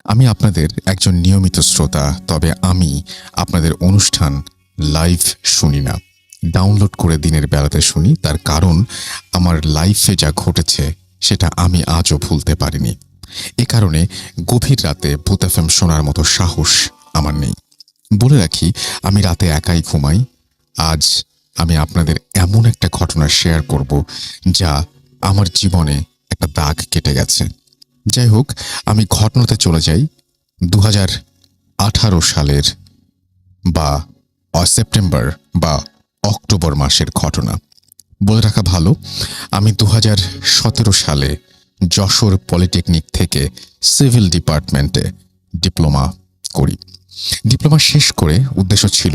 আমি আপনাদের একজন নিয়মিত শ্রোতা, তবে আমি আপনাদের অনুষ্ঠান লাইভ শুনি না। ডাউনলোড করে দিনের বেলাতে শুনি। তার কারণ আমার লাইফে যা ঘটেছে সেটা আমি আজও ভুলতে পারিনি। এ কারণে গভীর রাতে ভূত এফএম শোনার মতো সাহস আমার নেই। বলে রাখি, আমি রাতে একাই ঘুমাই। আজ আমি আপনাদের এমন একটা ঘটনা শেয়ার করব যা আমার জীবনে একটা দাগ কেটে গেছে। যাই হোক, আমি ঘটনাতে চলে যাই 2018 সালের বা সেপ্টেম্বর বা অক্টোবর মাসের ঘটনা। বলে রাখা ভালো, আমি 2017 সালে যশোর পলিটেকনিক থেকে সিভিল ডিপার্টমেন্টে ডিপ্লোমা করি। ডিপ্লোমা শেষ করে উদ্দেশ্য ছিল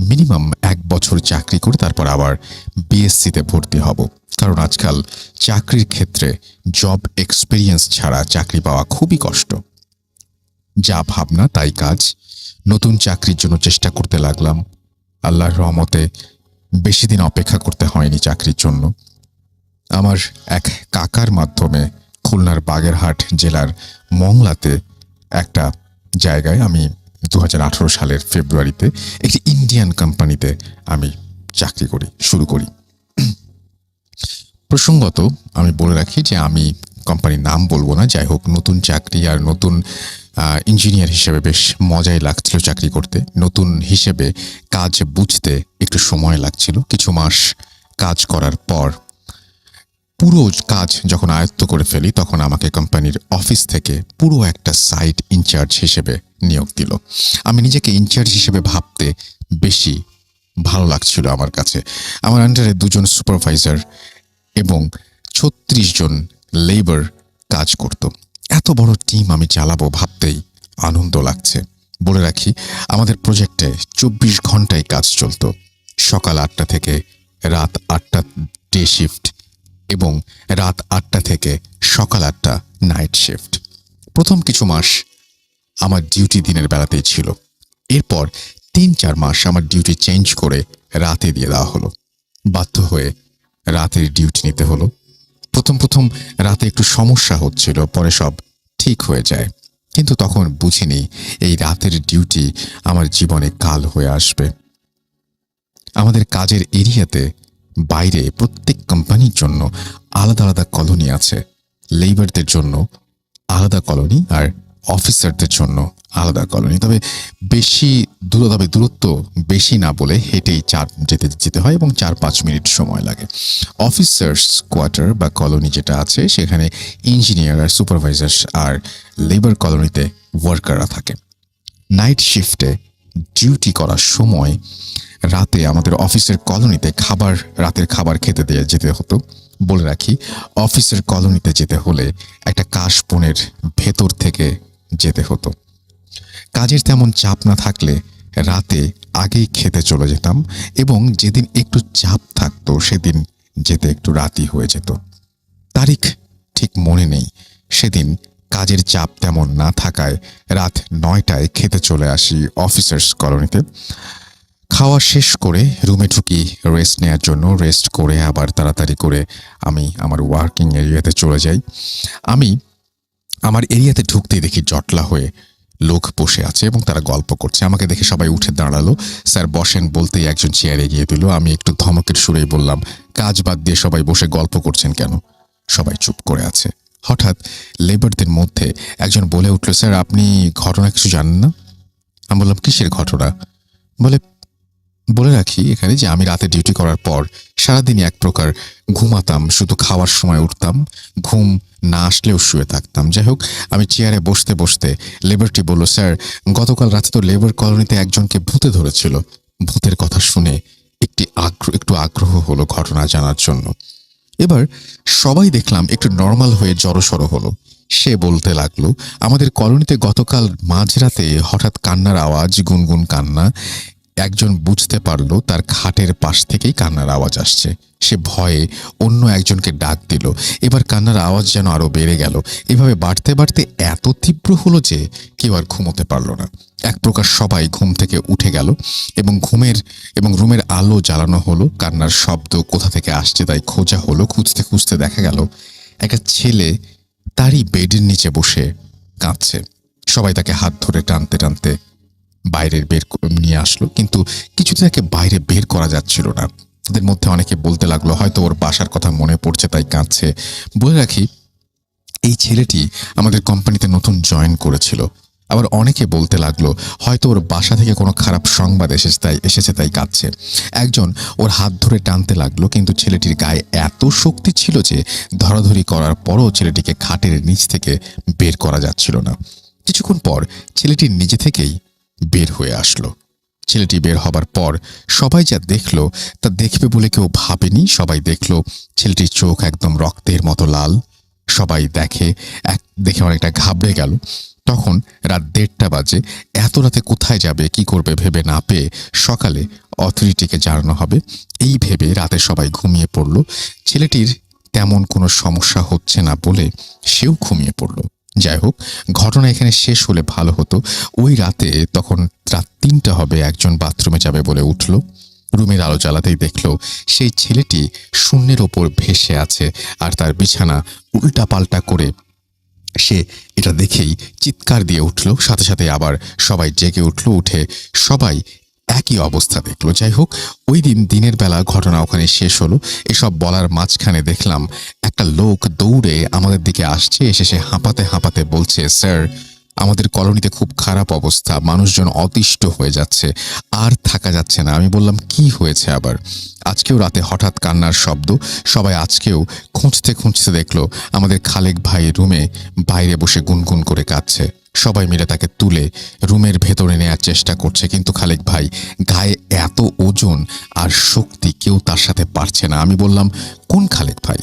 মিনিমাম 1 বছর চাকরি করে তারপর আবার বিএসসিতে ভর্তি হব। কারণ আজকাল চাকরির ক্ষেত্রে জব এক্সপিরিয়েন্স ছাড়া চাকরি পাওয়া খুবই কষ্ট। যা ভাবনা তাই কাজ। নতুন চাকরির জন্য চেষ্টা করতে লাগলাম। আল্লাহর রহমতে বেশি দিন অপেক্ষা করতে হয়নি চাকরির জন্য। আমার এক কাকার মাধ্যমে খুলনার বাগেরহাট জেলার মংলাতে একটা জায়গায় আমি 2018 সালের ফেব্রুয়ারিতে একটি ইন্ডিয়ান কোম্পানিতে আমি চাকরি শুরু করি। প্রসঙ্গত আমি বলে রাখি যে আমি কোম্পানির নাম বলবো না। যাই হোক, নতুন চাকরি আর নতুন ইঞ্জিনিয়ার হিসেবে বেশ মজাই লাগছিল চাকরি করতে। নতুন হিসেবে কাজ বুঝতে একটু সময় লাগছিল। কিছু মাস কাজ করার পর পুরো কাজ যখন আয়ত্ত করে ফেলি, তখন আমাকে কোম্পানির অফিস থেকে পুরো একটা সাইট ইনচার্জ হিসেবে নিয়োগ দিল। আমি নিজেকে ইনচার্জ হিসেবে ভাবতে বেশি ভালো লাগছিল আমার কাছে। আমার আন্ডারে 2জন সুপারভাইজার এবং 36 জন লেবার কাজ করত। এত বড় টিম আমি চালাবো ভাবতেই আনন্দ লাগছে। বলে রাখি, আমাদের প্রজেক্টে 24 ঘন্টায় কাজ চলত। সকাল 8টা থেকে রাত 8টা ডে শিফট এবং রাত 8টা থেকে সকাল 8টা নাইট শিফট। প্রথম কিছু মাস আমার ডিউটি দিনের বেলাতেই ছিল। এরপর 3-4 মাস আমার ডিউটি চেঞ্জ করে রাতে দিয়ে দেওয়া হলো। বাধ্য হয়ে রাতের ডিউটি নিতে হলো। প্রথম রাতে একটু সমস্যা হচ্ছিল, পরে সব ঠিক হয়ে যায়। কিন্তু তখন বুঝিনি এই রাতের ডিউটি আমার জীবনে কাল হয়ে আসবে। আমাদের কাজের এরিয়াতে বাইরে প্রত্যেক কোম্পানির জন্য আলাদা আলাদা কলোনি আছে। লেবারদের জন্য আলাদা কলোনি আর অফিসারদের জন্য আলাদা কলোনি। তবে দূরত্ব বেশি না বলে হেঁটেই যেতে হয় এবং 4-5 মিনিট সময় লাগে। অফিসার্স কোয়ার্টার বা কলোনি যেটা আছে, সেখানে ইঞ্জিনিয়ার আর সুপারভাইজার আর লেবার কলোনিতে ওয়ার্কাররা থাকে। নাইট শিফটে ডিউটি করার সময় রাতে আমাদের অফিসের কলোনিতে রাতের খাবার খেতে দিয়ে যেতে হতো। বলে রাখি, অফিসের কলোনিতে যেতে হলে একটা কাশবনের ভেতর থেকে যেতে হতো। কাজের তেমন চাপ না থাকলে রাতে আগেই খেতে চলে যেতাম এবং যেদিন একটু চাপ থাকতো সেদিন যেতে একটু রাতই হয়ে যেত। তারিখ ঠিক মনে নেই। সেদিন কাজের চাপ তেমন না থাকায় রাত 9টায় খেতে চলে আসি অফিসার্স কলোনিতে। খাওয়া শেষ করে রুমে ঢুকি রেস্ট নেওয়ার জন্য। রেস্ট করে আবার তাড়াতাড়ি করে আমি আমার ওয়ার্কিং এরিয়াতে চলে যাই। আমি আমার এরিয়াতে ঢুকতেই দেখি জটলা হয়ে লোক বসে আছে এবং তারা গল্প করছে। আমাকে দেখে সবাই উঠে দাঁড়ালো। স্যার বসেন বলতেই একজন চেয়ারে গিয়ে দিল। আমি একটু ধমকের সুরেই বললাম, কাজ বাদ দিয়ে সবাই বসে গল্প করছেন কেন? সবাই চুপ করে আছে। হঠাৎ লেবারদের মধ্যে একজন বলে উঠল, স্যার আপনি ঘটনা কিছু জানেন না? আমি বললাম, কিসের ঘটনা? বলে রাখি এখানে যে আমি রাতে ডিউটি করার পর সারাদিনই এক প্রকার ঘুমাতাম। শুধু খাওয়ার সময় উঠতাম, ঘুম না আসলেও শুয়ে থাকতাম। যাই হোক, আমি চেয়ারে বসতে বসতে লেবারটি বলল, স্যার গতকাল রাতে তো লেবার কলোনিতে একজনকে ভূতে ধরেছিল। ভূতের কথা শুনে একটু আগ্রহ হলো ঘটনা জানার জন্য। এবার সবাই দেখলাম একটু নর্মাল হয়ে জড়সড় হলো। সে বলতে লাগলো, আমাদের কলোনিতে গতকাল মাঝরাতে হঠাৎ কান্নার আওয়াজ, গুনগুন কান্না। একজন বুঝতে পারলো তার খাটের পাশ থেকেই কান্নার আওয়াজ আসছে। সে ভয়ে অন্য একজনকে ডাক দিল। এবার কান্নার আওয়াজ যেন আরো বেড়ে গেল। এভাবে বাড়তে বাড়তে এত তীব্র হলো যে কেউ আর ঘুমোতে পারলো না। এক প্রকার সবাই ঘুম থেকে উঠে গেল এবং রুমের আলো জ্বালানো হলো। কান্নার শব্দ কোথা থেকে আসছে তাই খোঁজা হলো। খুঁজতে খুঁজতে দেখা গেল একটা ছেলে তারই বেডের নিচে বসে কাঁদছে। সবাই তাকে হাত ধরে টানতে টানতে বাইরে নিয়ে আসলো, কিন্তু কিছুতে তাকে বাইরে বের করা যাচ্ছিল না। তাদের মধ্যে অনেকে বলতে লাগলো হয়তো ওর বাসার কথা মনে পড়ছে তাই কাঁদছে। বলে রাখি, এই ছেলেটি আমাদের কোম্পানিতে নতুন জয়েন করেছিল। আবার অনেকে বলতে লাগলো হয়তো ওর বাসা থেকে কোনো খারাপ সংবাদ এসেছে তাই কাঁদছে। একজন ওর হাত ধরে টানতে লাগলো, কিন্তু ছেলেটির গায়ে এত শক্তি ছিল যে ধরাধরি করার পরও ছেলেটিকে খাটের নিচ থেকে বের করা যাচ্ছিল না। কিছুক্ষণ পর ছেলেটি নিজে থেকেই বের হয়ে আসলো। ছেলেটি বের হবার পর সবাই যা দেখলো তা দেখবে বলে কেউ ভাবেনি। সবাই দেখলো ছেলেটির চোখ একদম রক্তের মতো লাল। সবাই দেখে অনেকটা ঘাবড়ে গেল। তখন রাত 1:30 বাজে। এত রাতে কোথায় যাবে, কি করবে ভেবে না পেয়ে সকালে অথরিটিকে জানানো হবে এই ভেবে রাতে সবাই ঘুমিয়ে পড়ল। ছেলেটির তেমন কোনো সমস্যা হচ্ছে না বলে সেও ঘুমিয়ে পড়ল। যাই হোক, ঘটনা এখানে শেষ হলে ভালো হতো। ওই রাতে তখন রাত 3টা হবে, একজন বাথরুমে যাবে বলে উঠল। রুমের আলো জ্বালাতেই দেখলো সেই ছেলেটি শূন্যের ওপর ভেসে আছে, আর তার বিছানা উল্টা পাল্টা করে। সে এটা দেখেই চিৎকার দিয়ে উঠল। সাথে সাথে আবার সবাই জেগে উঠল। উঠে সবাই একই অবস্থা দেখলো। যাই হোক, ওই দিন দিনের বেলা ঘটনা ওখানে শেষ হলো। এসব বলার মাঝখানে দেখলাম একটা লোক দৌড়ে আমাদের দিকে আসছে। এসে সে হাঁপাতে হাঁপাতে বলছে, স্যার, আমাদের কলোনিতে খুব খারাপ অবস্থা, মানুষজন অতিষ্ঠ হয়ে যাচ্ছে, আর থাকা যাচ্ছে না। আমি বললাম, কি হয়েছে আবার? আজকেও রাতে হঠাৎ কান্নার শব্দ। সবাই আজকেও খুঁজতে খুঁজতে দেখলো আমাদের খালেক ভাই রুমে বাইরে বসে গুনগুন করে কাঁদছে। সবাই মিলে তাকে তুলে রুমের ভেতরে নেয়ার চেষ্টা করছে, কিন্তু খালেক ভাই গায়ে এত ওজন আর শক্তি, কেউ তার সাথে পারছে না। আমি বললাম, কোন খালেক ভাই?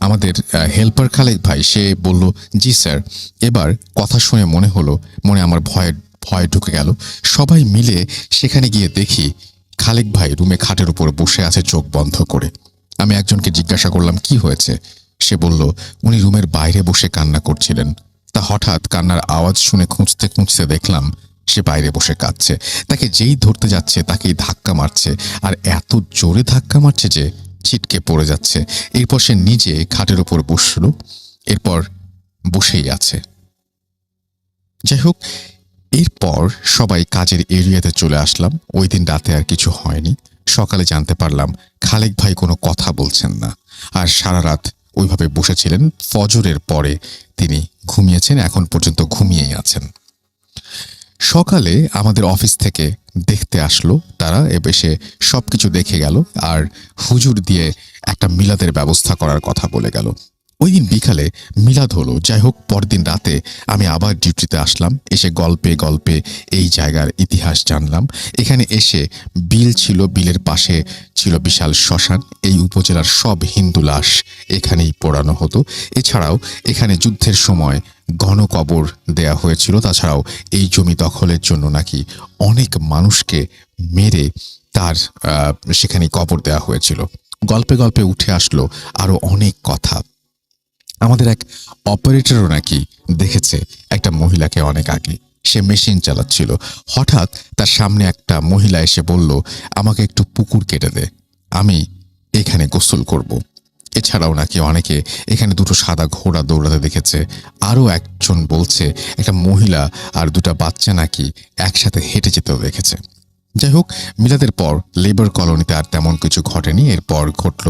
আমাদের হেল্পার খালেক ভাই। সে বলল, জি স্যার। এবার কথা শুনে মনে আমার ভয় ঢুকে গেল। সবাই মিলে সেখানে গিয়ে দেখি খালেক ভাই রুমে খাটের উপর বসে আছে চোখ বন্ধ করে। আমি একজনকে জিজ্ঞাসা করলাম, কি হয়েছে? সে বলল, উনি রুমের বাইরে বসে কান্না করছিলেন। তা হঠাৎ কান্নার আওয়াজ শুনে খুঁজতে খুঁজতে দেখলাম সে বাইরে বসে কাঁদছে। তাকে যেই ধরতে যাচ্ছে তাকেই ধাক্কা মারছে, আর এত জোরে ধাক্কা মারছে যে ছিটকে পড়ে যাচ্ছে। এরপর সে নিজে খাটের উপর বসল, এরপর বসেই আছে। যাই হোক, এরপর সবাই কাজের এরিয়াতে চলে আসলাম। ওই দিন রাতে আর কিছু হয়নি। সকালে জানতে পারলাম খালেক ভাই কোনো কথা বলছেন না, আর সারা রাত ওইভাবে বসেছিলেন। ফজরের পরে তিনি ঘুমিয়েছেন, এখন পর্যন্ত ঘুমিয়েই আছেন। সকালে আমাদের অফিস থেকে দেখতে আসলো তারা, এসে সবকিছু দেখে গেল আর হুজুর দিয়ে একটা মিলাদের ব্যবস্থা করার কথা বলে গেল। ওই দিন বিকালে মিলাদ হলো। যাই হোক, পরদিন রাতে আমি আবার ডিউটিতে আসলাম। এসে গল্পে গল্পে এই জায়গার ইতিহাস জানলাম। এখানে এসে বিল ছিল, বিলের পাশে ছিল বিশাল শ্মশান। এই উপজেলার সব হিন্দু লাশ এখানেই পোড়ানো হতো। এছাড়াও এখানে যুদ্ধের সময় গণকবর দেয়া হয়েছিল। তাছাড়াও এই জমি দখলের জন্য নাকি অনেক মানুষকে মেরে তার সেখানে কবর দেওয়া হয়েছিল। গল্পে গল্পে উঠে আসলো আরো অনেক কথা। আমাদের এক অপারেটরও নাকি দেখেছে একটা মহিলাকে অনেক আগে। সে মেশিন চালাচ্ছিল। হঠাৎ তার সামনে একটা মহিলা এসে বলল, আমাকে একটু পুকুর কেটে দে, আমি এখানে গোসল করব। এছাড়াও নাকি অনেকে এখানে দুটো সাদা ঘোড়া দৌড়াতে দেখেছে। আরও একজন বলছে একটা মহিলা আর দুটা বাচ্চা নাকি একসাথে হেঁটে যেতেও দেখেছে। যাই হোক, মিলাদের পর লেবার কলোনিতে আর তেমন কিছু ঘটেনি। এরপর ঘটল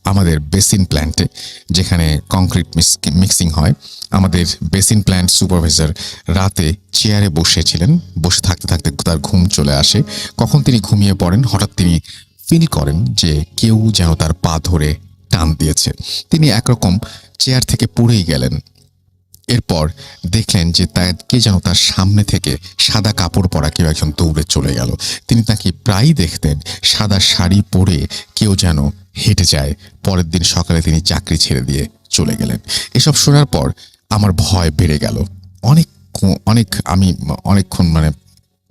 আমাদের বেসিন প্ল্যান্টে, যেখানে কংক্রিট মিক্সিং হয়। আমাদের বেসিন প্ল্যান্ট সুপারভাইজার রাতে চেয়ারে বসেছিলেন। বসে থাকতে থাকতে তার ঘুম চলে আসে। কখন তিনি ঘুমিয়ে পড়েন, হঠাৎ তিনি ফিল করেন যে কেউ যেন তার পা ধরে টান দিয়েছে। তিনি একরকম চেয়ার থেকে পড়েই গেলেন। এরপর দেখলেন যে কে যেন তার সামনে থেকে সাদা কাপড় পরা কেউ একজন দৌড়ে চলে গেল। তিনি তাকে প্রায়ই দেখতেন সাদা শাড়ি পরে কেউ যেন হেঁটে যায়। পরের দিন সকালে তিনি চাকরি ছেড়ে দিয়ে চলে গেলেন। এসব শোনার পর আমার ভয় বেড়ে গেল। আমি অনেকক্ষণ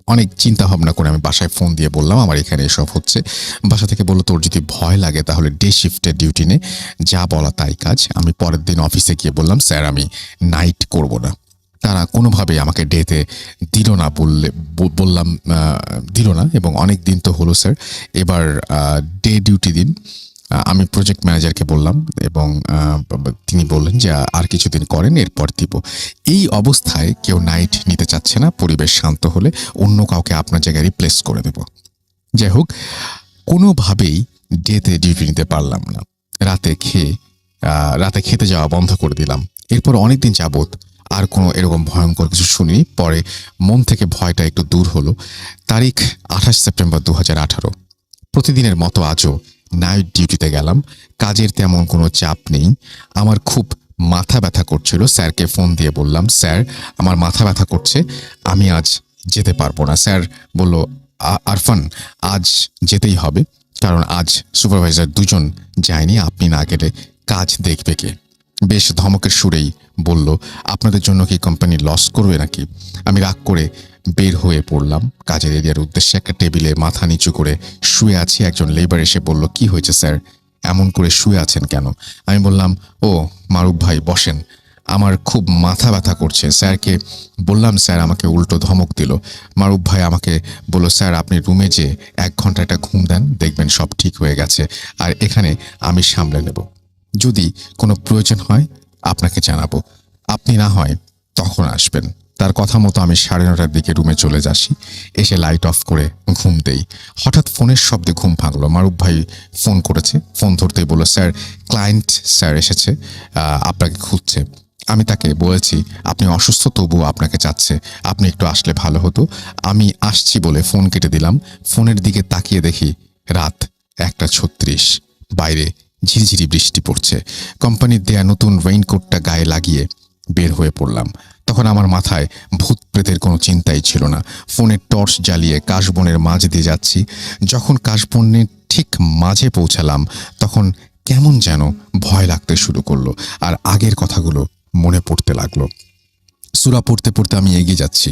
অনেক চিন্তা ভাবনা করে আমি বাসায় ফোন দিয়ে বললাম আমার এখানে এসব হচ্ছে। বাসা থেকে বললো, তোর যদি ভয় লাগে তাহলে ডে শিফটে ডিউটি নে, যা বলা তাই কাজ। আমি পরের দিন অফিসে গিয়ে বললাম, স্যার আমি নাইট করব না। তারা কোনোভাবে আমাকে ডেতে দিল না। বললাম দিল না, এবং অনেক দিন তো হলো স্যার, এবার ডে ডিউটি দিন। আমি প্রজেক্ট ম্যানেজারকে বললাম এবং তিনি বললেন যে আর কিছুদিন করেন, এরপর দিব। এই অবস্থায় কেউ নাইট নিতে চাচ্ছে না, পরিবেশ শান্ত হলে অন্য কাউকে আপনার জায়গায় রিপ্লেস করে দেব। যাই হোক, কোনোভাবেই ডেতে ডিউটি নিতে পারলাম না। রাতে খেতে যাওয়া বন্ধ করে দিলাম। এরপর অনেকদিন যাবত আর কোনো এরকম ভয়ঙ্কর কিছু শুনিনি। পরে মন থেকে ভয়টা একটু দূর হলো। তারিখ 28 সেপ্টেম্বর 2018। প্রতিদিনের মতো আজও নাইট ডিউটিতে গেলাম। কাজের তেমন কোনো চাপ নেই। আমার খুব মাথা ব্যথা করছিল। স্যারকে ফোন দিয়ে বললাম, স্যার আমার মাথা ব্যথা করছে, আমি আজ যেতে পারবো না। স্যার বলল, আরফান আজ যেতেই হবে, কারণ আজ সুপারভাইজার দুজন যায়নি, আপনি না গেলে কাজ দেখবে কে? বেশ ধমকের সুরেই বলল, আপনাদের জন্য কি কোম্পানি লস করবে নাকি? আমি রাগ করে বের হয়ে পড়লাম। কাজের এরিয়ার উদ্দেশ্যে একটা টেবিলে মাথা নিচু করে শুয়ে আছি। একজন লেবার এসে বলল, কি হয়েছে স্যার, এমন করে শুয়ে আছেন কেন? আমি বললাম, ও মারুফ ভাই বসেন, আমার খুব মাথা ব্যথা করছে। স্যারকে বললাম, স্যার আমাকে উল্টো ধমক দিল। মারুফ ভাই আমাকে বলল, স্যার আপনি রুমে যে 1 ঘন্টা একটা ঘুম দেন, দেখবেন সব ঠিক হয়ে গেছে, আর এখানে আমি সামলে নেব। যদি কোনো প্রয়োজন হয় আপনাকে জানাবো, আপনি না হয় তখন আসবেন। তার কথা মতো আমি 9:30টার দিকে রুমে চলে যাচ্ছি। এসে লাইট অফ করে ঘুম দেই। হঠাৎ ফোনের শব্দে ঘুম ভাঙলো। মারুফ ভাই ফোন করেছে। ফোন ধরতেই বলল, স্যার ক্লায়েন্ট স্যার এসেছে, আপনাকে খুঁজছে। আমি তাকে বলেছি, আপনি অসুস্থ, তবুও আপনাকে চাচ্ছে, আপনি একটু আসলে ভালো হতো। আমি আসছি বলে ফোন কেটে দিলাম। ফোনের দিকে তাকিয়ে দেখি রাত 1:36। বাইরে ঝিরিঝিরি বৃষ্টি পড়ছে। কোম্পানির দেয়া নতুন রেইনকোটটা গায়ে লাগিয়ে বের হয়ে পড়লাম। তখন আমার মাথায় ভূত প্রেতের কোনো চিন্তাই ছিল না। ফোনের টর্চ জ্বালিয়ে কাশবনের মাঝ দিয়ে যাচ্ছি। যখন কাশবনের ঠিক মাঝে পৌঁছালাম, তখন কেমন যেন ভয় লাগতে শুরু করলো, আর আগের কথাগুলো মনে পড়তে লাগলো। সূরা পড়তে পড়তে আমি এগিয়ে যাচ্ছি।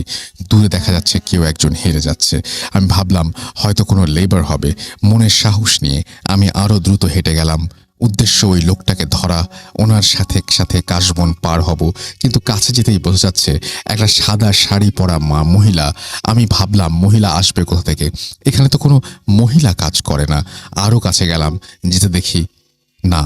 দূরে দেখা যাচ্ছে কেউ একজন হেরে যাচ্ছে। আমি ভাবলাম হয়তো কোনো লেবার হবে। মনের সাহস নিয়ে আমি আরো দ্রুত হেঁটে গেলাম। উদ্দেশ্য ওই লোকটাকে ধরা, ওনার সাথে সাথে কাশবন পার হব। কিন্তু কাছে যেতেই বোঝা যাচ্ছে একটা সাদা শাড়ি পরা মহিলা। আমি ভাবলাম মহিলা আসবে কোথা থেকে, এখানে তো কোনো মহিলা কাজ করে না। আরো কাছে গেলাম, যেতে দেখি না,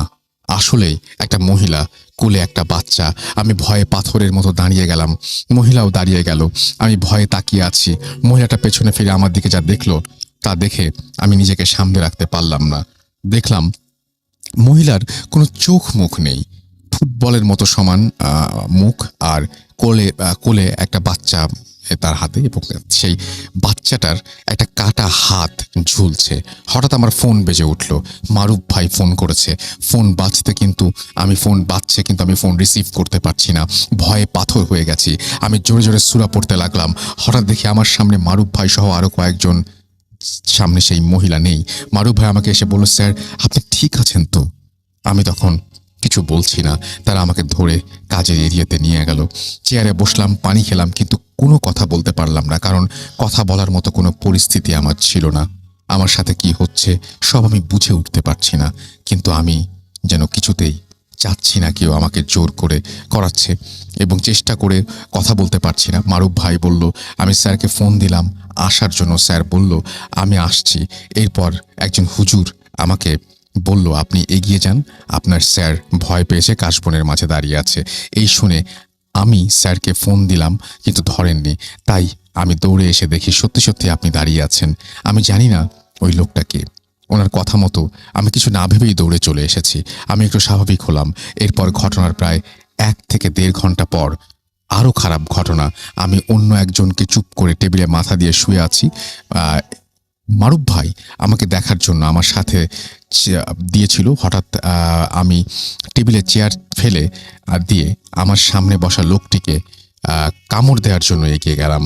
আসলেই একটা মহিলা, কোলে একটা বাচ্চা। আমি ভয়ে পাথরের মতো দাঁড়িয়ে গেলাম। মহিলাও দাঁড়িয়ে গেল। আমি ভয়ে তাকিয়ে আছি। মহিলাটা পেছনে ফিরে আমার দিকে যা দেখলো, তা দেখে আমি নিজেকে সামনে রাখতে পারলাম না। দেখলাম মহিলার কোনো চোখ মুখ নেই, ফুটবলের মতো সমান মুখ, আর কোলে একটা বাচ্চা তার হাতে, এবং সেই বাচ্চাটার একটা কাটা হাত ঝুলছে। হঠাৎ আমার ফোন বেজে উঠল। মারুফ ভাই ফোন করেছে। ফোন বাজছে কিন্তু আমি ফোন রিসিভ করতে পারছি না। ভয়ে পাথর হয়ে গেছি। আমি জোরে জোরে সূরা পড়তে লাগলাম। হঠাৎ দেখি আমার সামনে মারুফ ভাই সহ আরো কয়েকজন। সামনে সেই মহিলা নেই। মারুফ ভাই আমাকে এসে বলল, স্যার আপনি ঠিক আছেন তো? আমি তখন কিছু বলছি না। তারা আমাকে ধরে কাজের এরিয়াতে নিয়ে গেল। চেয়ারে বসলাম, পানি খেলাম, কিন্তু কোনো কথা বলতে পারলাম না, কারণ কথা বলার মতো কোনো পরিস্থিতি আমার ছিল না। আমার সাথে কি হচ্ছে সব আমি বুঝে উঠতে পারছি না, কিন্তু আমি যেন কিছুতেই চাচ্ছি না কেউ আমাকে জোর করে করাচ্ছে, এবং চেষ্টা করে কথা বলতে পারছি না। মারুফ ভাই বলল, আমি স্যারকে ফোন দিলাম আসার জন্য। স্যার বলল আমি আসছি। এরপর একজন হুজুর আমাকে বলল, আপনি এগিয়ে যান, আপনার স্যার ভয় পেয়েছে, কাশবনের মাঝে দাঁড়িয়ে আছে। এই শুনে আমি স্যারকে ফোন দিলাম, কিন্তু ধরেননি। তাই আমি দৌড়ে এসে দেখি সত্যি সত্যি আপনি দাঁড়িয়ে আছেন। আমি জানি না ওই লোকটাকে। ওনার কথা মতো আমি কিছু না ভেবেই দৌড়ে চলে এসেছি। আমি একটু স্বাভাবিক হলাম। এরপর ঘটনার প্রায় 1 থেকে 1.5 ঘন্টা পর আরও খারাপ ঘটনা। আমি অন্য একজনকে চুপ করে টেবিলে মাথা দিয়ে শুয়ে আছি। মারুফ ভাই আমাকে দেখার জন্য আমার সাথে দিয়েছিল। হঠাৎ আমি টেবিলে চেয়ার ফেলে দিয়ে আমার সামনে বসা লোকটিকে কামড় দেওয়ার জন্য এগিয়ে গেলাম।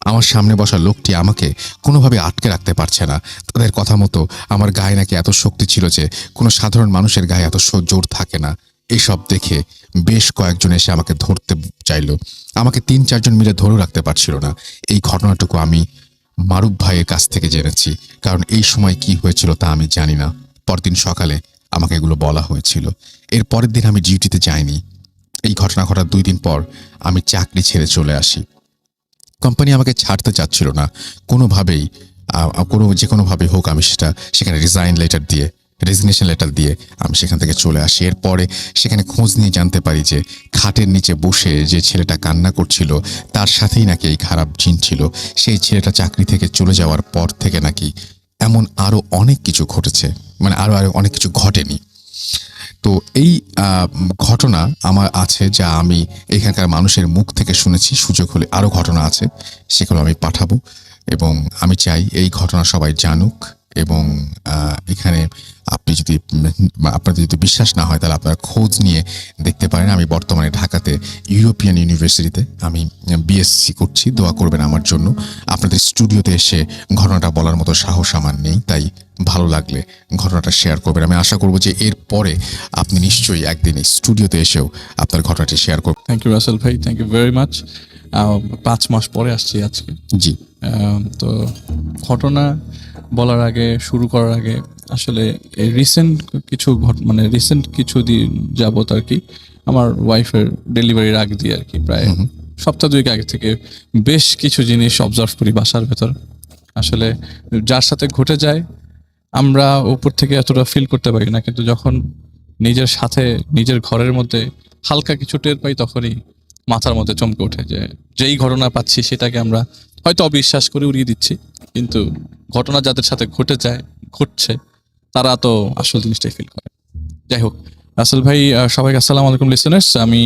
আমার সামনে বসা লোকটি আমাকে কোনোভাবে আটকে রাখতে পারছে না। তাদের কথা মতো আমার গায়ে নাকি এত শক্তি ছিল যে কোনো সাধারণ মানুষের গায়ে এত জোর থাকে না। এসব দেখে বেশ কয়েকজন এসে আমাকে ধরতে চাইল। আমাকে 3-4 জন মিলে ধরেও রাখতে পারছিল না। এই ঘটনাটুকু আমি মারুফ ভাইয়ের কাছ থেকে জেনেছি, কারণ এই সময় কি হয়েছিল তা আমি জানি না। পরদিন সকালে আমাকে এগুলো বলা হয়েছিল। এর পরের দিন আমি ডিউটিতে যাইনি। এই ঘটনা ঘটার 2 দিন পর আমি চাকরি ছেড়ে চলে আসি। কোম্পানি আমাকে ছাড়তে চাচ্ছিল না কোনোভাবেই। যে কোনোভাবে হোক আমি সেখানে রিজাইন লেটার দিয়ে রেজিগনেশন লেটার দিয়ে আমি সেখান থেকে চলে আসি। এরপরে সেখানে খোঁজ নিয়ে জানতে পারি যে খাটের নিচে বসে যে ছেলেটা কান্না করছিল তার সাথেই নাকি এই খারাপ জিন ছিল। সেই ছেলেটা চাকরি থেকে চলে যাওয়ার পর থেকে নাকি এমন আরো অনেক কিছু ঘটেছে, মানে আরো অনেক কিছু ঘটেনি। তো এই ঘটনা আমার আছে যা আমি এখানকার মানুষের মুখ থেকে শুনেছি। সুযোগ হলে আরো ঘটনা আছে, সেগুলো আমি পাঠাবো এবং আমি চাই এই ঘটনা সবাই জানুক। এবং এখানে আপনি যদি আপনাদের যদি বিশ্বাস না হয় তাহলে আপনারা খোঁজ নিয়ে দেখতে পারেন। আমি বর্তমানে ঢাকাতে ইউরোপিয়ান ইউনিভার্সিটিতে আমি বিএসসি করছি। দোয়া করবেন আমার জন্য। আপনাদের স্টুডিওতে এসে ঘটনাটা বলার মতো সাহস আমার নেই, তাই ভালো লাগলে ঘটনাটা শেয়ার করবেন। আমি আশা করব যে এর পরে আপনি নিশ্চয়ই একদিন এই স্টুডিওতে এসেও আপনার ঘটনাটি শেয়ার করবেন। থ্যাংক ইউ রাসেল ভাই, থ্যাংক ইউ ভেরি মাচ। 5 মাস পরে আসছি আজকে। জি, তো ঘটনা বলার আগে, শুরু করার আগে আসলে এই রিসেন্ট কিছু দিন যাবত আর কি আমার ওয়াইফের ডেলিভারির আগে দিয়ে আর কি প্রায় সপ্তাহ 2 আগে থেকে বেশ কিছু জিনিস অবজার্ভ করি বাসার ভেতর। আসলে যার সাথে ঘটে যায় আমরা উপর থেকে এতটা ফিল করতে পারি না, কিন্তু যখন নিজের সাথে নিজের ঘরের মধ্যে হালকা কিছু টের পাই তখনই মাথার মধ্যে চমকে ওঠে যে যেই ঘটনা পাচ্ছি সেটাকে আমরা হয়তো অবিশ্বাস করে উড়িয়ে দিচ্ছি, কিন্তু ঘটনা যাদের সাথে ঘটছে তারা তো আসল জিনিসটাই ফিল করে। যাই হোক, রাসেল ভাই, সবাইকে আসসালামু আলাইকুম লিসেনার্স। আমি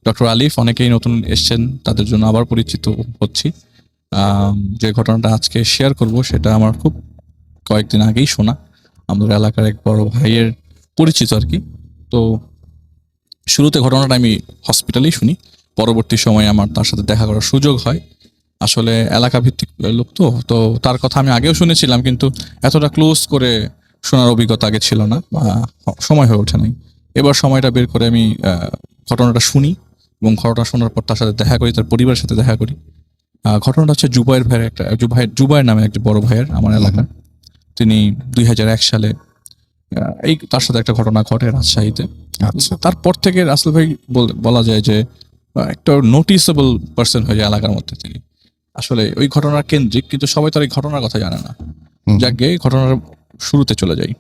ডক্টর আলিফ। অনেকেই নতুন এসছেন, তাদের জন্য আবার পরিচিত হচ্ছি। যে ঘটনাটা আজকে শেয়ার করব সেটা আমার খুব কয়েকদিন আগেই শোনা, আমাদের এলাকার এক বড় ভাইয়ের পরিচিত আর কি। তো শুরুতে ঘটনাটা আমি হসপিটালেই শুনি, পরবর্তী সময়ে আমার তার সাথে দেখা করার সুযোগ হয়। আসলে এলাকা ভিত্তিক লোক তো তার কথা আমি আগেও শুনেছিলাম, কিন্তু এতটা ক্লোজ করে শোনার অভিজ্ঞতা আগে ছিল না বা সময় হয়ে ওঠে নাই। এবার সময়টা বের করে আমি ঘটনাটা শুনি এবং ঘটনা শোনার পর তার সাথে দেখা করি, তার পরিবারের সাথে দেখা করি। ঘটনাটা হচ্ছে জুবাইর নামে একটা বড় ভাইয়ের আমার এলাকার। তিনি 2001 সালে তার সাথে একটা ঘটনা ঘটে রাজশাহীতে। আচ্ছা। তারপর থেকে রাসেল ভাই বলা যায় যে একটা নোটিসেবল পার্সন হয়ে যায় এলাকার মধ্যে। তিনি আসলে ওই ঘটনার কেন্দ্রিক, কিন্তু সবাই তার এই ঘটনার কথা জানে না। যাকে ঘটনার শুরুতে চলে যাই।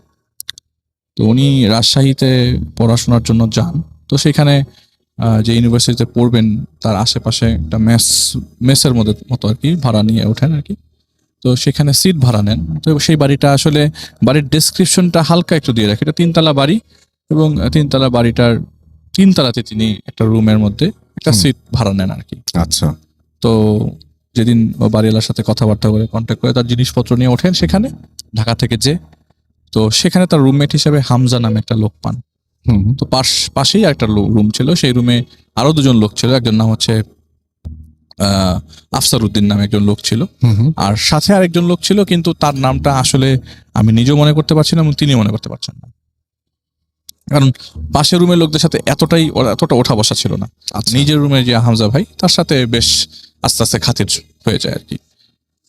তো উনি রাজশাহীতে পড়াশোনার জন্য যান। তো সেখানে যে ইউনিভার্সিটিতে পড়বেন তার আশেপাশে একটা মেসের মতো আর কি ভাড়া নিয়ে ওঠেন আর কি। তো সেখানে সিট ভাড়া নেন। তো সেই বাড়িটা আসলে বাড়ির ডেসক্রিপশনটা হালকা একটু দিয়ে রাখে। এটা 3 তলা বাড়ি এবং 3 তলা বাড়িটার 3 তলাতে তিনি একটা রুমের মধ্যে একটা সিট ভাড়া নেন আর কি। আচ্ছা। তো যেদিন বাড়িওয়ালার সাথে কথাবার্তা করে কন্ট্যাক্ট করে তার জিনিসপত্র নিয়ে ওঠেন সেখানে ঢাকা থেকে তো সেখানে তার রুমমেট হিসেবে হামজা নামে একটা লোক পান। তো পাশেই একটা রুম ছিল, সেই রুমে আরো 2জন লোক ছিল। একজন নাম হচ্ছে আফসার উদ্দিন নামে একজন লোক ছিল, আর সাথে আরেকজন লোক ছিল, কিন্তু তার নামটা আসলে আমি নিজেও মনে করতে পারছি না এবং তিনি মনে করতে পারছেন না, কারণ পাশের রুমের লোকদের সাথে এতটা ওঠা বসা ছিল না। নিজের রুমে যে হামজা ভাই তার সাথে বেশ আস্তে আস্তে খাতির হয়ে যায় আর কি।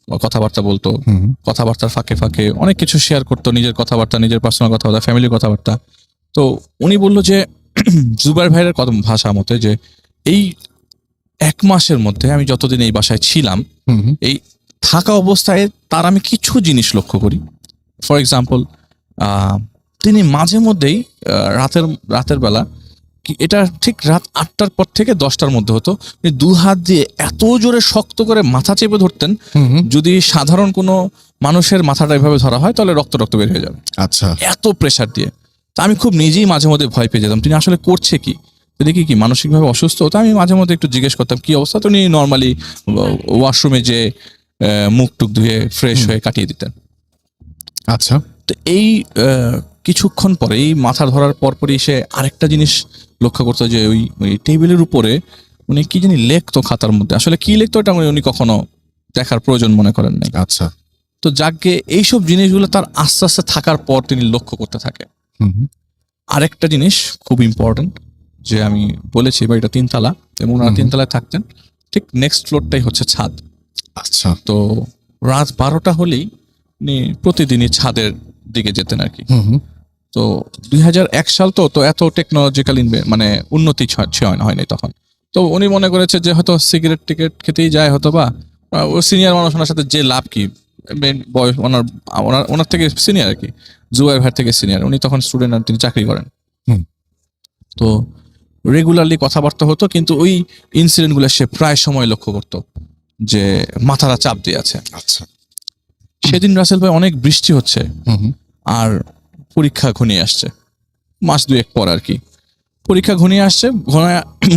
কথাবার্তা বলতো, কথাবার্তার ফাঁকে ফাঁকে অনেক কিছু শেয়ার করতো, নিজের কথাবার্তা, নিজের পার্সোনাল কথাবার্তা, ফ্যামিলির কথাবার্তা। তো উনি বললো যে জুবাইর ভাইয়ের ভাষা মতে যে এই 1 মাসের মধ্যে আমি যতদিন এই বাসায় ছিলাম, এই থাকা অবস্থায় তার আমি কিছু জিনিস লক্ষ্য করি। ফর এক্সাম্পল, তিনি মাঝে মধ্যেই রাতের বেলা, এটা ঠিক রাত 8টার পর থেকে 10টার মধ্যে হতো, 2 হাত দিয়ে এত জোরে শক্ত করে মাথা চেপে ধরতেন, যদি সাধারণ কোনো মানুষের মাথাটা এভাবে ধরা হয় তাহলে রক্ত বের হয়ে যাবে। আচ্ছা, এত প্রেসার দিয়ে। তা আমি খুব নিজেই মাঝে মধ্যে ভয় পেয়ে যেতাম, তিনি আসলে করছে কি, দেখি কি মানসিকভাবে অসুস্থ। তো আমি মাঝে মধ্যে একটু জিজ্ঞেস করতাম কি অবস্থা। তো উনি নর্মালি ওয়াশরুমে যে মুখ টুক ধুয়ে ফ্রেশ হয়ে কাটিয়ে দিতেন। আচ্ছা, তো এই কিছুক্ষণ পরে, এই মাথা ধরার পরপরই সে আরেকটা জিনিস লক্ষ্য করতো যে ওই টেবিলের উপরে উনি কি জানি লিখতো খাতার মধ্যে। আসলে কি লিখতো এটা উনি কখনো দেখার প্রয়োজন মনে করেন নাই। আচ্ছা, তো যাকে এইসব জিনিসগুলো তার আস্তে আস্তে থাকার পর তিনি লক্ষ্য করতে থাকে। আরেকটা জিনিস খুব ইম্পর্টেন্ট, যে আমি বলেছি বাড়িটা 3 তলা এবং ওনারা 3 তলায় থাকতেন, ঠিক নেক্সট ফ্লোরটাই হচ্ছে ছাদ। আচ্ছা, তো রাত 12টা হলেই উনি প্রতিদিনই ছাদের দিকে যেতেন আর কি। তো 2001 সাল তো এত টেকনোলজিক্যাল মানে উন্নতি হয়নি তখন। তো উনি মনে করেছে যে হয়তো সিগারেট টিকেট খেতেই যায়, হয়তো বা ও সিনিয়র মানুষ, ওনার সাথে যে লাভ কি, বয়স ওনার থেকে সিনিয়র আর কি, জুবাইর ভাইয়ের থেকে সিনিয়র। উনি তখন স্টুডেন্ট আর তিনি চাকরি করেন। হুম। তো রেগুলারলি কথাবার্তা হতো, কিন্তু ওই ইনসিডেন্ট গুলো সে প্রায় সময় লক্ষ্য করতো যে মাথাটা চাপ দিয়ে আছে। আচ্ছা। সেদিন রাসেল ভাই অনেক বৃষ্টি হচ্ছে হুম হুম। আর পরীক্ষা ঘনিয়ে আসছে, মাস দুয়েক পর আর কি। পরীক্ষা ঘনিয়ে আসছে,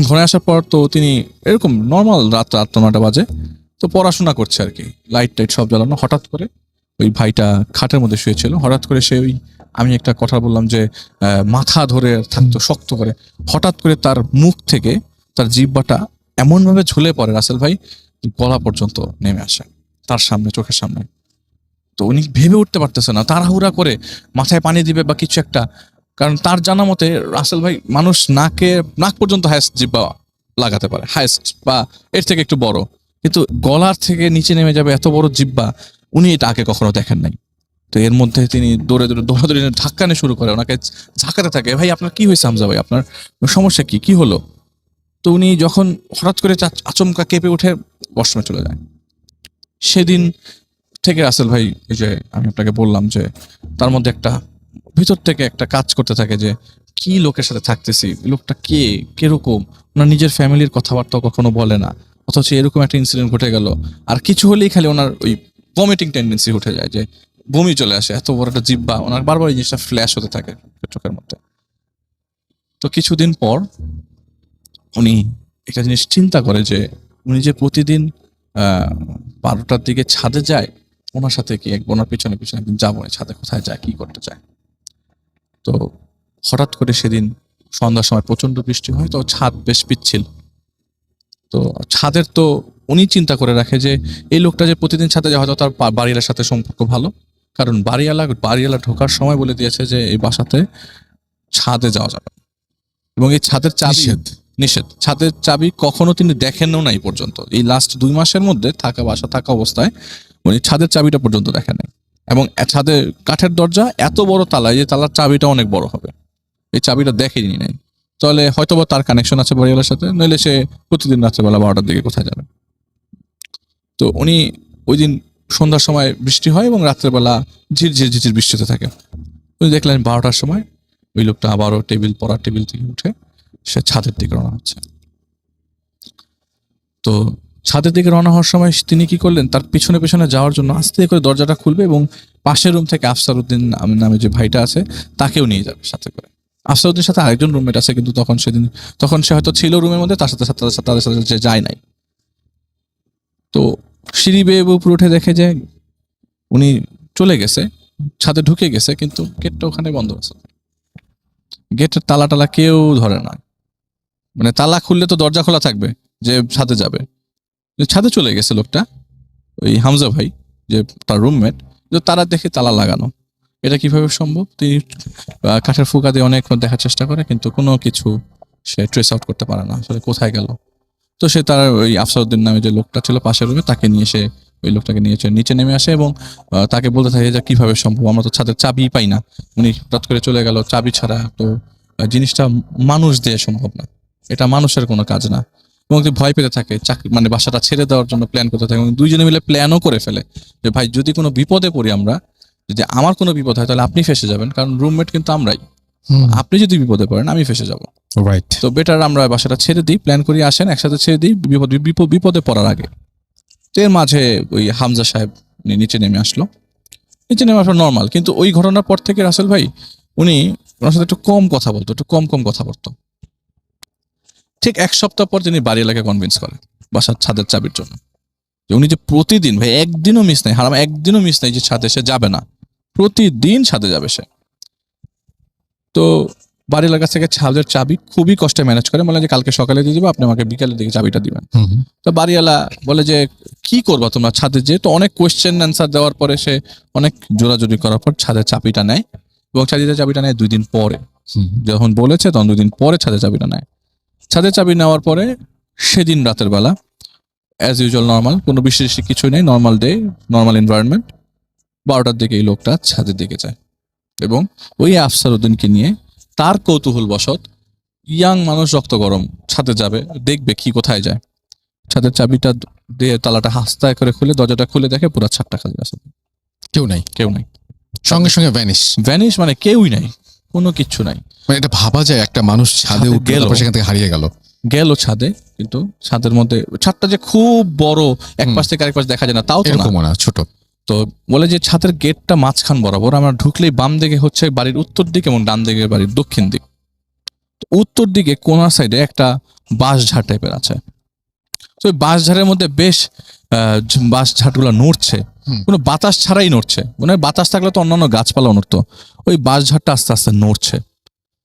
ঘনিয়ে আসার পর তো তিনি এরকম নর্মাল রাত 8-9টা বাজে, তো পড়াশোনা করছে আর কি, লাইট টাইট সব জ্বালানো। হঠাৎ করে ওই ভাইটা খাটের মধ্যে শুয়েছিল, হঠাৎ করে সে ওই, আমি একটা কথা বললাম যে মাথা ধরে থাকতো শক্ত করে, হঠাৎ করে তার মুখ থেকে তার জিহ্বাটা এমন ভাবে ঝুলে পড়ে রাসেল ভাই, গলা পর্যন্ত নেমে আসে তার সামনে, চোখের সামনে। তো উনি ভেবে উঠতে পারতেছে না, তাড়াহুড়া করে মাথায় পানি দিবে বা কিছু একটা, কারণ তার জানা মতে রাসেল ভাই মানুষ নাক পর্যন্ত হায়েস্ট জিহ্বা লাগাতে পারে, হায়েস্ট বা এর থেকে একটু বড়, কিন্তু গলার থেকে নিচে নেমে যাবে এত বড় জিহ্বা উনি এটা আগে কখনো দেখেন নাই। তো এর মধ্যে তিনি দৌড়াদৌড়ি ধাক্কানে শুরু করে, ওনাকে ঝাঁকাতে থাকে, ভাই আপনার কি হয়েছে হামজা ভাই, আপনার সমস্যা কি হলো? তো উনি যখন হঠাৎ করে আচমকা কেঁপে উঠে ওয়াশরুমে চলে যায়। সেদিন থেকে রাসেল ভাই, এই যে আমি আপনাকে বললাম যে তার মধ্যে একটা ভিতর থেকে একটা কাজ করতে থাকে যে কি লোকের সাথে থাকতেছি, লোকটা কিরকম, ওনার নিজের ফ্যামিলির কথাবার্তা কখনো বলে না, অথচ এরকম একটা ইনসিডেন্ট ঘটে গেল। আর কিছু হলেই খালি ওনার ওই ভমিটিং টেন্ডেন্সি উঠে যায়, যে বমি চলে আসে, এত বড় একটা জিহ্বা, ওনার বারবার এই জিনিসটা ফ্ল্যাশ হতে থাকে চোখের মধ্যে। তো কিছুদিন পর উনি একটা জিনিস চিন্তা করে যে উনি যে প্রতিদিন 12টার দিকে ছাদে যায়, ওনার সাথে কি ওনার পিছনে পিছনে একদিন যাবো, ছাদে কোথায় যায়, কি করতে চায়। তো হঠাৎ করে সেদিন সন্ধ্যার সময় প্রচন্ড বৃষ্টি হয়, তো ছাদ বেশ পিচ্ছিল। তো ছাদের তো উনি চিন্তা করে রাখে যে এই লোকটা যে প্রতিদিন ছাদে যায়, হয়তো তার বাড়িওয়ালার সাথে সম্পর্ক ভালো, কারণ বাড়িওয়ালা ঢোকার সময় বলে দিয়েছে যে এই বাসাতে ছাদে যাওয়া যাবে, এবং এই ছাদের চাবি নিষেধ। ছাদের চাবি কখনো তিনি দেখেনও নাই পর্যন্ত, এই লাস্ট 2 মাসের মধ্যে বাসা থাকা অবস্থায় উনি ছাদের চাবিটা পর্যন্ত দেখেন নাই। এবং ছাদের কাঠের দরজা এত বড় তালা, যে তালার চাবিটা অনেক বড় হবে, এই চাবিটা দেখেনি নাই। তাহলে হয়তোবা তার কানেকশন আছে বাড়িওয়ালার সাথে, নইলে সে প্রতিদিন রাত্রেবেলা 12টার দিকে কোথায় যাবে। তো উনি ওই দিন সন্ধ্যার সময় বৃষ্টি হয় এবং রাত্রেবেলা ঝিরঝির বৃষ্টি হতে থাকে। উনি দেখলেন 12টার সময় ওই লোকটা আবারও পড়ার টেবিল থেকে উঠে সে ছাদের দিকে রওনা হচ্ছে। তো ছাদের দিকে রওনা হওয়ার সময় তিনি কি করলেন, তার পিছনে পিছনে যাওয়ার জন্য আস্তে করে দরজাটা খুলবে এবং পাশের রুম থেকে আফসারউদ্দিন নামে যে ভাইটা আছে তাকেও নিয়ে যাবে সাথে করে। আফসারউদ্দিনের সাথে আরেকজন রুমমেট আছে, কিন্তু তখন সে হয়তো ছিল রুমের মধ্যে, তাদের সাথে যে যায় নাই। তো সিঁড়ি বেয়ে উপরে উঠে দেখে যে উনি চলে গেছে, ছাদে ঢুকে গেছে, কিন্তু গেটটা ওখানে বন্ধ আছে। গেটের তালা কেউ ধরে না, মানে তালা খুললে তো দরজা খোলা থাকবে যে ছাদে যাবে। ছাদে চলে গেছে লোকটা, ওই হামজা ভাই যে তার রুমমেট, তারা দেখে তালা লাগানো। এটা কিভাবে সম্ভব? তিনি কাঠের ফুকা দিয়ে অনেক দেখার চেষ্টা করে, কিন্তু কোনো কিছু সে ট্রেস আউট করতে পারে না আসলে কোথায় গেল। তো সে তার ওই আফসারউদ্দিন নামে যে লোকটা ছিল পাশের রুমে, তাকে নিয়ে সে ওই লোকটাকে নিয়ে নিচে নেমে আসে এবং তাকে বলতে থাকে যে কিভাবে সম্ভব, আমরা তো ছাদের চাবি পাই না, উনি হঠাৎ করে চলে গেল চাবি ছাড়া, তো জিনিসটা মানুষ দিয়ে সম্ভব না, এটা মানুষের কোনো কাজ না। এবং ভয় পেতে থাকে, মানে বাসাটা ছেড়ে দেওয়ার জন্য প্ল্যান করতে থাকে, এবং দুইজনে মিলে প্ল্যানও করে ফেলে যে ভাই যদি কোনো বিপদে পড়ি আমরা, যদি আমার কোনো বিপদ হয় তাহলে আপনি ফেসে যাবেন, কারণ রুমমেট কিন্তু আমরাই, আপনি যদি বিপদে পড়েন আমি ফেসে যাব, রাইট। তো বেটার আমরা বাসাটা ছেড়ে দিই, প্ল্যান করি, আসেন একসাথে ছেড়ে দিই বিপদে পড়ার আগে। তো এর মাঝে ওই হামজা সাহেব নিচে নেমে আসলো, নিচে নেমে আসলো নর্মাল, কিন্তু ওই ঘটনার পর থেকে রাসেল ভাই উনি ওনার সাথে একটু কম কথা বলতো, একটু কম কথা বলতো। ঠিক 1 সপ্তাহ পর তিনি বাড়িওয়ালাকে কনভিন্স করে বাসার ছাদের চাবির জন্য, যে উনি যে প্রতিদিন, ভাই একদিনও মিস নাই, হারাম একদিনও মিস নাই যে ছাদে সে যাবে না, প্রতিদিন ছাদে যাবে সে। তো বাড়িওয়ালার কাছ থেকে ছাদের চাবি খুবই কষ্টে ম্যানেজ করে, বলে যে কালকে সকালে দিয়ে দিবো, আপনি আমাকে বিকালের দিকে চাবিটা দিবেন। তো বাড়িওয়ালা বলে যে কি করবা তোমরা ছাদে, যে তো অনেক কোয়েশ্চেন অ্যান্সার দেওয়ার পরে সে অনেক জোরাজোরি করার পর ছাদের চাবিটা নেয়, এবং ছাদের চাবিটা নেয় 2 দিন পরে, যখন বলেছে তখন 2 দিন পরে ছাদের চাবিটা নেয়। ছাদের চাবি নেওয়ার পরে সেদিন রাতের বেলা অ্যাজ ইউজুয়াল নর্মাল, কোনো বিশেষ কিছু নেই, নর্মাল ডে, নর্মাল এনভায়রনমেন্ট। 12টার দিকে এই লোকটা ছাদের দিকে যায় এবং ওই আফসারউদ্দিনকে নিয়ে তার কৌতূহল বশত, ইয়াং মানুষ রক্ত গরম, ছাদে যাবে, দেখবে কি কোথায় যায়। ছাদের চাবিটা দিয়ে তালাটা হাস্তায় করে খুলে দরজাটা খুলে দেখে পুরো ছাদটা খালি আছে। কেউ নাই, কেউ নাই, সঙ্গে সঙ্গে ভ্যানিশ। ভ্যানিশ মানে কেউই নাই, কোনো কিচ্ছু নাই। মানে এটা ভাবা যায় একটা মানুষ ছাদে ছাদে উঠলো গেল। তারপর সেখান থেকে হারিয়ে গেল। গেল ছাদে, কিন্তু ছাদের মধ্যে, ছাদটা যে খুব বড় এক পাশ থেকে আরেক পাশ দেখা যায় না তাও তো না। এরকম না, ছোট। তো বলে যে ছাদের গেটটা মাঝখান বরাবর, আমরা ঢুকলেই বাম দিকে হচ্ছে বাড়ির উত্তর দিক এবং ডান দিকে বাড়ির দক্ষিণ দিক। তো উত্তর দিকে কোনার সাইডে একটা বাঁশঝাড় টাইপের আছে। তো ওই বাঁশঝাড়ের মধ্যে বেশ বাঁশঝাড়গুলো নড়ছে, কোনো বাতাস ছাড়াই নড়ছে, মানে বাতাস থাকলে তো অন্যান্য গাছপালা নড়তো, ওই বাঁশঝাড়টা আস্তে আস্তে নড়ছে।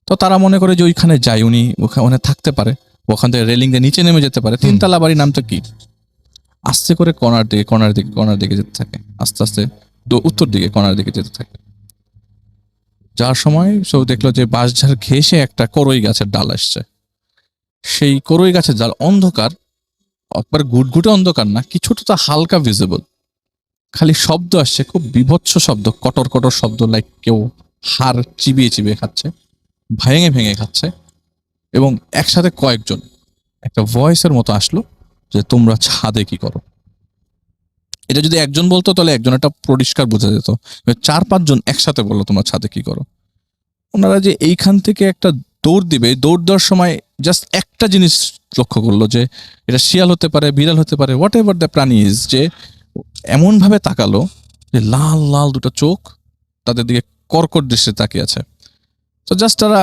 তো তারা মনে করে যে ওইখানে যাই, উনি ওখানে থাকতে পারে, ওখান থেকে রেলিং দিয়ে নিচে নেমে যেতে পারে। তিনতলা বাড়ির নামটা কি? আস্তে করে কর্নার দিকে যেতে থাকে, আস্তে আস্তে উত্তর দিকে কর্নার দিকে যেতে থাকে। যার সময় সব দেখলো যে বাঁশঝাড় ঘেঁষে একটা করই গাছের ডাল আসছে। সেই করই গাছের ডাল অন্ধকার, একবার গুটগুটে অন্ধকার না, কিছুটা তো হালকা ভিজিবল, খালি শব্দ আসছে, খুব বিভৎস শব্দ, কটর কটর শব্দ, লাইক কেউ হাড় চিবিয়ে চিবিয়ে খাচ্ছে, ভেঙে ভেঙে খাচ্ছে। এবং একসাথে কয়েকজন, একটা ভয়েসের মতো আসলো যে তোমরা ছাদে কি করো। এটা যদি একজন বলতো তাহলে একজন একটা পরিষ্কার বোঝা যেত, 4-5 জন একসাথে বললো তোমরা ছাদে কি করো। ওনারা যে এইখান থেকে একটা দৌড় দিবে, দৌড় দেওয়ার সময় জাস্ট একটা জিনিস লক্ষ্য করলো যে এটা শিয়াল হতে পারে, বিড়াল হতে পারে, হোয়াট এভার দ্য প্রাণী ইজ, যে এমন ভাবে তাকালো যে লাল লাল দুটো চোখ তাদের দিকে কর্কট দৃশ্যে তাকিয়ে আছে। তো জাস্ট তারা,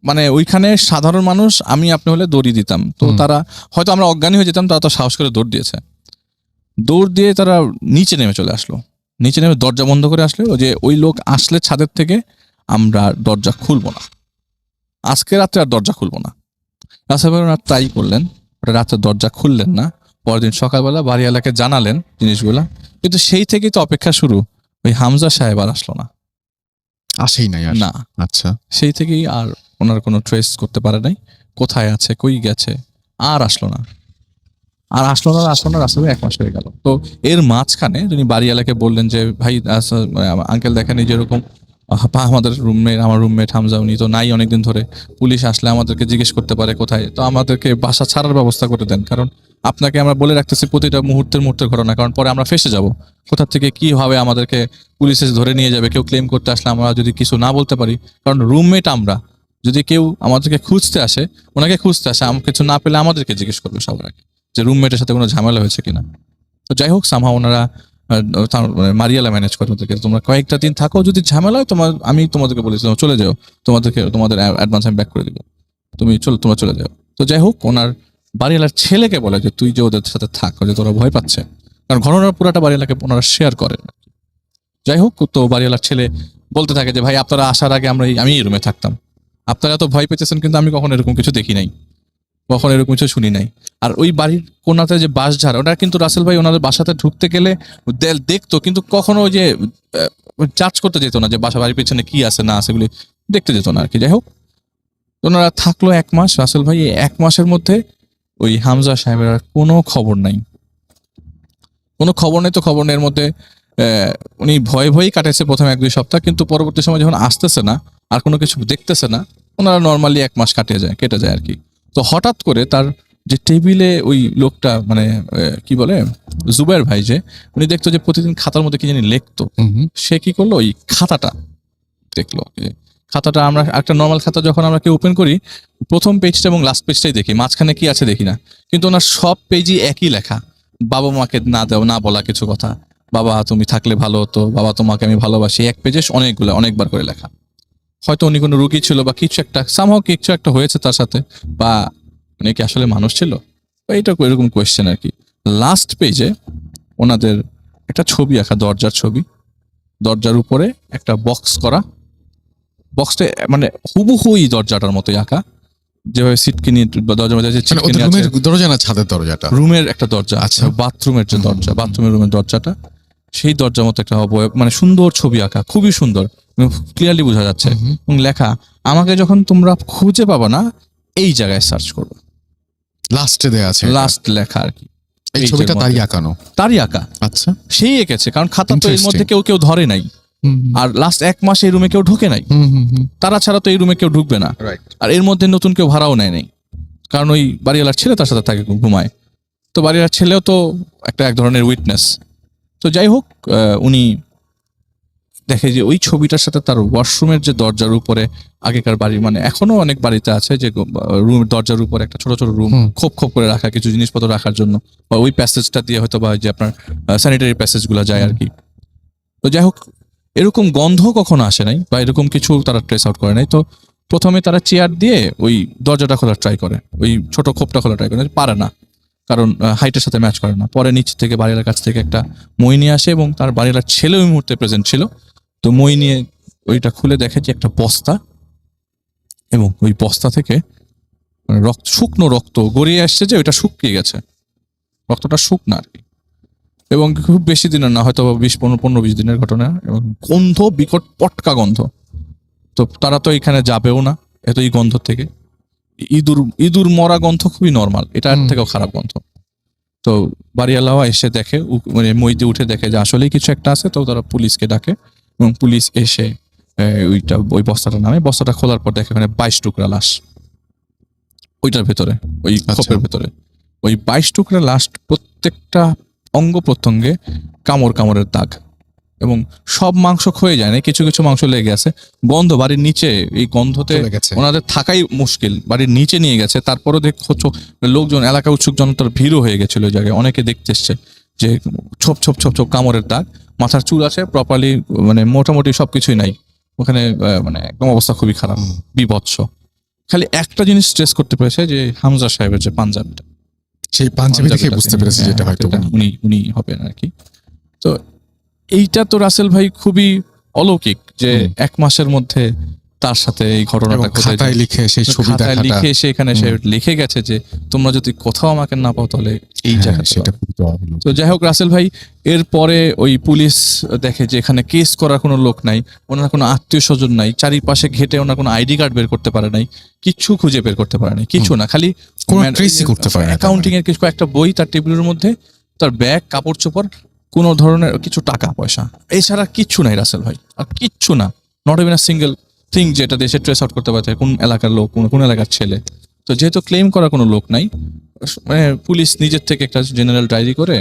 মানে ওইখানে সাধারণ মানুষ আমি আপনি হলে দৌড়িয়ে দিতাম, তো তারা হয়তো আমরা অজ্ঞানী হয়ে যেতাম, তারা তো সাহস করে দৌড় দিয়েছে। দৌড় দিয়ে তারা নিচে নেমে চলে আসলো, নিচে নেমে দরজা বন্ধ করে আসলো যে ওই লোক আসলে ছাদের থেকে আমরা দরজা খুলবো না, আজকে রাত্রে আর দরজা খুলবো না। রাসেল তাই করলেন, রাত্রে দরজা খুললেন না। পরদিন সকালবেলা বাড়িওয়ালাকে জানালেন জিনিসগুলা, কিন্তু সেই থেকেই তো অপেক্ষা শুরু। ওই হামজা সাহেব আর আসলো না, আসেই নাই আর। না। আচ্ছা, সেই থেকেই আর ওনার কোনো ট্রেস করতে পারে নাই, কোথায় আছে, কই গেছে, আর আসলো না। রাসেল ভাই 1 মাস হয়ে গেল। তো এর মাঝখানে যিনি বাড়িওয়ালাকে বললেন যে ভাই আঙ্কেল দেখেন এই যেরকম আমাদের আমার রুমমেট হামজা, উনি তো নাই অনেকদিন ধরে, পুলিশ আসলে আমাদেরকে জিজ্ঞেস করতে পারে কোথায়, তো আমাদেরকে বাসা ছাড়ার ব্যবস্থা করে দেন, কারণ আপনাকে আমরা বলে রাখতেছি প্রতিটা মুহূর্তের ঘটনা, কারণ পরে আমরা ফেসে যাব, কোথা থেকে কি হবে, আমাদেরকে পুলিশে ধরে নিয়ে যাবে, কেউ ক্লেম করতে আসলে আমরা যদি কিছু না বলতে পারি, কারণ রুমমেট আমরা, যদি কেউ আমাদেরকে খুঁজতে আসে, ওনাকে খুঁজতে আসে, কিছু না পেলে আমাদেরকে জিজ্ঞেস করবে সবার আগে যে রুমমেটের সাথে কোনো ঝামেলা হয়েছে কিনা। তো যাই হোক, সামহা ওনারা মারিয়ালা ম্যানেজ করে ওদেরকে, তোমরা কয়েকটা দিন থাকো, যদি ঝামেলা হয় আমি তোমাদেরকে বলেছিলাম চলে যাও, তোমাদের অ্যাডভান্স আমি ব্যাক করে দিব, তোমরা চলে যাও। তো যাই হোক, ওনার বাড়িওয়ালার ছেলেকে বলে যে তুই যে ওদের সাথে থাক, যে তোরা ভয় পাচ্ছে, কারণ ঘটনার পুরাটা বাড়িওয়ালাকে ওনারা শেয়ার করেন। যাই হোক, তো বাড়িওয়ালার ছেলে বলতে থাকে যে ভাই আপনারা আসার আগে আমি এই রুমে থাকতাম, আপনারা এত ভয় পেতেছেন, কিন্তু আমি কখনো এরকম কিছু দেখি নাই, কখনো এরকম কিছু শুনি নাই। আর ওই বাড়ির কোনাতে যে বাঁশঝাড়, ওটা কিন্তু রাসেল ভাই ওনাদের বাসাতে ঢুকতে গেলে দেখতো, কিন্তু কখনো ওই যে জাজ করতে যেত না যে বাড়ির পেছনে কি আছে না আছে, এগুলি দেখতে যেত না আর কি। যাই হোক, ওনারা থাকলো 1 মাস। রাসেল ভাই 1 মাসের মধ্যে ওই হামজা সাহেবের আর কোনো খবর নাই, তো খবর নেই। এর মধ্যে উনি ভয়েই কাটেছে প্রথম 1-2 সপ্তাহ, কিন্তু পরবর্তী সময় যখন আসতেছে না, আর কোনো কিছু দেখতেছে না, ওনারা নর্মালি 1 মাস কেটে যায় আর কি। তো হঠাৎ করে তার যে টেবিলে ওই লোকটা, মানে কি বলে, জুবাইর ভাই, যে উনি দেখতো যে প্রতিদিন খাতার মধ্যে কি জানি লিখতো, সে কি করলো, ওই খাতাটা দেখলো। খাতাটা, আমরা একটা নর্মাল খাতা যখন আমরা কেউ ওপেন করি, প্রথম পেজটা এবং লাস্ট পেজটাই দেখি, মাঝখানে কি আছে দেখি না, কিন্তু ওনার সব পেজই একই লেখা, বাবা মাকে না বলা কিছু কথা, বাবা তুমি থাকলে ভালো হতো, বাবা তোমাকে আমি ভালোবাসি, 1 পেজে অনেকবার করে লেখা। হয়তো উনি কোনো রুগী ছিল বা কিছু একটা হয়েছে তার সাথে, বা উনি কি আসলে মানুষ ছিল, এইটা এরকম কোয়েশ্চেন আর কি। লাস্ট পেজে ওনাদের একটা ছবি আঁকা, দরজার উপরে একটা বক্স করা, বক্সটা মানে হুবহুই দরজাটার মতোই আঁকা, যেভাবে সিটকে নিয়ে দরজার মধ্যে রুমের দরজা না ছাদের দরজাটা, রুমের একটা দরজা, আচ্ছা বাথরুমের যে দরজা, বাথরুমের রুমের দরজাটা, সেই দরজার মতো একটা মানে সুন্দর ছবি আঁকা, খুবই সুন্দর, ক্লিয়ারলি বোঝা যাচ্ছে, এবং লেখা, আমাকে যখন তোমরা খুঁজে পাবা না, এই জায়গায় সার্চ করবে, লাস্টে দেয়া আছে, লাস্ট লেখা আর কি। এই ছবিটা তারই আঁকা। আচ্ছা, সেই এঁকেছে, কারণ খাতা তো এর মধ্যে কেউ ধরে নাই, আর লাস্ট 1 মাস এই রুমে কেউ ঢোকে নাই, তারা ছাড়া তো এই রুমে কেউ ঢুকবে না, আর এর মধ্যে নতুন কেউ ভাড়াও নেয় নাই, কারণ ওই বাড়িওয়ালার ছেলে তার সাথে থাকে, ঘুমায়, তো বাড়িওয়ালার ছেলেও তো এক ধরনের উইটনেস। তো যাই হোক, উনি দেখে যে ওই ছবিটার সাথে তার ওয়াশরুমের যে দরজার উপরে আগেকার বাড়ি, মানে এখনো অনেক বাড়িতে আছে যে রুমের দরজার উপরে একটা ছোট ছোট রুম খোপ খোপ করে রাখা কিছু জিনিসপত্র রাখার জন্য, বা ওই প্যাসেজটা দিয়ে হয়তো বা যে আপনার স্যানিটারি প্যাসেজ গুলা যায় আর কি। তো যাই হোক, এরকম গন্ধ কখনো আসে নাই বা এরকম কিছু তারা ট্রেস আউট করে নাই। তো প্রথমে তারা চেয়ার দিয়ে ওই দরজাটা খোলার ট্রাই করে, ওই ছোট খোপটা খোলা ট্রাই করে, পারে না, কারণ হাইটের সাথে ম্যাচ করে না। পরে নিচ থেকে বাড়িওয়ালার কাছ থেকে একটা মই নিয়ে আসে এবং তার বাড়িওয়ালার ছেলে ওই মুহূর্তে প্রেজেন্ট ছিল। তো মই নিয়ে ওইটা খুলে দেখে যে একটা বস্তা, এবং ওই বস্তা থেকে রক্ত, শুকনো রক্ত গড়িয়ে আসছে, যে ওইটা শুকিয়ে গেছে, রক্তটা শুকনো আর কি। এবং খুব বেশি দিনের না, হয়তো 15-20 দিনের ঘটনা, এবং গন্ধ বিকট পটকা গন্ধ। তো তারা তো এখানে যাবেও না এত এই গন্ধ থেকে। ইঁদুর ইঁদুর মরা গন্ধ খুবই নর্মাল, এটা এর থেকেও খারাপ গন্ধ। তো বাড়িওয়ালাও এসে দেখে, মানে মইতে উঠে দেখে যে আসলেই কিছু একটা আছে। তো তারা পুলিশকে ডাকে এবং পুলিশ এসে ওই বস্তাটা নামে, বস্তাটা খোলার পর দেখে ওখানে 22 টুকরা লাশ ওইটার ভেতরে, ওই খোপের ভেতরে। ওই 22 টুকরা লাশ, প্রত্যেকটা অঙ্গ প্রত্যঙ্গে কামড়ের দাগ, এবং সব মাংস ক্ষয়ে যায় না, কিছু কিছু মাংস লেগে আছে। গন্ধ বাড়ির নিচে, এই গন্ধতে চলে গেছে। ওনাদের থাকাই মুশকিল, বাড়ির নিচে নিয়ে গেছে। তারপরও দেখছো লোকজন, এলাকা উৎসুক জনতার ভিড়ও হয়ে গেছিল ওই জায়গায়, অনেকে দেখতে এসছে যে ছোপ ছোপ ছোপ ছোপ কামড়ের দাগ, মাথার চুল আছে প্রপারলি, মানে মোটামুটি সবকিছুই নাই ওখানে। মানে একদম অবস্থা খুবই খারাপ, বিভৎস। খালি একটা জিনিস স্ট্রেস করতে পেরেছে, যে হামজা সাহেবের যে পাঞ্জাবিটা, সেই পাঞ্জাবি দেখে বুঝতে পেরেছি যেটা হয়তো উনি হবেন আর কি। তো এইটা তো রাসেল ভাই খুবই অলৌকিক, যে 1 মাসের মধ্যে তার সাথে এই ঘটনাটা ঘটে। খাতায় লিখে সেই ছবি খাতায় দেখাটা, লিখে এসে এখানে সে লিখে গেছে যে তোমরা যদি কোথাও আমাকে না পাও তাহলে এই জায়গাটা। সেটা খুবই অদ্ভুত। তো যাই হোক রাসেল ভাই, এরপরে ওই পুলিশ দেখে যে এখানে কেস করার কোনো লোক নাই, ওনার কোনো আত্মীয় স্বজন নাই, চারিপাশে ঘেটে ওনার কোনো আইডি কার্ড বের করতে পারে নাই, কিচ্ছু খুঁজে বের করতে পারে নাই, কিছু না, খালি কোনো ট্রেসই করতে পারে না। অ্যাকাউন্টিং এর কিছু একটা বই তার টেবিলের মধ্যে, তার ব্যাগ, কাপড় চোপড়, কোনো ধরনের কিছু টাকা পয়সা, এছাড়া কিচ্ছু নাই রাসেল ভাই, আর কিচ্ছু না। Not even a single thing যেটা দেশে ট্রেস আউট করতে পারছে কোন এলাকার লোক, কোন এলাকার ছেলে। তো যেহেতু ক্লেম করার কোনো লোক নাই, মানে পুলিশ নিজের থেকে একটা জেনারেল ডায়েরি করে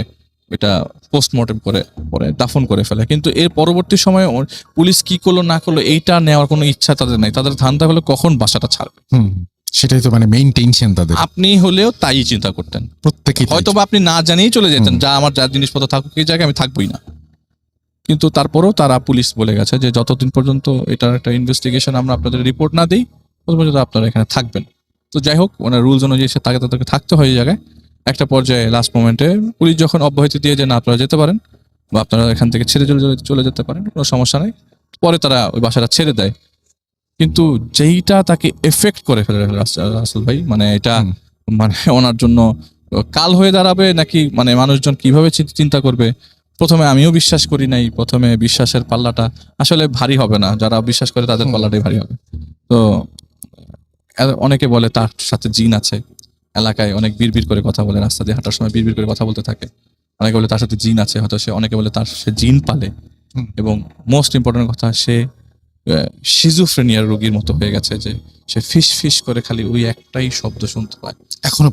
এটা পোস্টমর্টেম করে পরে দাফন করে ফেলে। কিন্তু এর পরবর্তী সময়ে পুলিশ কি করলো না করলো এইটা নেওয়ার কোনো ইচ্ছা তাদের নাই, তাদের ধান্দা হলো কখন বাসাটা ছাড়বে। সেটাই তো মানে মেইন টেনশন তাদের। আপনি হলেও তাই চিন্তা করতেন প্রত্যেকে, হয়তো বা আপনি না জানিয়েই চলে যেতেন, যা আমার যা জিনিসপত্র থাকুক এই জায়গায় আমি থাকবোই না। কিন্তু তারপরেও তারা, পুলিশ বলে গেছে যে যতদিন পর্যন্ত এটার একটা ইনভেস্টিগেশন আমরা আপনাদের রিপোর্ট না দিই, তত পর্যন্ত আপনারা এখানে থাকবেন। তো যাই হোক, মানে রুলস অনুযায়ী সে তাদেরকে থাকতে হয় এই জায়গায়। একটা পর্যায়ে লাস্ট মোমেন্টে পুলিশ যখন অব্যাহতি দিয়ে যে না আপনারা যেতে পারেন, বা আপনারা এখান থেকে ছেড়ে চলে যেতে পারেন, কোনো সমস্যা নেই, পরে তারা ওই বাসাটা ছেড়ে দেয়। কিন্তু যেইটা তাকে এফেক্ট করে ফেলে রাসেল ভাই, মানে এটা মানে ওনার জন্য কাল হয়ে দাঁড়াবে নাকি, মানে মানুষজন কিভাবে চিন্তা করবে। প্রথমে আমিও বিশ্বাস করি নাই, প্রথমে বিশ্বাসের পাল্লাটা আসলে ভারী হবে না, যারা বিশ্বাস করে তাদের পাল্লাটাই ভারী হবে। তো অনেকে বলে তার সাথে জিন আছে, এলাকায় অনেক বিড়বিড় করে কথা বলে, রাস্তা দিয়ে হাঁটার সময় বিড়বিড় করে কথা বলতে থাকে। অনেকে বলে তার সাথে জিন আছে, হয়তো অনেকে বলে সে জিন পালে, এবং মোস্ট ইম্পর্টেন্ট কথা, সে শিজোফ্রেনিয়ার রোগীর মতো হয়ে গেছে, যে সে ফিস ফিস করে খালি ওই একটাই শব্দ শুনতে পায় এখনো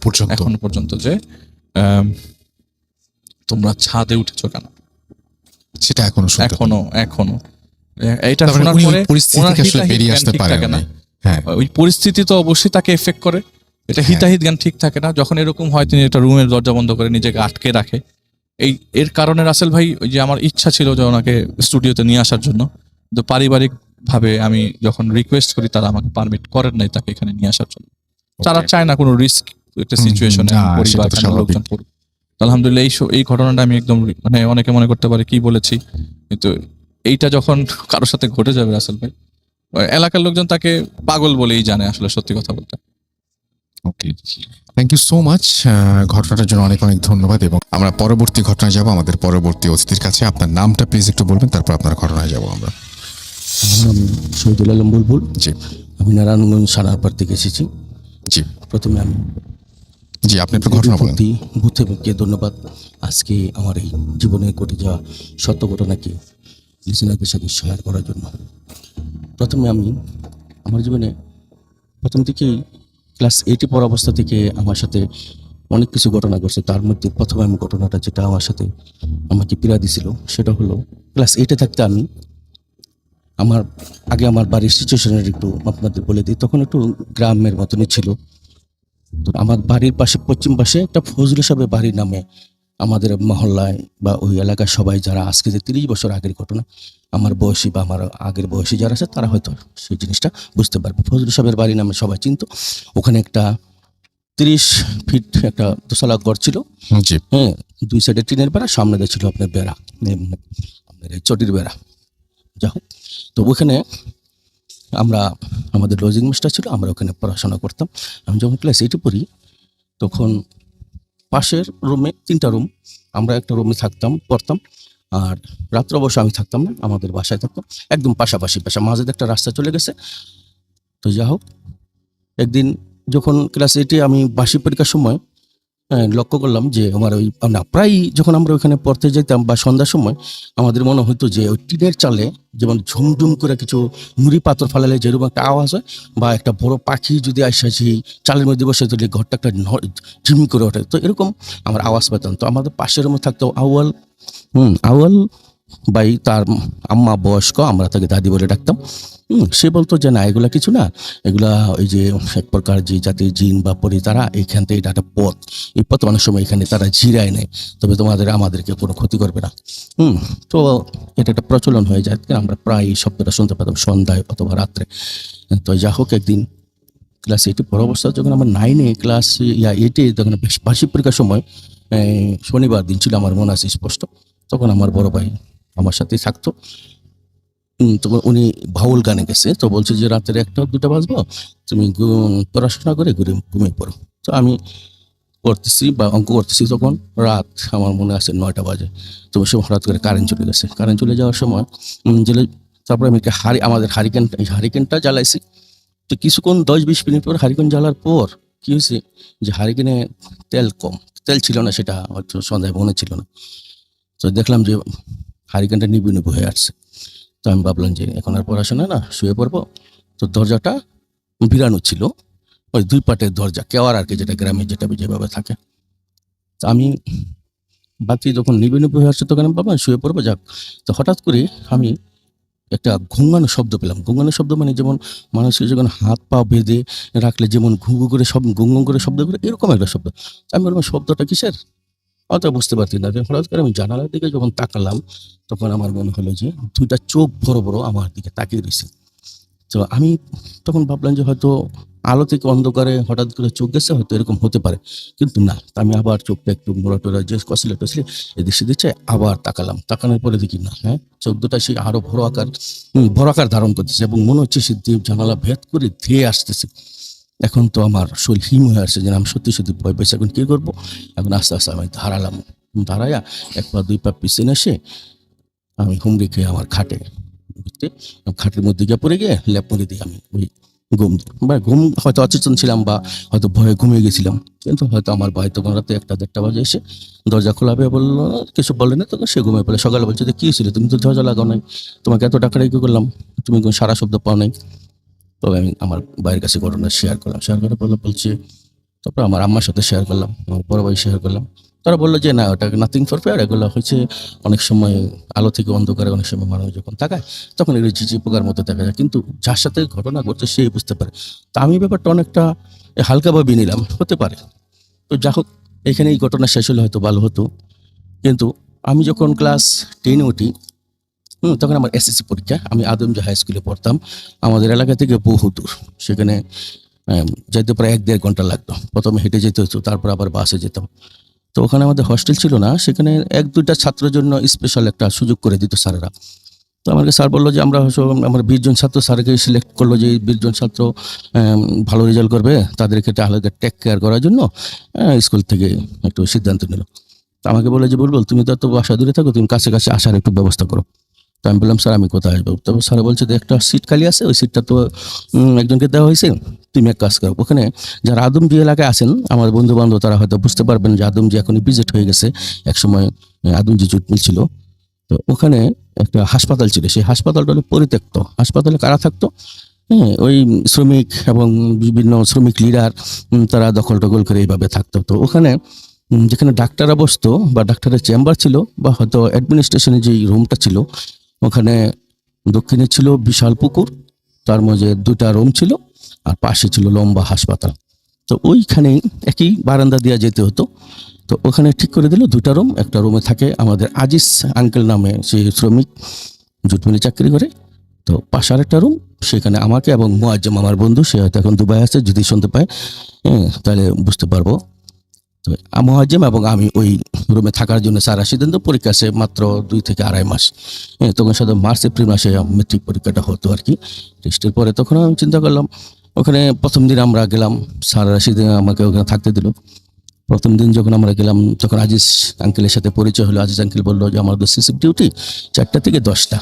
পর্যন্ত, যে তোমরা ছাদে উঠেছো কেন, সেটা এখনো এটা শোনার পরে পরিস্থিতি আসলে বেরিয়ে আসতে পারে না। হ্যাঁ, ওই পরিস্থিতি তো অবশ্যই তাকে এফেক্ট করে, এটা হিতাহিত জ্ঞান ঠিক থাকে না। যখন এরকম হয়, তিনি একটা রুমের দরজা বন্ধ করে নিজেকে আটকে রাখে। এর কারণে রাসেল ভাই, ওই যে আমার ইচ্ছা ছিল যে ওনাকে স্টুডিওতে নিয়ে আসার জন্য, কিন্তু পারিবারিক ভাবে আমি যখন রিকোয়েস্ট করি, তারা আমাকে পারমিট করেন নাই তাকে এখানে নিয়ে আসার জন্য। তারা চায় না কোনো রিস্ক একটা সিচুয়েশনে পরিবার লোকজন পড়ুক। আলহামদুলিল্লাহ এই ঘটনাটা আমি একদম, মানে অনেকে মনে করতে পারে কি বলেছি, কিন্তু এইটা যখন কারোর সাথে ঘটে যাবে রাসেল ভাই, এলাকার লোকজন তাকে পাগল বলেই জানে আসলে, সত্যি কথা বলতে। ওকে, থ্যাংক ইউ সো মাচ। ঘটনাটার জন্য অনেক অনেক ধন্যবাদ। এবং আমরা পরবর্তী ঘটনায় যাব, আমাদের পরবর্তী অতিথির কাছে। আপনার নামটা প্লিজ একটু বলবেন, তারপর আপনার ঘটনায় যাব আমরা। আমার নাম শহীদুল আলম বুলবুল। জি, আমি নারায়ণগঞ্জ সারারপাড় থেকে এসেছি। জি, প্রথমে আমি আপনি একটু ঘটনা বলেন। বুথকে ধন্যবাদ, আজকে আমার এই জীবনে ঘটে যাওয়া সত্য ঘটনাকে লিসেনারদের সাথে শেয়ার করার জন্য। প্রথমে আমি আমার জীবনে প্রথম থেকেই ক্লাস 8-এ পড়া অবস্থা থেকে আমার সাথে অনেক কিছু ঘটনা ঘটছে। তার মধ্যে প্রথমে আমি ঘটনাটা যেটা আমার সাথে আমাকে পীড়া দিছিল, সেটা হলো ক্লাস 8-এ থাকতে আমি আমার আগে আমার বাড়ির সিচুয়েশনের একটু আপনাদের বলে দিই। তখন একটু গ্রামের মতনই ছিল। তো আমার বাড়ির পাশে পশ্চিম পাশে একটা ফজলু সাহেবের বাড়ি নামে আমাদের মহল্লায় বা ওই এলাকার সবাই যারা আজকে যে 30 বছর আগের ঘটনা, আমার বয়সী বা আমার আগের বয়সী যারা আছে তারা হয়তো সেই জিনিসটা বুঝতে পারবে। ফজলু সাহেবের বাড়ি নামে সবাই চিনত। ওখানে একটা 30 ফিট একটা দোতলা ঘর ছিল। জি। হ্যাঁ, 2 সাইডে টিনের বেড়া, সামনে দিয়ে ছিল আপনার বেড়া, আপনার এই চটির বেড়া। যা হোক, তো ওখানে আমরা, আমাদের লজিং মাস্টার ছিল, আমরা ওখানে পড়াশোনা করতাম। আমি যখন ক্লাস 8 পড়ি তখন পাশের রুমে 3টা রুম, আমরা একটা রুমে থাকতাম, পড়তাম। আর রাত্র অবশ্য আমি থাকতাম না, আমাদের বাসায় থাকতাম একদম পাশাপাশি, মাঝে দিয়ে একটা রাস্তা চলে গেছে। তো যা হোক, একদিন যখন ক্লাস 8-এ আমি বার্ষিক পরীক্ষার সময় লক্ষ্য করলাম যে আমার ওই না, প্রায় যখন আমরা ওইখানে পড়তে যেতাম বা সন্ধ্যার সময় আমাদের মনে হতো যে ওই টিনের চালে যেমন ঝুমঝুম করে কিছু নুড়ি পাথর ফালালে যেরকম একটা আওয়াজ হয়, বা একটা বড় পাখি যদি আসে সেই চালের মধ্যে বসে তাহলে ঘরটা একটা ঝিম করে ওঠে, তো এরকম আমার আওয়াজ পেতাম। তো আমাদের পাশের রুমে থাকতো আউয়াল, আউয়াল ভাই, তার আম্মা বয়স্ক, আমরা তাকে দাদি বলে ডাকতাম। সে বলতো যে না, এগুলা কিছু না, এগুলা ওই যে এক প্রকার যে জাতির জিন বা পরি, তারা এইখান থেকে এটা একটা পথ, এই পথ অনেক সময় এখানে তারা জিরায় নেয়, তবে আমাদেরকে কোনো ক্ষতি করবে না। তো এটা একটা প্রচলন হয়ে যায়, আমরা প্রায় এই শব্দটা শুনতে পেতাম সন্ধ্যায় অথবা রাত্রে। তো যা হোক, একদিন ক্লাস 8-এ পড়া অবস্থা যখন আমার 9-এ ক্লাস 8-এ তখন বার্ষিক পরীক্ষার সময় শনিবার দিন ছিল, আমার মনে আছে স্পষ্ট। তখন আমার বড় ভাই আমার সাথেই থাকতো। তখন উনি ভাউল গানে গেছে, তো বলছে যে রাতের 1টা-2টা বাজবো, তুমি পড়াশোনা করে ঘুমিয়ে পড়ো। তো আমি করতেছি বা অঙ্ক করতেছি, তখন রাত আমার মনে আছে 9টা বাজে। তো সে হঠাৎ করে কারেন্ট চলে গেছে। কারেন্ট চলে যাওয়ার সময় তারপরে আমি একটা আমাদের হারিকেনটা জ্বালাইছি। তো কিছুক্ষণ 10-20 মিনিট পর হারিকেন জ্বালার পর কি হয়েছে যে হারিকেনে তেল কম, তেল ছিল না, সেটা হয়তো সন্ধ্যায় মনে ছিল না। তো দেখলাম যে হারিকেনটা নিবু হয়ে আসছে। তো আমি ভাবলাম যে এখন আর পড়াশোনা না, শুয়ে পড়বো। তো দরজাটা ভিড়ানো ছিল, ওই 2 পাটের দরজা, কেওয়ার আর কি, যেটা গ্রামে যেটা যেভাবে থাকে। তো আমি বাতি যখন নিবু হয়ে আসছে তখন আমি ভাবলাম শুয়ে পড়বো, যাক। তো হঠাৎ করে আমি একটা ঘুঙানো শব্দ পেলাম। ঘুঙানো শব্দ মানে যেমন মানুষকে যখন হাত পা বেঁধে রাখলে যেমন ঘুঘু করে ঘুং করে শব্দ করে, এরকম একটা শব্দ। আমি বললাম শব্দটা কিসের, অত বুঝতে পারছি না। হঠাৎ করে আমি জানালার দিকে যখন তাকালাম, তখন আমার মনে হলো যে 2টা চোখ বড় বড় আমার দিকে তাকিয়ে রয়েছে। তো আমি তখন ভাবলাম যে হয়তো আলো থেকে অন্ধকারে হঠাৎ করে চোখ গেছে, হয়তো এরকম হতে পারে, কিন্তু না। আমি আবার চোখটা একটু মোড়াটোরা যে কষলে এদিক সেদিক আবার তাকালাম। তাকানোর পরে দেখি না, হ্যাঁ, চোখ দুটা সেই আরো বড় আকার ধারণ করতেছে, এবং মনে হচ্ছে সে জানালা ভেদ করে ধেয়ে আসতেছে। এখন তো আমার শরীর হিম হয়ে আসছে যে আমি সত্যি সত্যি ভয় পেয়েছি। এখন কি করবো? এখন আস্তে আস্তে আমি দাঁড়াইয়া 1 পা 2 পা পিছনে এসে আমি হুমড়ি খেয়ে আমার খাটের মধ্যে গিয়ে পড়ে গিয়ে লেপ মুড়ি দিয়ে আমি ওই ঘুম হয়তো অচেতন ছিলাম বা হয়তো ভয়ে ঘুমিয়ে গেছিলাম। কিন্তু হয়তো আমার ভাই তখন রাতে 1-1:30 বাজে এসে দরজা খোলাবে বললো, কিছু বলে না, তখন সে ঘুমিয়ে পড়ে। সকালে বলছে যে কি ছিল, তুমি তো দরজা লাগাও নাই, তোমাকে এত টাকা রেখে করলাম, তুমি কোনো সারা শব্দ পাও নাই। তবে আমি আমার ভাইয়ের কাছে ঘটনা শেয়ার করে বলছে, তারপর আমার আম্মার সাথে শেয়ার করলাম, আমার বড় ভাই শেয়ার করলাম। তারা বললো যে না, ওটা নাথিং ফর ফেয়ার, এগুলো হচ্ছে অনেক সময় আলো থেকে অন্ধকারে অনেক সময় মানুষ যখন তাকায় তখন এগুলো ঝিঝি পোকার মতো দেখা যায়, কিন্তু যার সাথে ঘটনা ঘটছে সেই বুঝতে পারে। তা আমি ব্যাপারটা অনেকটা হালকাভাবে নিলাম, হতে পারে। তো যা হোক, এখানে এই ঘটনা শেষ হলে হয়তো ভালো হতো। কিন্তু আমি যখন ক্লাস 10-এ উঠি, তখন আমার এসএসসি পরীক্ষা, আমি আদমজা হাই স্কুলে পড়তাম, আমাদের এলাকা থেকে বহু দূর। সেখানে যেতে প্রায় 1-1.5 ঘন্টা লাগতো। প্রথমে হেঁটে যেতে হতো, তারপর আবার বাসে যেতাম। তো ওখানে আমাদের হস্টেল ছিল না, সেখানে 1-2টা ছাত্রের জন্য স্পেশাল একটা সুযোগ করে দিত স্যারেরা। তো আমাকে স্যার বললো যে আমার 20 জন ছাত্র, স্যারকে সিলেক্ট করলো যে 20 জন ছাত্র ভালো রেজাল্ট করবে, তাদেরকে আলাদা টেক কেয়ার করার জন্য স্কুল থেকে একটু সিদ্ধান্ত নিল। তো আমাকে বলে যে বুলবুল, তুমি তো এত বাসা দূরে থাকো, তুমি কাছে আসার একটু ব্যবস্থা করো। তো আমি বললাম স্যার, আমি কোথায় আসবো? তবে স্যার বলছে যে একটা সিট খালি আছে, ওই সিটটা তো একজনকে দেওয়া হয়েছে, তুমি এক কাজ করো, ওখানে যারা আদমজি এলাকায় আছেন আমার বন্ধু বান্ধব, তারা হয়তো বুঝতে পারবেন যে আদমজি এখন ইপিজেড হয়ে গেছে, একসময় আদমজি জুট মিল ছিল। তো ওখানে একটা হাসপাতাল ছিল, সেই হাসপাতালটা হলো পরিত্যক্ত। হাসপাতালে কারা থাকতো? হ্যাঁ, ওই শ্রমিক এবং বিভিন্ন শ্রমিক লিডার, তারা দখল করে এইভাবে থাকতো। তো ওখানে যেখানে ডাক্তাররা বসতো বা ডাক্তারের চেম্বার ছিল বা হয়তো অ্যাডমিনিস্ট্রেশনের যে রুমটা ছিল, ওখানে দক্ষিণে ছিল বিশাল পুকুর, তার মাঝে 2টা রুম ছিল, আর পাশে ছিল লম্বা হাসপাতাল। তো ওইখানেই একই বারান্দা দিয়ে যেতে হতো। তো ওখানে ঠিক করে দিল 2টা রুম। একটা রুমে থাকে আমাদের আজিজ আঙ্কেল নামে, সে শ্রমিক, জুট মিলে চাকরি করে। তো পাশে আরেকটা রুম, সেখানে আমাকে এবং মুয়াজ্জম আমার বন্ধু, সে হয়তো এখন দুবাই আছে, যদি শুনতে পায় তাহলে বুঝতে পারবো। তো মুয়াজ্জম এবং আমি ওই রুমে থাকার জন্য স্যার সিদ্ধান্ত, পরীক্ষা আছে মাত্র 2 থেকে 2.5 মাস। তখন সাথে মার্চ এপ্রিল মাসে মেট্রিক পরীক্ষাটা হতো আর কি, টেস্টের পরে। তখন আমি চিন্তা করলাম, ওখানে প্রথম দিন আমরা গেলাম, স্যার রাশিদ আমাকে ওখানে থাকতে দিল। প্রথম দিন যখন আমরা গেলাম, তখন আজিজ আঙ্কেলের সাথে পরিচয় হলো। আজিজ আঙ্কেল বললো যে আমাদের সিসিভ ডিউটি 4টা থেকে 10টা।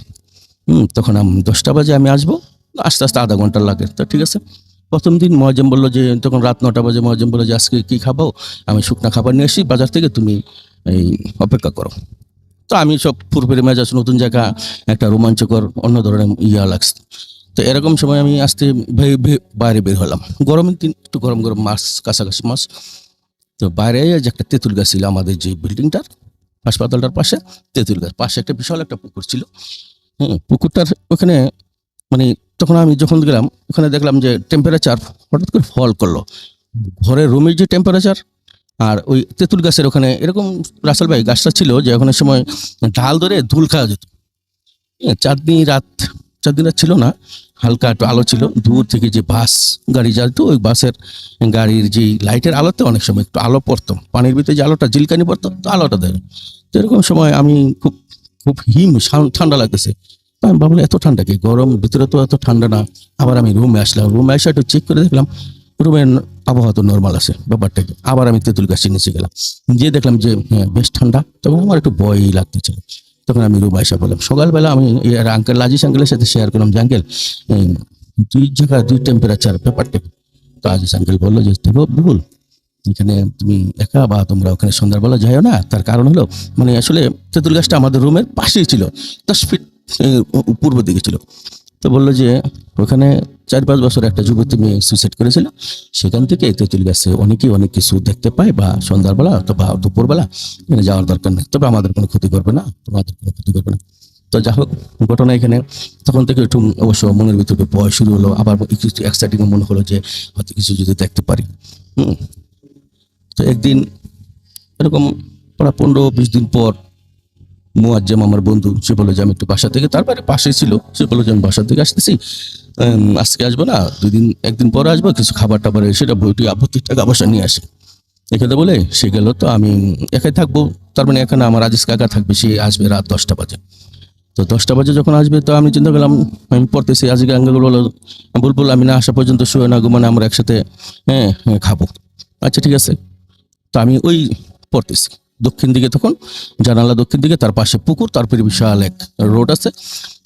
তখন 10টা বাজে আমি আসবো, আস্তে আস্তে আধা ঘন্টা লাগে। তো ঠিক আছে। প্রথম দিন মুয়াজ্জম বললো যে, তখন রাত 9টা বাজে, মুয়াজ্জম বললো যে আজকে কি খাবো, আমি শুকনা খাবার নিয়ে আসি বাজার থেকে, তুমি এই অপেক্ষা করো। তো আমি সব ফুরফুরে মেজাজ, নতুন জায়গা, একটা রোমাঞ্চকর অন্য ধরনের লাগছে। তো এরকম সময় আমি আস্তে বাইরে বের হলাম। গরমের দিন, একটু গরম গরম মাছ, কাছাকাছি মাছ। তো বাইরে যে একটা তেঁতুল গাছ ছিল আমাদের যে বিল্ডিংটার, হাসপাতালটার পাশে, তেঁতুল গাছ পাশে একটা বিশাল একটা পুকুর ছিল। পুকুরটার ওখানে মানে তখন আমি যখন গেলাম, ওখানে দেখলাম যে টেম্পারেচার হঠাৎ করে ফল করলো। ঘরের রুমের যে টেম্পারেচার আর ওই তেঁতুল গাছের ওখানে এরকম, রাসেল ভাই, গাছটা ছিল যে ওখানে সময় ঢাল ধরে ধুল খাওয়া যেত। 4 দিন রাত ছিল না, হালকা একটু আলো ছিল। দূর থেকে যে বাস গাড়ি যাইতো, ওই বাসের গাড়ির যে লাইটের আলোতে অনেক সময় একটু আলো পড়তো, পানির ভিতরে যে আলোটা ঝিলকানি পড়তো, তো আলোটা দেয়। তো এরকম সময় আমি খুব খুব ঠান্ডা লাগতেছে। তো আমি ভাবলাম এত ঠান্ডা কি, গরম ভিতরে তো এত ঠান্ডা না। আবার আমি রুমে আসলাম, রুমে এসে একটু চেক করে দেখলাম রুমের আবহাওয়া তো নর্মাল আছে ব্যাপারটাকে। আবার আমি তেঁতুল গাছের নিচে গেলাম, গিয়ে দেখলাম যে বেশ ঠান্ডা। তখন আমার একটু ভয়ই লাগতেছিল। তখন আমি রুমে এসে বললাম, সকালবেলা আমি আঙ্কেল, আজিজ আঙ্কেলের সাথে শেয়ার করলাম যে আঙ্কেল, 2 জায়গায় 2 টেম্পারেচার, ব্যাপারটা। তো আজিজ আঙ্কেল বললো যে ভুল, এখানে তুমি একা বা তোমরা ওখানে সন্ধ্যাবেলা যাইও না। তার কারণ হলো, মানে আসলে তেঁতুল গাছটা আমাদের রুমের পাশেই ছিল, 10 ফিট পূর্ব দিকে ছিল। তো বললো যে ওখানে 4-5 বছর একটা যুবতী মেয়ে সুইসাইড করেছিল, সেখান থেকে তেঁতুল গাছে অনেকেই অনেক কিছু দেখতে পায়, বা সন্ধ্যাবেলা অথবা দুপুরবেলা এখানে যাওয়ার দরকার নেই, তবে আমাদের কোনো ক্ষতি করবে না, তোমাদের কোনো ক্ষতি করবে না। তো যা হোক, ঘটনা এখানে তখন থেকে একটু অবশ্য মনের ভিতরে ভয় শুরু হলো। আবার কিছু এক্সাইটিং মনে হলো যে হয়তো কিছু যদি দেখতে পারি। তো একদিন এরকম প্রায় 15-20 দিন পর মুয়াজ্জম আমার বন্ধু, সে বললো যে আমি একটু বাসা থেকে, তারপরে পাশেই ছিল, সে বললো যে আমি বাসা থেকে আসতেছি, আজকে আসবো না, 1 দিন পরে আসবো, কিছু খাবার টাবার সেটা বইটি আপত্তি টাকা পয়সা নিয়ে আসে। এখানে বলে সে গেল। তো আমি একাই থাকবো, তার মানে এখানে আমার আজিজ কাকা থাকবে, সে আসবে রাত 10টা বাজে। তো 10টা বাজে যখন আসবে, তো আমি চিন্তা করলাম, আমি পড়তেছি, আজিজ আঙ্কেল বলবো আমি না আসা পর্যন্ত শুয়ে না ঘুমানো, আমরা একসাথে খাবো। আচ্ছা ঠিক আছে। তো আমি ওই পড়তেছি দক্ষিণ দিকে, তখন জানালা দক্ষিণ দিকে, তার পাশে পুকুর, তারপরে বিশাল এক রোড আছে।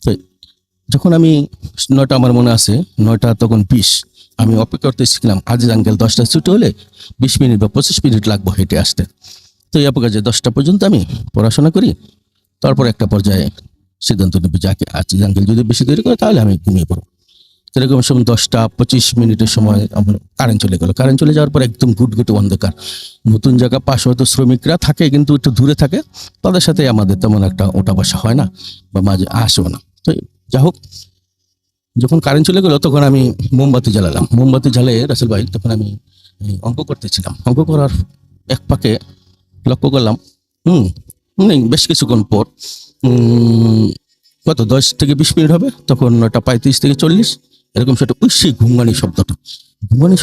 তো যখন আমি 9টা, আমার মনে আছে 9টা তখন 20, আমি অপেক্ষা করতেছিলাম আজিজ আঙ্কেল 10টা ছুটি হলে 20 মিনিট বা 25 মিনিট লাগবে হেঁটে আসতে। তো এই অপেক্ষা যে 10টা পর্যন্ত আমি পড়াশোনা করি, তারপর একটা পর্যায়ে সিদ্ধান্ত নেবে যাকে আজিজ আঙ্কেল যদি বেশি দেরি করে তাহলে আমি ঘুমিয়ে পড়ব। এরকম সময় 10টা 25 মিনিটের সময় আমার কারেন্ট চলে গেল। কারেন্ট চলে যাওয়ার পর একদম ঘুটঘুটে অন্ধকার। নতুন জায়গা, পাশে হয়তো শ্রমিকরা থাকে কিন্তু একটু দূরে থাকে, তাদের সাথে আমাদের তেমন একটা ওঠা বসা হয় না, বা মাঝে আসেও না। তো যা হোক, যখন কারেন্ট চলে গেল তখন আমি মোমবাতি জ্বালালাম। মোমবাতি জ্বালে রাসেল ভাই, তখন আমি অঙ্ক করতেছিলাম। অঙ্ক করার এক পাকে লক্ষ্য করলাম, বেশ কিছুক্ষণ পর, কত 10 থেকে 20 মিনিট হবে, তখন 9টা 35 থেকে 40 এরকম সেটা সেই ঘুমগানি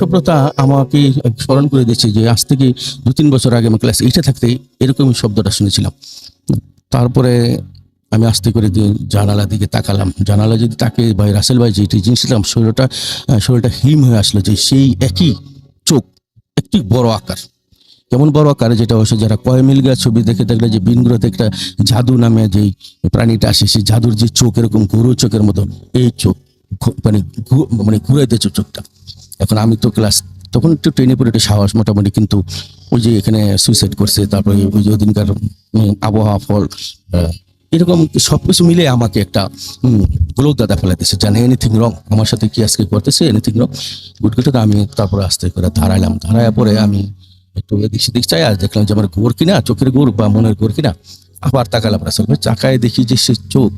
শব্দটা আমাকে স্মরণ করে দিয়েছে যে আজ থেকে 2-3 বছর আগে আমি ক্লাস 8-এ থাকতে এরকমই শব্দটা শুনেছিলাম। তারপরে আমি আস্তে করে জানালা দিকে তাকালাম। জানালা যদি তাকে ভাই রাসেল ভাই যেটি জিনিসছিলাম, শরীরটা হিম হয়ে আসলো, যে সেই একই চোখ, একটি বড় আকার, কেমন বড় আকারে, যেটা অবশ্য যারা কয়মিলগা ছবি দেখে থাকলে যে বিনগুলোতে একটা জাদু নামে যেই প্রাণীটা আসে, সেই জাদুর যে চোখ, এরকম গরু চোখের মতো এই চোখ, মানে ঘুরাইতেছে চোখটা। এখন আমি তো তখন একটু ট্রেনে পড়ে একটু সাহস মোটামুটি, কিন্তু ওই যে এখানে সুইসাইড করছে, তারপরে ওই যে ওদিনকার আবহাওয়া, ফল, এরকম সবকিছু মিলে আমাকে একটা গোলক দাদা ফেলাইতেছে, জানে এনিথিং রং, আমার সাথে কি আজকে করতেছে এনিথিং রং। গুটগুটে আমি তারপরে আস্তে করে দাঁড়াইলাম। দাঁড়ায় পরে আমি একটু এদিক সেদিক চাই, আর দেখলাম যে আমার গোর কিনা, চোখের গোর বা মনের গোর কিনা। আবার তাকালাম রাসেল ভাই, চাকায় দেখি যে সে চোখ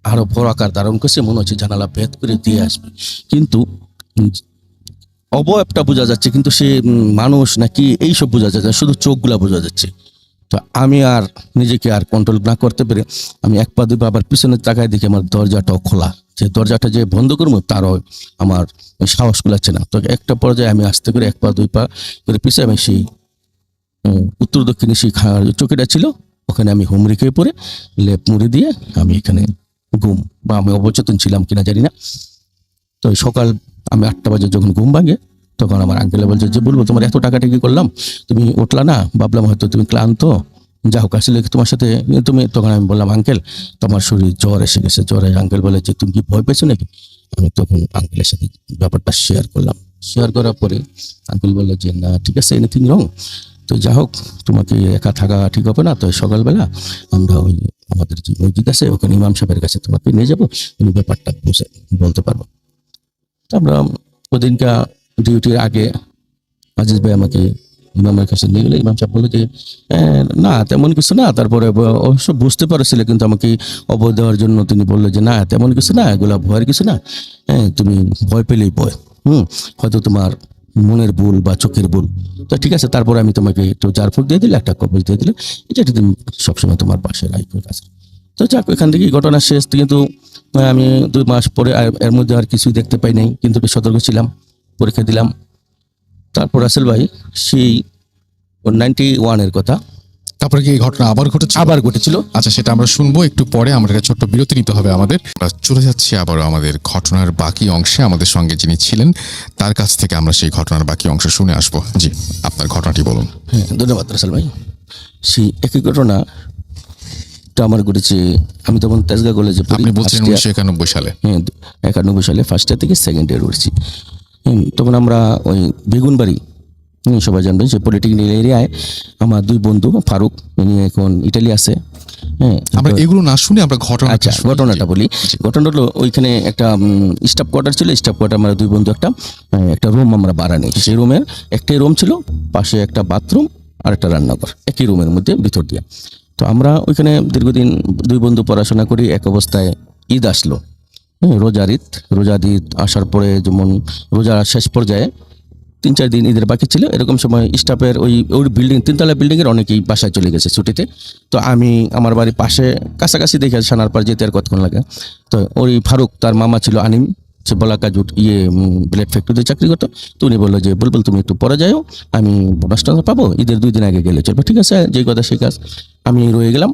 আরো বড় আকার ধারণ করছে, মনে হচ্ছে জানালা ভেদ করে দিয়ে আসবে, কিন্তু অবয়বটা বোঝা যাচ্ছে, কিন্তু সে মানুষ নাকি এইসব বোঝা যাচ্ছে না, শুধু চোখগুলা বোঝা যাচ্ছে। তো আমি আর নিজেকে আর কন্ট্রোল না করতে পেরে আমি এক পা দুই পা আবার পিছনে তাকায় দেখি আমার দরজাটাও খোলা। যে দরজাটা যে বন্ধ করবো তারও আমার সাহস কুলাচ্ছে না। তো একটা পর্যায়ে আমি আস্তে করে এক পা দুই পা করে পিছিয়ে আমি সেই উত্তর দক্ষিণে সেই চৌকিটা ছিল ওখানে আমি হুমড়ি খেয়ে পড়ে লেপ মুড়ি দিয়ে আমি এখানে ঘুম, বা আমি অবচেতন ছিলাম কিনা জানি না। তো সকাল আমি 8টা বাজে যখন ঘুম ভাঙে তখন আমার আঙ্কেলে বলছে যে বলবো তোমার এত টাকা টাকি করলাম, তুমি উঠলা না, ভাবলাম হয়তো তুমি ক্লান্ত, যা হোক আসলে তোমার সাথে তুমি। তখন আমি বললাম আঙ্কেল তোমার শরীর জ্বর এসে গেছে। জ্বরে আঙ্কেল বলে যে তুমি কি ভয় পেয়েছো নাকি? আমি তখন আঙ্কেলের সাথে ব্যাপারটা শেয়ার করলাম। শেয়ার করার পরে আঙ্কেল বললো যে না ঠিক আছে, এনিথিং রং, তো যা হোক তোমাকে একা থাকা ঠিক হবে না, তো সকালবেলা আমরা ওই আমাদের যে মসজিদ আছে ওখানে ইমাম সাহেবের কাছে তোমাকে নিয়ে যাবো, তুমি ব্যাপারটা বুঝে বলতে পারবো। তো আমরা ওদিনকা ডিউটির আগে আজিজ ভাই আমাকে ইমামের কাছে নিয়ে গেলে ইমাম সাহেব বললো যে না তেমন কিছু না। তারপরে অবশ্য বুঝতে পারছিল, কিন্তু আমাকে অভয় দেওয়ার জন্য তিনি বললো যে না তেমন কিছু না, এগুলা ভয়ের কিছু না, তুমি ভয় পেলেই ভয়, হয়তো তোমার মনের ভুল বা চোখের ভুল। তো ঠিক আছে, তারপরে আমি তোমাকে একটু জারফুক দিয়ে দিলে, একটা কবজ দিয়ে দিলে, যেটা তুমি সবসময় তোমার পাশে রাখবে কাছে। তো যাক এখান থেকে ঘটনা শেষ। কিন্তু আমি 2 মাস পরে এর মধ্যে আর কিছুই দেখতে পাই নাই, কিন্তু সতর্ক ছিলাম, পরীক্ষা দিলাম। তারপর রাসেল ভাই সেই 91-এর কথা তারপরে কি এই ঘটনা আবার ঘটেছে? আবার ঘটেছিল। আচ্ছা, সেটা আমরা শুনবো একটু পরে। আমরা একটা ছোট্ট বিরতি নিতে হবে আমাদের। আমরা চলে যাচ্ছি আবারও আমাদের ঘটনার বাকি অংশে। আমাদের সঙ্গে যিনি ছিলেন তার কাছ থেকে আমরা সেই ঘটনার বাকি অংশ শুনে আসবো। জি, আপনার ঘটনাটি বলুন। হ্যাঁ ধন্যবাদ রাসেল ভাই। সেই একই ঘটনা আমার ঘটেছে। আমি তখন তেজগাঁ কলেজে পড়ি। আপনি বলছিলেন 1991 সালে। হ্যাঁ 91 সালে ফার্স্ট ইয়ার থেকে সেকেন্ড ইয়ার উঠছি। তখন আমরা ওই বেগুনবাড়ি, সবাই জানবেন যে পলিটেকনিক এরিয়ায় আমার 2 বন্ধু ফারুক, উনি এখন ইটালি আছে। হ্যাঁ আমরা এগুলো না শুনে আমরা আচ্ছা ঘটনাটা বলি। ঘটনা হলো ওইখানে একটা স্টাফ কোয়ার্টার ছিল। স্টাফ কোয়ার্টার আমরা 2 বন্ধু একটা রুম আমরা ভাড়া নিই। সেই রুমের একটাই রুম ছিল, পাশে একটা বাথরুম আর একটা রান্নাঘর, একই রুমের মধ্যে ভিতর দিয়ে। তো আমরা ওইখানে দীর্ঘদিন 2 বন্ধু পড়াশোনা করি। এক অবস্থায় ঈদ আসলো, রোজার ঈদ আসার পরে যেমন রোজার শেষ পর্যায়ে 3-4 দিন ঈদের বাকি ছিল, এরকম সময় স্টাফের ওই বিল্ডিং 3তলা বিল্ডিংয়ের অনেকেই বাসায় চলে গেছে ছুটিতে। তো আমি আমার বাড়ির পাশে কাছাকাছি দেখে সানার পার যেতে আর কতক্ষণ লাগে। তো ওই ফারুক তার মামা ছিল আনিম, সে বলাকা জুট ব্লেড ফ্যাক্টরিতে চাকরি করতো। তো উনি বললো যে বুলবুল তুমি একটু পরে যাও, আমি বোনাস টাকা পাবো, ঈদের 2 দিন আগে গেলে চলবে। ঠিক আছে, যেই কথা সেই কাজ। আমি রয়ে গেলাম।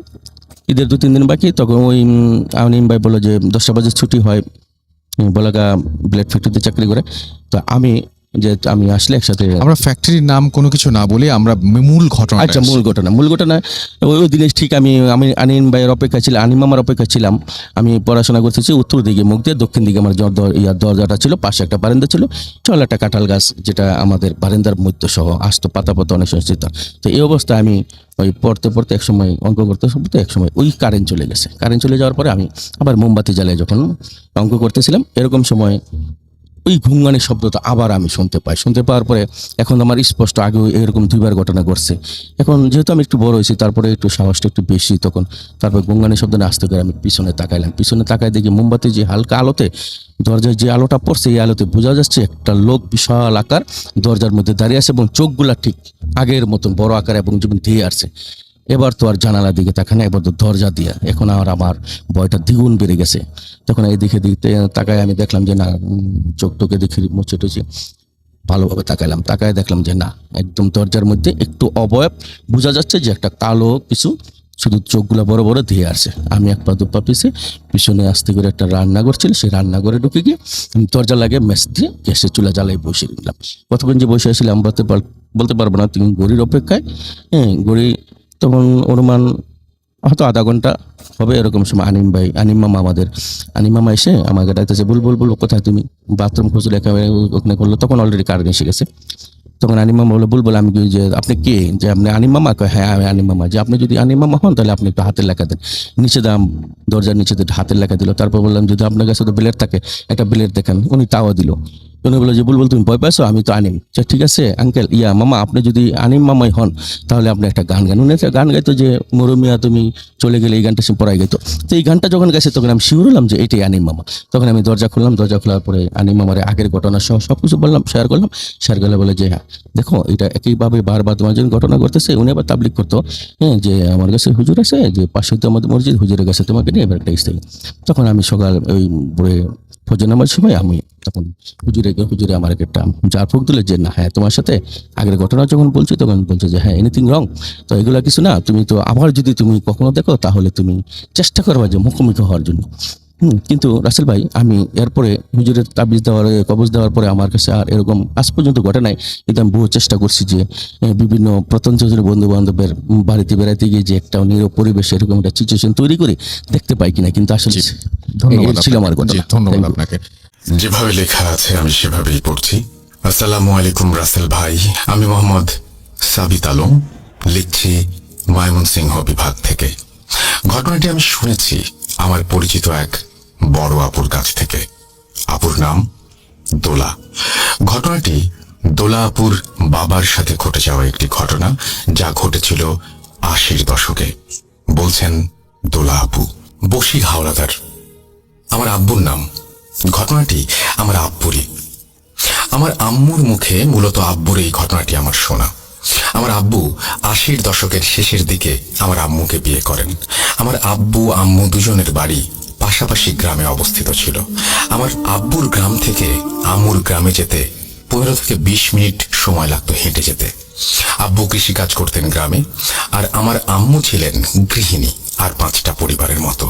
ঈদের 2-3 দিন বাকি, তখন ওই আনিম ভাই বললো যে 10টা বাজে ছুটি হয়, বলাকা ব্লেড ফ্যাক্টরিতে চাকরি করে। তো আমি আসলে একসাথে আমরা ফ্যাক্টরির নাম কোনো কিছু না বলে আমরা মূল ঘটনা। আচ্ছা মূল ঘটনা ওই দিনে ঠিক আমি আনিম ভাইয়ের অপেক্ষা ছিলাম, আনিম মামার অপেক্ষা ছিলাম। আমি পড়াশোনা করতেছি উত্তর দিকে মুখ দিয়ে, দক্ষিণ দিকে আমার দরজাটা ছিল, পাশে একটা বারান্দা ছিল, চল একটা কাঁঠাল গাছ যেটা আমাদের বারান্দার মধ্যে সহ আসতো, পাতা অনেক সময় ছিল। তো এই অবস্থায় আমি ওই পড়তে এক সময় অঙ্ক করতে এক সময় ওই কারেন্ট চলে গেছে। কারেন্ট চলে যাওয়ার পরে আমি আবার মোমবাতি জ্বালিয়ে যখন অঙ্ক করতেছিলাম, এরকম সময় ওই ঘুমগানের শব্দটা আবার আমি শুনতে পাওয়ার পরে এখন আমার স্পষ্ট, আগেও এরকম 2বার ঘটনা ঘটছে। এখন যেহেতু আমি একটু বড় হয়েছি, তারপরে একটু সাহসটা একটু বেশি, তখন তারপর ঘুমগানের শব্দ আস্তে করে আমি পিছনে তাকায় দেখি মোমবাতি যে হালকা আলোতে দরজায় যে আলোটা পড়ছে, এই আলোতে বোঝা যাচ্ছে একটা লোক বিশাল আকার দরজার মধ্যে দাঁড়িয়ে আছে এবং চোখগুলা ঠিক আগের মতন বড় আকার এবং যেমন ধেয়ে আসছে। এবার তো আর জানালা দিকে তাকায় না, এবার তো দরজা দিয়া। এখন আর আমার ভয়টা দ্বিগুণ বেড়ে গেছে। তখন এই দিকে তাকায় আমি দেখলাম যে না, চোখ টোকে দেখি মুছে টুচি ভালোভাবে তাকায় দেখলাম যে না, একদম দরজার মধ্যে একটু অবয়ব বোঝা যাচ্ছে যে একটা কালো কিছু, শুধু চোখগুলো বড় বড় ধেয়ে আসছে। আমি 1 পা 2 পা পিছনে আস্তে করে একটা রান্নাঘর ছিল, সেই রান্নাঘরে ঢুকে গিয়ে দরজা লাগিয়ে ম্যাচ দিয়ে গ্যাসের চুলা জ্বালাই বসে নিলাম। কতক্ষণ যে বসে আসছিলাম বলতে পারবো না। তুমি ঘড়ির অপেক্ষায়, ঘড়ি তখন অনুমান হয়তো আধা ঘন্টা হবে, এরকম সময় আনিম মামা এসে আমাকে ডাকতেছে, বল কোথায় তুমি, বাথরুম খুঁজলে একেবারে ওখানে করলো। তখন অলরেডি কারেন্ট এসে গেছে। তখন আনিম মামা বল আমি কি, যে আপনি কে, যে আপনি আনিম মামা? হ্যাঁ আমি আনিম মামা। যে আপনি যদি আনিম মামা হন তাহলে আপনি একটু হাতের লেখা দেন। নিচে দাম দরজার নিচে হাতের লেখা দিল। তারপর বললাম যদি আপনার কাছে তো ব্লেড থাকে, একটা ব্লেড দেখান। উনি তাও দিল। উনি বলে যে বুলবুল তুমি ভয় পাইছো, আমি তো আনিম। আচ্ছা ঠিক আছে আঙ্কেল, মামা আপনি যদি আনিম মামাই হন তাহলে আপনি একটা গান গান। উনি একটা গান গাইতো যে মরমিয়া তুমি চলে গেলে, এই গানটা সে পড়াই গাইতো। তো এই গানটা যখন গাইছে তখন আমি শিওর হলাম যে এটাই আনিম মামা। তখন আমি দরজা খুললাম, দরজা খোলার পরে আনিম মামার আগের ঘটনা সহ সব কিছু বললাম, শেয়ার করলাম। শেয়ার করলে বলে যে হ্যাঁ দেখো এটা একইভাবে বারবার তোমার জন্য ঘটনা ঘটতেছে। উনি আবার তাবলিগ করতো, হ্যাঁ, যে আমার কাছে হুজুর আছে, যে পাশে তো আমাদের মসজিদ, হুজুরের কাছে তোমাকে নিয়ে এবার একটা স্থায়ী। তখন আমি সকাল ওই ফজর নামার সময় আমি তখন হুজুরে আমার একটা জার ফুক দিলে যে না হ্যাঁ তোমার সাথে আগের ঘটনা যখন বলছি তখন বলছে যে হ্যাঁ এনিথিং রং, তো এগুলা কিছু না, তুমি তো আবার যদি তুমি কখনো দেখো তাহলে তুমি চেষ্টা করবা যে মুখোমুখি হওয়ার জন্য। কিন্তু রাসেল ভাই আমি এরপরে হুজুরের তাবিজ দেওয়ার কবজ দেওয়ার পরে আমার কাছে আর এরকম আজ পর্যন্ত ঘটে নাই। কিন্তু আমি বহু চেষ্টা করছি যে বিভিন্ন প্রত্যন্ত বন্ধু বান্ধবের বাড়িতে বেড়াতে গিয়ে যে একটা নীরব পরিবেশ এরকম একটা সিচুয়েশন তৈরি করে দেখতে পাই কিনা, কিন্তু আসলে ধন্যবাদ এই ছিল আমার আপনাকে। জি, ঘটনা। ধন্যবাদ Thank you. আপনাকে। যেভাবে লেখা আছে আমি সেভাবেই পড়ছি। আসসালামু আলাইকুম রাসেল ভাই, আমি মোহাম্মদ সাবিত আলম, লিখছি ময়মনসিংহ বিভাগ থেকে। ঘটনাটি আমি শুনেছি আমার পরিচিত এক বড় আপুর কাছ থেকে। আপুর নাম দোলা। ঘটনাটি দোলা আপুর বাবার সাথে ঘটে যাওয়া একটি ঘটনা, যা ঘটেছিল 80-র দশকে। বলছেন দোলা আপু। বশির হাওলাদার আমার আব্বুর নাম। ঘটনাটি আমার আব্বুরই। আমার আম্মুর মুখে মূলত আব্বুর এই ঘটনাটি আমার শোনা। আমার আব্বু 80-র দশকের শেষের দিকে আমার আম্মুকে বিয়ে করেন। আমার আব্বু আম্মু দুজনের বাড়ি পাশাপাশি গ্রামে অবস্থিত ছিল। আমার আব্বুর গ্রাম থেকে আম্মুর গ্রামে যেতে 15 থেকে 20 মিনিট সময় লাগতো হেঁটে যেতে। আব্বু কৃষিকাজ করতেন গ্রামে, আর আমার আম্মু ছিলেন গৃহিণী আর 5টা পরিবারের মতো।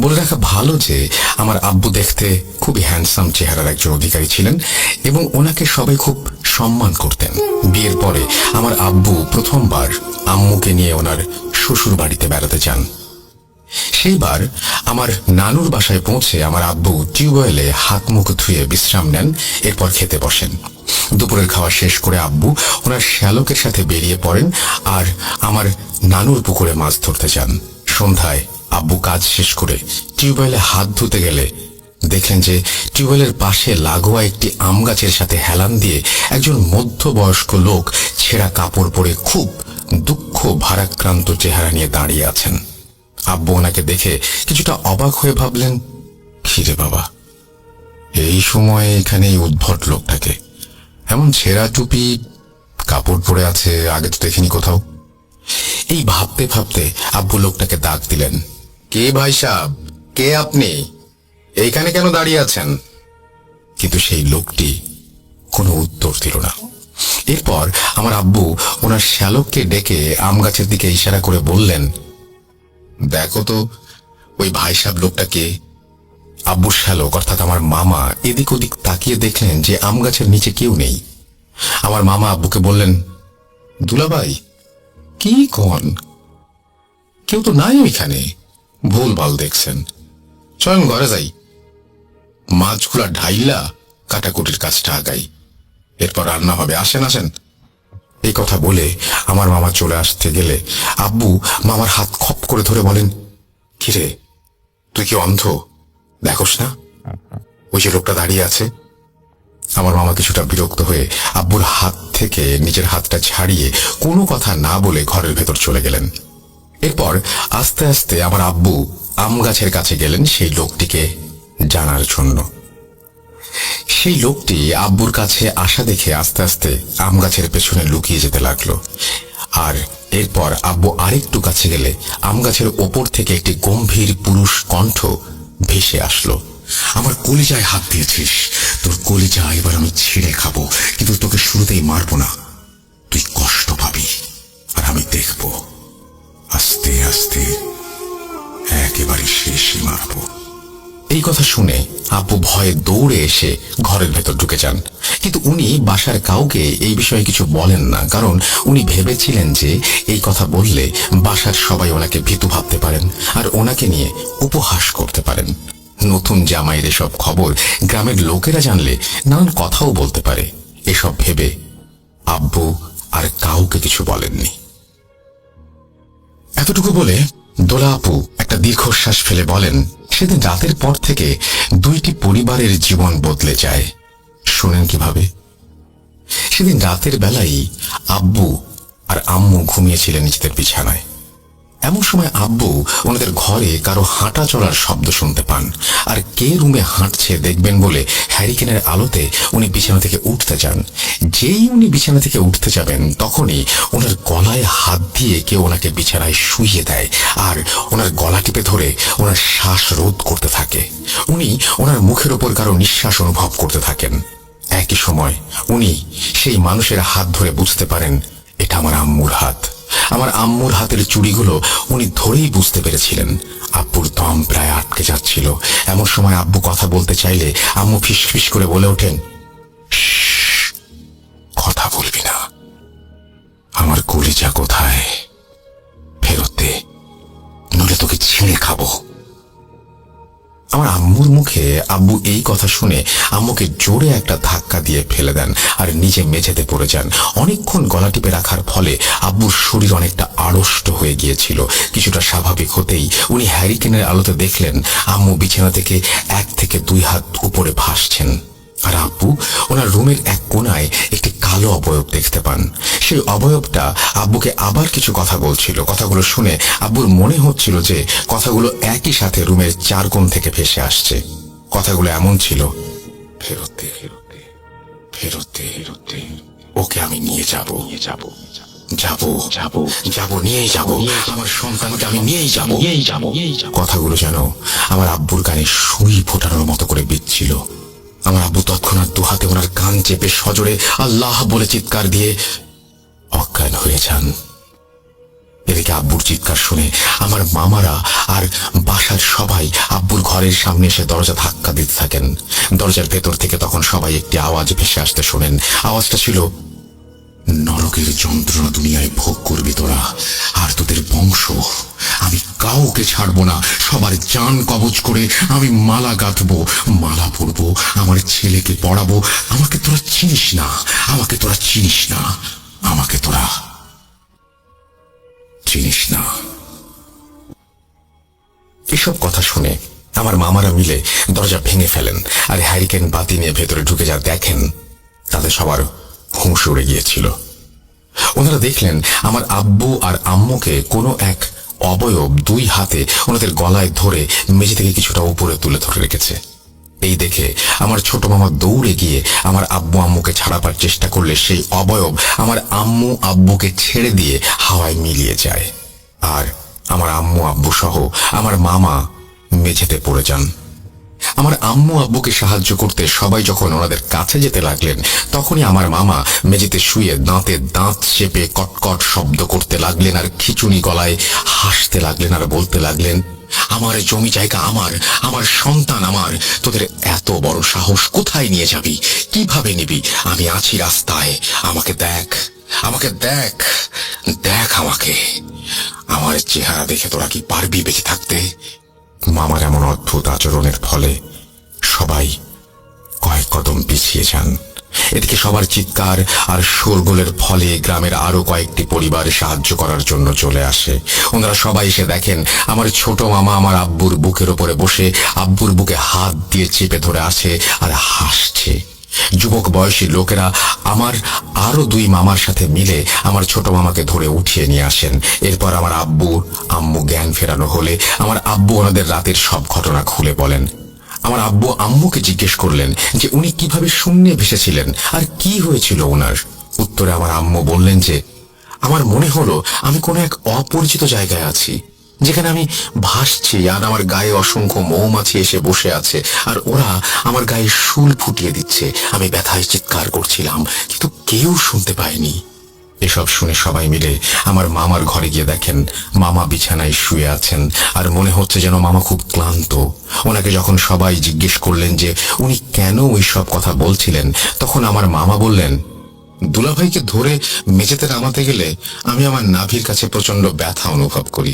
বলে রাখা ভালো যে আমার আব্বু দেখতে খুবই হ্যান্ডসাম চেহারার একজন অধিকারী ছিলেন এবং ওনাকে সবাই খুব সম্মান করতেন। বিয়ের পরে আমার আব্বু প্রথমবার আম্মুকে নিয়ে ওনার শ্বশুর বাড়িতে বেড়াতে যান। সেইবার আমার নানুর বাসায় পৌঁছে আমার আব্বু টিউবওয়েলে হাত মুখ ধুয়ে বিশ্রাম নেন, এরপর খেতে বসেন। দুপুরের খাওয়া শেষ করে আব্বু ওনার শ্যালকের সাথে বেরিয়ে পড়েন আর আমার নানুর পুকুরে মাছ ধরতে যান। সন্ধ্যায় আব্বু কাজ শেষ করে টিউবওয়েলে হাত ধুতে গেলে দেখলেন যে টিউবওয়েলের পাশে লাগোয়া একটি আম গাছের সাথে হেলান দিয়ে একজন মধ্যবয়স্ক লোক ছেঁড়া কাপড় পরে খুব দুঃখ ভারাক্রান্ত চেহারা নিয়ে দাঁড়িয়ে আছেন। আব্বু ওনাকে দেখে কিছুটা অবাক হয়ে ভাবলেন, খিরে বাবা, এই সময়ে এখানে এই উদ্ভট লোকটাকে, এমন ছেঁড়া টুপি কাপড় পরে আছে, আগে তো দেখিনি কোথাও। এই ভাবতে ভাবতে আব্বু লোকটাকে ডাক দিলেন, কে ভাই সাহেব, কে আপনি, এইখানে কেন দাঁড়িয়ে আছেন? কিন্তু সেই লোকটি কোনো উত্তর দিল না। এরপর আমার আব্বু ওনার শ্যালককে ডেকে আম গাছের দিকে ইশারা করে বললেন, দেখো তো ওই ভাই সাহেব লোকটাকে। আব্বুর শ্যালক অর্থাৎ আমার মামা এদিক ওদিক তাকিয়ে দেখলেন যে আম গাছের নিচে কেউ নেই। আমার মামা আব্বুকে বললেন, দুলাভাই কি কোন, কেউ তো নাই ওইখানে, ভুলভাল দেখছেন, চয়ন ঘরে যাই, মাছগুলা ঢাইলা কাটাকুটির কাজটা আগাই, এরপর রান্না হবে, আসেন আসেন। এই কথা বলে আমার মামা চলে আসতে গেলে আব্বু মামার হাত খপ করে ধরে বলেন, কিরে তুই কি অন্ধ, দেখোস না ওই যে লোকটা দাঁড়িয়ে আছে? আমার মামা কিছুটা বিরক্ত হয়ে আব্বুর হাত থেকে নিজের হাতটা ছাড়িয়ে কোনো কথা না বলে ঘরের ভেতর চলে গেলেন। এরপর আস্তে আস্তে আমার আব্বু আম গাছের কাছে গেলেন সেই লোকটিকে জানার জন্য। সেই লোকটি আব্বুর কাছে আসা দেখে আস্তে আস্তে আম গাছের পেছনে লুকিয়ে যেতে লাগলো। আর এরপর আব্বু আরেকটু কাছে গেলে আম গাছের ওপর থেকে একটি গম্ভীর পুরুষ কণ্ঠ ভেসে আসলো, আমার কলিজায় হাত দিয়েছিস, তোর কলিজা এবার আমি ছিঁড়ে খাবো, কিন্তু তোকে শুরুতেই মারবো না, তুই কষ্ট পাবি আর আমি দেখবো আস্তে আস্তে একেবারে শেষই মারবো। এই কথা শুনে আব্বু ভয়ে দৌড়ে এসে ঘরের ভেতর ঢুকে যান। কিন্তু উনি বাসার কাউকে এই বিষয়ে কিছু বলেন না, কারণ উনি ভেবেছিলেন যে এই কথা বললে বাসার সবাই ওনাকে ভীতু ভাবতে পারেন আর ওনাকে নিয়ে উপহাস করতে পারেন। নতুন জামাইয়ের এসব খবর গ্রামের লোকেরা জানলে নানান কথাও বলতে পারে। এসব ভেবে আব্বু আর কাউকে কিছু বলেননি। এতটুকু বলে দোলা আপু একটা দীর্ঘশ্বাস ফেলে বলেন, সেদিন রাতের পর থেকে 2টি পরিবারের জীবন বদলে যায়। শোনেন কিভাবে? সেদিন রাতের বেলায় আব্বু আর আম্মু ঘুমিয়েছিলেন নিজেদের বিছানায়। এমন সময় আব্বু ওনাদের ঘরে কারো হাঁটা চলার শব্দ শুনতে পান। আর কে রুমে হাঁটছে দেখবেন বলে হ্যারিকেনের আলোতে উনি বিছানা থেকে উঠতে যান। যেই উনি বিছানা থেকে উঠতে যাবেন তখনই ওনার গলায় হাত দিয়ে কেউ ওনাকে বিছানায় শুইয়ে দেয় আর ওনার গলা টিপে ধরে ওনার শ্বাস রোধ করতে থাকে। উনি ওনার মুখের ওপর কারো নিঃশ্বাস অনুভব করতে থাকেন। একই সময় উনি সেই মানুষের হাত ধরে বুঝতে পারেন এটা আমার আম্মুর হাত। আমার আম্মুর হাতের চুড়িগুলো উনি ধরেই বুঝতে পেরেছিলেন। আব্বুর দম প্রায় আটকে যাচ্ছিল। এমন সময় আব্বু কথা বলতে চাইলে আম্মু ফিসফিস করে বলে ওঠেন, "শ্শ্, কথা বলবি না। আমার কলিজা কোথায়? ফেরত দে, নইলে তোকে ছিঁড়ে খাবো।" আমার আম্মুর মুখে আব্বু এই কথা শুনে আম্মুকে জোরে একটা ধাক্কা দিয়ে ফেলে দেন আর নিজে মেঝেতে পড়ে যান। অনেকক্ষণ গলা টিপে রাখার ফলে আব্বুর শরীর অনেকটা আড়ষ্ট হয়ে গিয়েছিল। কিছুটা স্বাভাবিক হতেই উনি হ্যারিকেনের আলোতে দেখলেন আম্মু বিছানা থেকে 1 থেকে 2 হাত উপরে ভাসছেন। আর আব্বু ওনার রুমের এক কোনায় একটি কালো অবয়ব দেখতে পান। সেই অবয়বটা আব্বুকে আবার কিছু কথা বলছিল। কথাগুলো শুনে আব্বুর মনে হচ্ছিল যে কথাগুলো একই সাথে রুমের 4 কোণ থেকে ভেসে আসছে। কথাগুলো এমন ছিল, ফেরত দে, ফেরত দে, ফেরত দে, ফেরত দে, ওকে আমি নিয়ে যাব, নিয়ে যাব, যাবো যাবো যাবো, নিয়েই যাবো, আমার সন্তানকে আমি নিয়েই যাবো, নিয়েই যাবো। কথাগুলো যেন আমার আব্বুর কানে সুই ফোটানোর মতো করে বিচ্ছিল। আমার আব্বু তৎক্ষণাৎ 2 হাতে ওনার কান চেপে সজোরে আল্লাহ বলে চিৎকার দিয়ে অজ্ঞান হয়ে যান। এদিকে আব্বুর চিৎকার শুনে আমার মামারা আর বাসার সবাই আব্বুর ঘরের সামনে এসে দরজা ধাক্কা দিতে থাকেন। দরজার ভেতর থেকে তখন সবাই একটি আওয়াজ ভেসে আসতে শোনেন। আওয়াজটা ছিল, নরকের যন্ত্রণা দুনিয়ায় ভোগ করবি তোরা, আর তোদের বংশ আমি কাউকে ছাড়বো না। সবার জান কবজ করে আমি মালা গাঁথবো, মালা পরবো, আমার ছেলেকে পড়াবো। আমাকে তোরা চিনিস না, আমাকে তোরা চিনিস না, আমাকে তোরা চিনিস না। এসব কথা শুনে আমার মামারা মিলে দরজা ভেঙে ফেলেন আর হ্যারিকেন বাতি নিয়ে ভেতরে ঢুকে যা দেখেন তাতে সবার হুঁশ উড়ে গিয়েছিল। ওনারা দেখলেন আমার আব্বু আর আম্মুকে কোনো এক অবয়ব 2 হাতে ওনাদের গলায় ধরে মেঝে থেকে কিছুটা উপরে তুলে ধরে রেখেছে। এই দেখে আমার ছোট মামা দৌড়ে গিয়ে আমার আব্বু আম্মুকে ছাড়াবার চেষ্টা করলে সেই অবয়ব আমার আম্মু আব্বুকে ছেড়ে দিয়ে হাওয়ায় মিলিয়ে যায় আর আমার আম্মু আব্বু সহ আমার মামা মেঝেতে পড়ে যান। আমার আম্মু আব্বুকে সাহায্য করতে সবাই যখন ওনাদের কাছে যেতে লাগলেন তখনই আমার মামা মেঝেতে শুয়ে দাঁতে দাঁত চেপে কটকট শব্দ করতে লাগলেন আর খিচুনি গলায় হাসতে লাগলেন আর বলতে লাগলেন, আমার জমি জায়গা আমার, আমার সন্তান আমার, তোদের এত বড় সাহস কোথায় নিয়ে যাবি, কিভাবে নিবি? আমি আছি রাস্তায়, আমাকে দেখ, আমাকে দেখ, দেখ আমাকে, আমার চেহারা দেখে তোরা কি পারবি বেঁচে থাকতে? মামার এমন অদ্ভুত আচরণের ফলে সবাই কয়েক কদম পিছিয়ে যান। এদিকে সবার চিৎকার আর শোরগোলের ফলে গ্রামের আরো কয়েকটি পরিবার সাহায্য করার জন্য চলে আসে। ওনারা সবাই এসে দেখেন আমার ছোট মামা আমার আব্বুর বুকের ওপরে বসে আব্বুর বুকে হাত দিয়ে চেপে ধরে আছে আর হাসছে। যুবক বয়সী লোকেরা আমার আরো 2 মামার সাথে মিলে আমার ছোট মামাকে ধরে উঠিয়ে নিয়ে আসেন। এরপর আমার আব্বু আম্মু জ্ঞান ফেরানো হলে আমার আব্বু ওনাদের রাতের সব ঘটনা খুলে বলেন। আমার আব্বু আম্মুকে জিজ্ঞেস করলেন যে উনি কিভাবে শূন্যে ভেসেছিলেন আর কি হয়েছিল ওনার। উত্তরে আমার আম্মু বললেন যে আমার মনে হলো আমি কোনো এক অপরিচিত জায়গায় আছি, যেখানে আমি ভাসছি আর আমার গায়ে অসংখ্য মৌমাছি এসে বসে আছে আর ওরা আমার গায়ে শুল ফুটিয়ে দিচ্ছে। আমি ব্যথায় চিৎকার করছিলাম কিন্তু কেউ শুনতে পায়নি। এসব শুনে সবাই মিলে আমার মামার ঘরে গিয়ে দেখেন মামা বিছানায় শুয়ে আছেন আর মনে হচ্ছে যেন মামা খুব ক্লান্ত। ওনাকে যখন সবাই জিজ্ঞেস করলেন যে উনি কেন ওই সব কথা বলছিলেন তখন আমার মামা বললেন, দুলাভাইকে ধরে মেঝেতে নামাতে গেলে আমি আমার নাভির কাছে প্রচন্ড ব্যথা অনুভব করি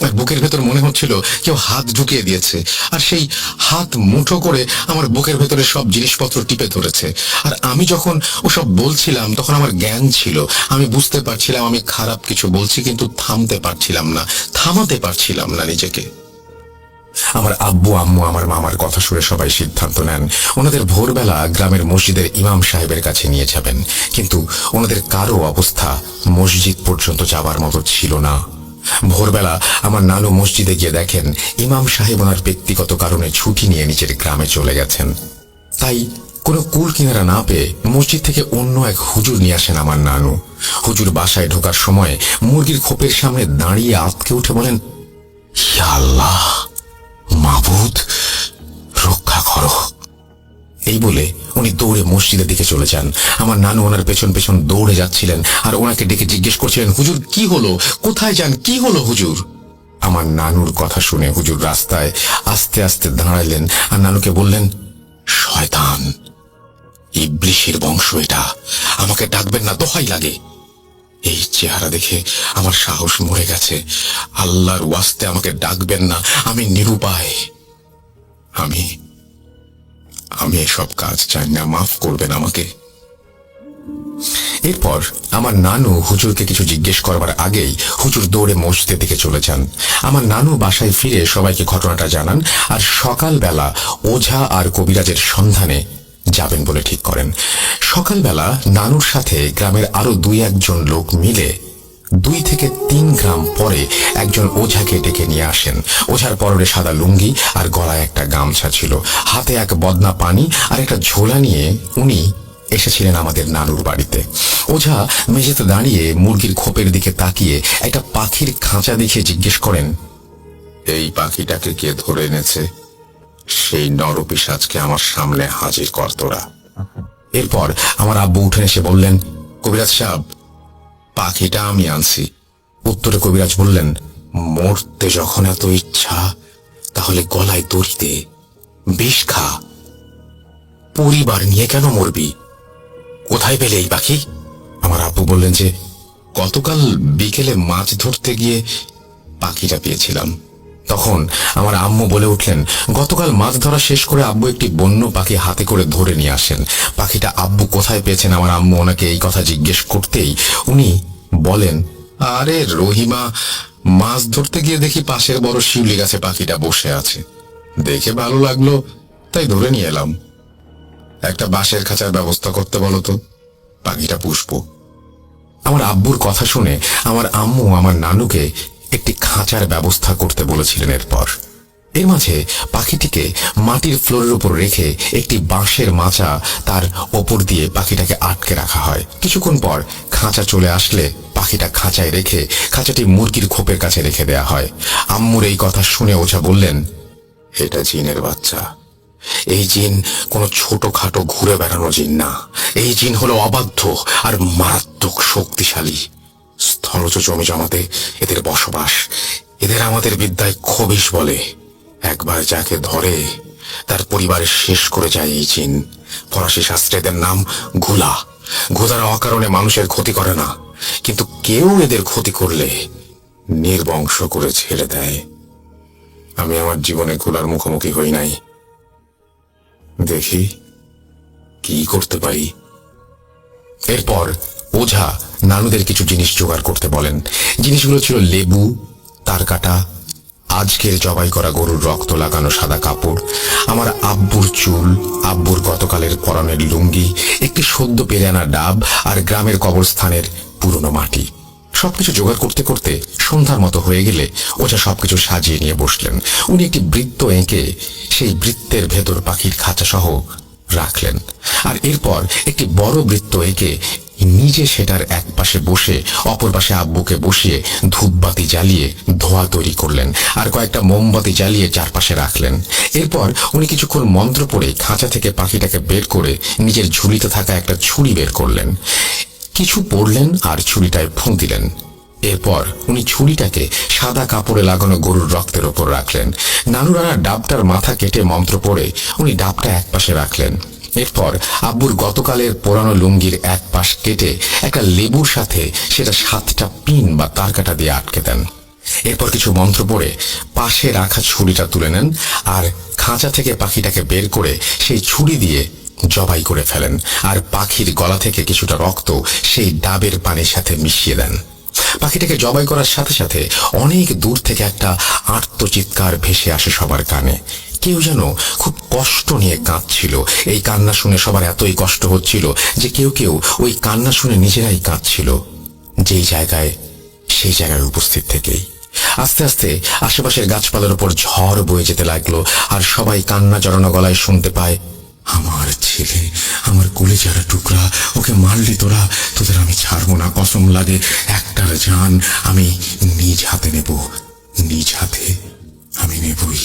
আর বুকের ভেতর মনে হচ্ছিল কেউ হাত ঢুকিয়ে দিয়েছে আর সেই হাত মুঠো করে আমার বুকের ভেতরে সব জিনিসপত্র টিপে ধরেছে। আর আমি যখন ওসব বলছিলাম তখন আমার জ্ঞান ছিল, আমি বুঝতে পারছিলাম আমি খারাপ কিছু বলছি কিন্তু থামতে পারছিলাম না, থামাতে পারছিলাম না নিজেকে। আমার আব্বু আম্মু আমার মামার কথা শুনে সবাই সিদ্ধান্ত নেন ওনাদের ভোরবেলা গ্রামের মসজিদের ইমাম সাহেবের কাছে নিয়ে যাবেন, কিন্তু ওনাদের কারো অবস্থা মসজিদ পর্যন্ত যাবার মতো ছিল না। ভোরবেলা আমার নানু মসজিদে গিয়ে দেখেন ইমাম সাহেব ওনার ব্যক্তিগত কারণে ছুটি নিয়ে নিজের গ্রামে চলে গেছেন। তাই কোনো কুল কিনারা না পেয়ে মসজিদ থেকে অন্য এক হুজুর নিয়ে আসেন আমার নানু। হুজুর বাসায় ঢোকার সময় মুরগির খোপের সামনে দাঁড়িয়ে আঁতকে উঠে বলেন, ইয়া আল্লাহ, মাবুদ, রক্ষা করো। এই বলে উনি দৌড়ে মসজিদের দিকে চলে যান। আমার নানু ওনার পেছন পেছন দৌড়ে যাচ্ছিলেন আর ওনাকে ডেকে জিজ্ঞেস করছিলেন, হুজুর কি হলো, কোথায় যান, কি হলো হুজুর? আমার নানুর কথা শুনে হুজুর রাস্তায় আস্তে আস্তে দাঁড়ালেন আর নানুকে বললেন, শয়তান, ইবলিশের বংশ এটা, আমাকে ডাকবেন না, দোহাই লাগে। এই চেহারা দেখে আমার সাহস মরে গেছে। আল্লাহর ওয়াস্তে আমাকে ডাকবেন না, আমি নিরুপায়। আমি এসব কাজ চাই না, মাফ করবেন আমাকে। এরপর আমার নানু হুজুরকে কিছু জিজ্ঞেস করবার আগেই হুজুর দৌড়ে মসজিদের দিকে চলে যান। আমার নানু বাসায় ফিরে সবাইকে ঘটনাটা জানান আর সকালবেলা ওঝা আর কবিরাজের সন্ধানে যাবেন বলে ঠিক করেন। সকালবেলা নানুর সাথে গ্রামের আরো 2-1 লোক মিলে 2 থেকে 3 গ্রাম পরে একজন ওঝাকে ডেকে নিয়ে আসেন। ওঝার পরনে সাদা লুঙ্গি আর গলায় একটা গামছা ছিল, হাতে এক বদনা পানি আর একটা ঝোলা নিয়ে উনি এসেছিলেন আমাদের নানুর বাড়িতে। ওঝা মেঝেতে দাঁড়িয়ে মুরগির খোপের দিকে তাকিয়ে একটা পাখির খাঁচা দেখে জিজ্ঞেস করেন, এই পাখিটাকে কে ধরে এনেছে? সেই নরপিশাচকে আমার সামনে হাজির কর তোরা। এরপর আমার আব্বু উঠে এসে বললেন, কবিরাজ সাহেব, পাখিটা আমি আনছি। উত্তরে কবিরাজ বললেন, মরতে যখন এত ইচ্ছা তাহলে গলায় দড়ি দে, বিষ খা, পরিবার নিয়ে কেন মরবি? কোথায় পেলে এই পাখি? আমার আব্বু বললেন যে গতকাল বিকেলে মাছ ধরতে গিয়ে পাখিটা পেয়েছিলাম। তখন আমার আম্মু বলে উঠলেন, গতকাল মাছ ধরা শেষ করে আব্বু একটি বন্য পাখি হাতে করে ধরে নিয়ে আসেন। পাখিটা আব্বু কোথায় পেয়েছেন আমার আম্মু ওনাকে এই কথা জিজ্ঞেস করতেই উনি বলেন, আরে রহিমা, মাছ ধরতে গিয়ে দেখি পাশের বড় শিউলি গাছে পাখিটা বসে আছে, দেখে ভালো লাগলো তাই ধরে নিয়ে এলাম। একটা বাঁশের খাঁচার ব্যবস্থা করতে বলো তো, পাখিটা পুষবো। আমার আব্বুর কথা শুনে আমার আম্মু আমার নানুকে একটি খাঁচার ব্যবস্থা করতে বলেছিলেন। এর মাঝে পাখিটিকে মাটির ফ্লোরের উপর রেখে একটি বাঁশের মাচা তার ওপর দিয়ে পাখিটাকে আটকে রাখা হয়। কিছুক্ষণ পর খাঁচা চলে আসলে পাখিটা খাঁচায় রেখে খাঁচাটি মুরগির খোপের কাছে রেখে দেয়া হয়। আম্মুর এই কথা শুনে ওঝা বললেন, এটা জিনের বাচ্চা। এই জিন কোনো ছোটখাটো ঘুরে বেড়ানো জিন না, এই জিন হলো অবাধ্য আর মারাত্মক শক্তিশালী। স্থলজ জমি জমাতে এদের বসবাস। এদের আমাদের বিদ্যায় খবিশ বলে। একবার যাকে ধরে তার পরিবারের শেষ করে যায় এই জিন। ফরাসি শাস্ত্রে এদের নাম ঘুলা। ঘুলারা অকারণে মানুষের ক্ষতি করে না, কিন্তু কেউ এদের ক্ষতি করলে নির্বংশ করে ছেড়ে দেয়। আমি আমার জীবনে ঘুলার মুখোমুখি হই নাই, দেখি কি করতে পারি। এরপর ওঝা নানুদের কিছু জিনিস জোগাড় করতে বলেন। জিনিসগুলো ছিল লেবু, তারকাটা, আজকের জবাই করা গরুর রক্ত লাগানো সাদা কাপড়, আমার আব্বুর চুল, আব্বুর গতকালের পরনের লুঙ্গি, একটি সদ্য পেরে আনা ডাব আর গ্রামের কবরস্থানের পুরনো মাটি। সবকিছু জোগাড় করতে করতে সন্ধ্যার মতো হয়ে গেলে ওঝা সবকিছু সাজিয়ে নিয়ে বসলেন। উনি একটি বৃত্ত এঁকে সেই বৃত্তের ভেতর পাখির খাঁচা সহ রাখলেন আর এরপর একটি বড় বৃত্ত এঁকে নিজে সেটার এক পাশে বসে অপর পাশে আব্বুকে বসিয়ে ধূপবাতি জ্বালিয়ে ধোঁয়া তৈরি করলেন আর কয়েকটা মোমবাতি জ্বালিয়ে চারপাশে রাখলেন। এরপর উনি কিছুক্ষণ মন্ত্র পড়ে খাঁচা থেকে পাখিটাকে বের করে নিজের ঝুলিতে থাকা একটা ছুরি বের করলেন, কিছু পড়লেন আর ছুরিটায় ফুঁ দিলেন। এরপর উনি ছুরিটাকে সাদা কাপড়ে লাগানো গরুর রক্তের ওপর রাখলেন। নানুরানা ডাবটার মাথা কেটে মন্ত্র পড়ে উনি ডাবটা এক পাশে রাখলেন। এরপর আব্বুর গতকালের পুরানো লুঙ্গির এক পাশ কেটে একটা লেবুর সাথে সেটা 7টা পিন বা তারকাটা দিয়ে আটকে দেন। এরপর কিছু মন্ত্র পড়ে পাশে রাখা ছুরিটা তুলে নেন আর খাঁচা থেকে পাখিটাকে বের করে সেই ছুরি দিয়ে জবাই করে ফেলেন আর পাখির গলা থেকে কিছুটা রক্ত সেই ডাবের পানির সাথে মিশিয়ে দেন। পাখিটাকে জবাই করার সাথে সাথে অনেক দূর থেকে একটা আর্তচিৎকার ভেসে আসে সবার কানে। কেউ যেন খুব কষ্ট নিয়ে কাঁদছিল। এই কান্না শুনে সবার এতই কষ্ট হচ্ছিল যে কেউ কেউ ওই কান্না শুনে নিজেরাই কাঁদছিল, যেই জায়গায় সেই জায়গায় উপস্থিত থেকেই। আস্তে আস্তে আশেপাশের গাছপালার উপর ঝড় বয়ে যেতে লাগলো, আর সবাই কান্না জড়ানো গলায় শুনতে পায়, আমার ছেলে, আমার কলিজার টুকরা, ওকে মারলি তোরা, তোদের আমি ছাড়বো না, কসম লাগে একটার জান আমি নিজ হাতে নেব, নিজ হাতে আমি নেবই।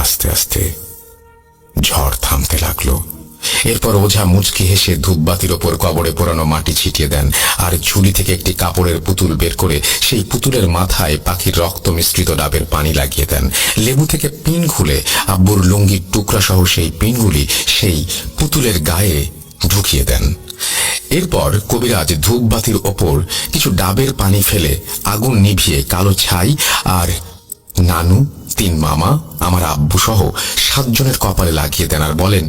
আস্তে আস্তে ঝড় থামতে লাগলো। এরপর ওঝা মুচকি হেসে ধূপবাতির ওপর কবরে পোড়ানো মাটি ছিটিয়ে দেন, আর ঝুলি থেকে একটি কাপড়ের পুতুল বের করে সেই পুতুলের মাথায় পাখির রক্ত মিশ্রিত ডাবের পানি লাগিয়ে দেন। লেবু থেকে পিন খুলে আব্বুর লুঙ্গির টুকরা সহ সেই পিনগুলি সেই পুতুলের গায়ে ঢুকিয়ে দেন। এরপর কবিরাজ ধূপবাতির ওপর কিছু ডাবের পানি ফেলে আগুন নিভিয়ে কালো ছাই আর নানু, 3 মামা, আমার আব্বু সহ 7 জনের কপালে লাগিয়ে দেন, আর বলেন,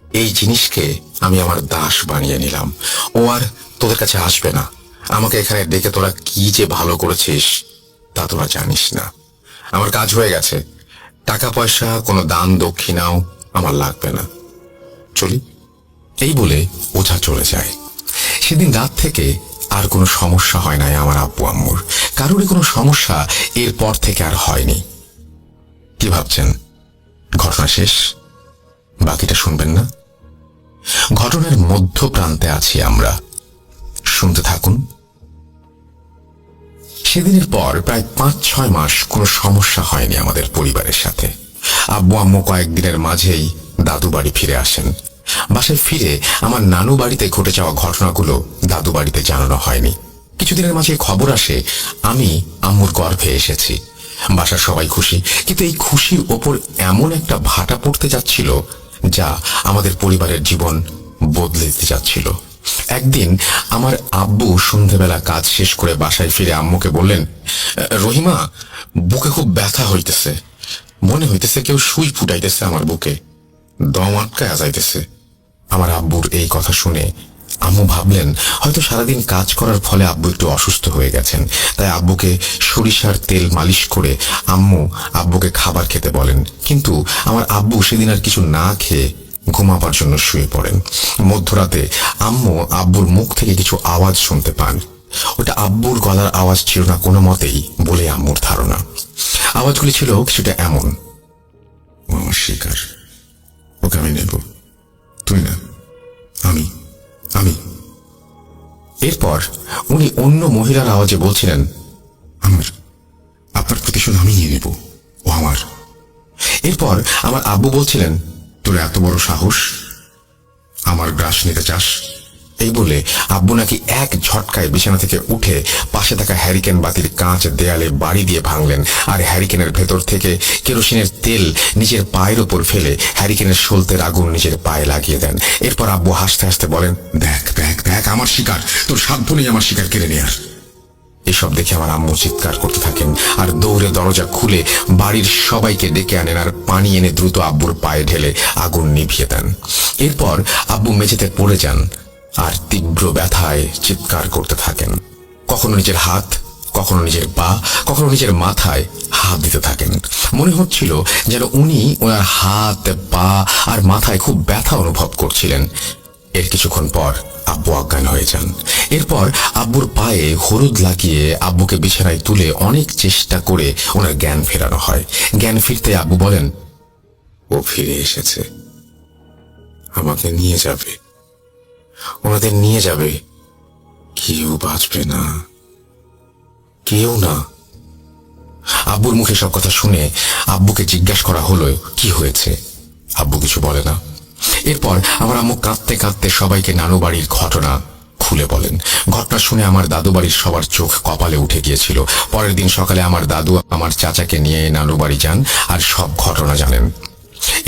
এই জিনিসকে আমি আমার দাস বানিয়ে নিলাম। ও আর তোদের কাছে আসবে না। আমাকে এখানে ডেকে তোরা কি যে ভালো করেছিস তা তোরা জানিস না। আমার কাজ হয়ে গেছে। টাকা পয়সা, কোনো দান দক্ষিণাও আমার লাগবে না। চলি। এই বলে ওঝা চলে যায়। সেদিন রাত থেকে আর কোনো সমস্যা হয় নাই আমার আব্বু আম্মুর। কারোরই কোনো সমস্যা এরপর থেকে আর হয়নি। কি ভাবছেন ঘটনা শেষ? বাকিটা শুনবেন না? ঘটনার মধ্য প্রান্তে আছি আমরা, শুনতে থাকুন। সেদিনের পর প্রায় 5-6 মাস কোনো সমস্যা হয়নি আমাদের পরিবারের সাথে। আব্বু আম্মু কয়েকদিনের মাঝেই দাদু বাড়ি ফিরে আসেন। বাসায় ফিরে আমার নানু বাড়িতে ঘটে যাওয়া ঘটনাগুলো দাদু বাড়িতে জানানো হয়নি। কিছুদিনের মাঝে খবর আসে আমি আম্মুর গর্ভে এসেছি। বাসার সবাই খুশি, কিন্তু এই খুশির ওপর এমন একটা ভাটা পড়তে যাচ্ছিল যা আমাদের পরিবারের জীবন বদলে দিতে যাচ্ছিল। একদিন আমার আব্বু সন্ধ্যেবেলা কাজ শেষ করে বাসায় ফিরে আম্মুকে বললেন, রহিমা, বুকে খুব ব্যথা হইতেছে, মনে হইতেছে কেউ সুই ফুটাইতেছে আমার বুকে, দম আটকায় যাইতেছে। আমার আব্বুর এই কথা শুনে আম্মু ভাবলেন হয়তো সারাদিন কাজ করার ফলে আব্বু একটু অসুস্থ হয়ে গেছেন। তাই আব্বুকে সরিষার তেল মালিশ করে আম্মু আব্বুকে খাবার খেতে বলেন। কিন্তু আমার আব্বু সেদিন আর কিছু না খেয়ে ঘুমাবার জন্য শুয়ে পড়েন। মধ্যরাতে আম্মু আব্বুর মুখ থেকে কিছু আওয়াজ শুনতে পান। ওটা আব্বুর গলার আওয়াজ ছিল না কোনো মতেই বলে আম্মুর ধারণা। আওয়াজগুলি ছিল কিছুটা এমন, আমার শিকার, ওকে আমি নেব, তুই না, আমি আমি। এরপর উনি অন্য মহিলার আওয়াজে বলছিলেন, আপনার প্রতিশোধ আমি নিয়ে নেব, ও আমার। এরপর আমার আব্বু বলছিলেন, তোর এত বড় সাহস, আমার গ্রাস নিতে চাস? এই বলে আব্বু নাকি এক ঝটকায় বিছানা থেকে উঠে পাশে থাকা হ্যারিকেন বাতির কাঁচ দেয়ালে বাড়ি দিয়ে ভাঙলেন, আর হ্যারিকেনের ভেতর থেকে কেরোসিনের তেল নিজের পায়ের ওপর ফেলে হ্যারিকেনের সলতের আগুন নিজের পায়ে লাগিয়ে দেন। এরপর আব্বু হাসতে হাসতে বলেন, দেখ দেখ দেখ, আমার শিকার, তোর সাধ্য নেই আমার শিকার কেড়ে নেয়ার। এসব দেখে আমার আম্মু চিৎকার করতে থাকেন, আর দৌড়ে দরজা খুলে বাড়ির সবাইকে ডেকে আনেন, আর পানি এনে দ্রুত আব্বুর পায়ে ঢেলে আগুন নিভিয়ে দেন। এরপর আব্বু মেঝেতে পড়ে যান আর তীব্র ব্যথায় চিৎকার করতে থাকেন। কখনো নিজের হাত, কখনো নিজের পা, কখনো নিজের মাথায় হাত দিতে থাকেন। মনে হচ্ছিল যেন উনি ওনার হাত, পা আর মাথায় খুব ব্যথা অনুভব করছিলেন। এর কিছুক্ষণ পর আব্বু অজ্ঞান হয়ে যান। এরপর আব্বুর পায়ে হলুদ লাগিয়ে আব্বুকে বিছানায় তুলে অনেক চেষ্টা করে ওনার জ্ঞান ফেরানো হয়। জ্ঞান ফিরতে আব্বু বলেন, ও ফিরে এসেছে, আমাকে নিয়ে যাবে, ওনাদের নিয়ে যাবে, কেউ বাঁচবে না, কেউ না। আব্বুর মুখে সব কথা শুনে আব্বুকে জিজ্ঞাসা করা হলো কি হয়েছে। আব্বু কিছু বলে না। এরপর আমার আম্মু কাঁদতে কাঁদতে সবাইকে নানু বাড়ির ঘটনা খুলে বলেন। ঘটনা শুনে আমার দাদু বাড়ির সবার চোখ কপালে উঠে গিয়েছিল। পরের দিন সকালে আমার দাদু আমার চাচাকে নিয়ে নানু বাড়ি যান আর সব ঘটনা জানেন।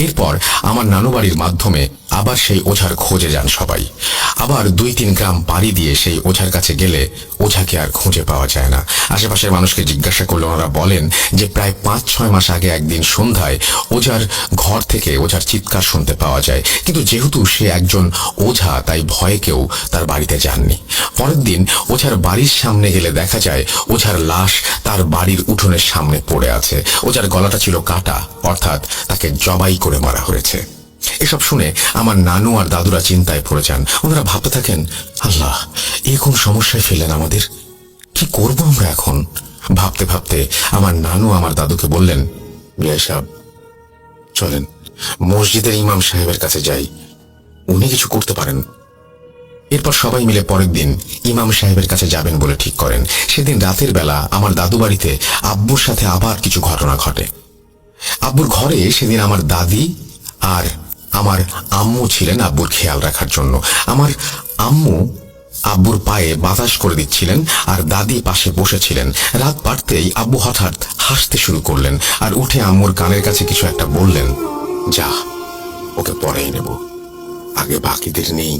এরপর আমার নানু বাড়ির মাধ্যমে আবার সেই ওঝার খোঁজে যান সবাই। আবার 2-3 গ্রাম পাড়ি দিয়ে সেই ওঝার কাছে গেলে ওঝাকে আর খুঁজে পাওয়া যায় না। আশেপাশের মানুষকে জিজ্ঞাসা করলে ওনারা বলেন যে প্রায় 5-6 মাস আগে একদিন সন্ধ্যায় ওঝার ঘর থেকে ওঝার চিৎকার শুনতে পাওয়া যায়, কিন্তু যেহেতু সে একজন ওঝা তাই ভয়ে কেউ তার বাড়িতে যাননি। পরের দিন ওঝার বাড়ির সামনে গেলে দেখা যায় ওঝার লাশ তার বাড়ির উঠোনের সামনে পড়ে আছে। ওঝার গলাটা ছিল কাটা, অর্থাৎ তাকে জবাই করে মারা হয়েছে। এসব শুনে আমার নানু আর দাদুরা চিন্তায় পড়ে যান। ওনারা ভাবতে থাকেন, আল্লাহ, এই কোন সমস্যায় ফেললেন আমাদের, কি করব আমরা এখন? ভাবতে ভাবতে আমার নানু আমার দাদুকে বললেন, বিআই সাহেব, চলেন মসজিদের ইমাম সাহেবের কাছে যাই, উনি কিছু করতে পারেন। এরপর সবাই মিলে পরের দিন ইমাম সাহেবের কাছে যাবেন বলে ঠিক করেন। সেদিন রাতের বেলা আমার দাদু বাড়িতে আব্বুর সাথে আবার কিছু ঘটনা ঘটে। আব্বুর ঘরে সেদিন আমার দাদি আর আমার আম্মু ছিলেন আব্বুর খেয়াল রাখার জন্য। আমার আম্মু আব্বুর পায়ে বাতাস করে দিচ্ছিলেন আর দাদি পাশে বসেছিলেন। রাত বাড়তেই আব্বু হঠাৎ হাসতে শুরু করলেন আর উঠে আম্মুর কানের কাছে কিছু একটা বললেন, যা, ওকে পরেই নেব, আগে বাকিদের নেই,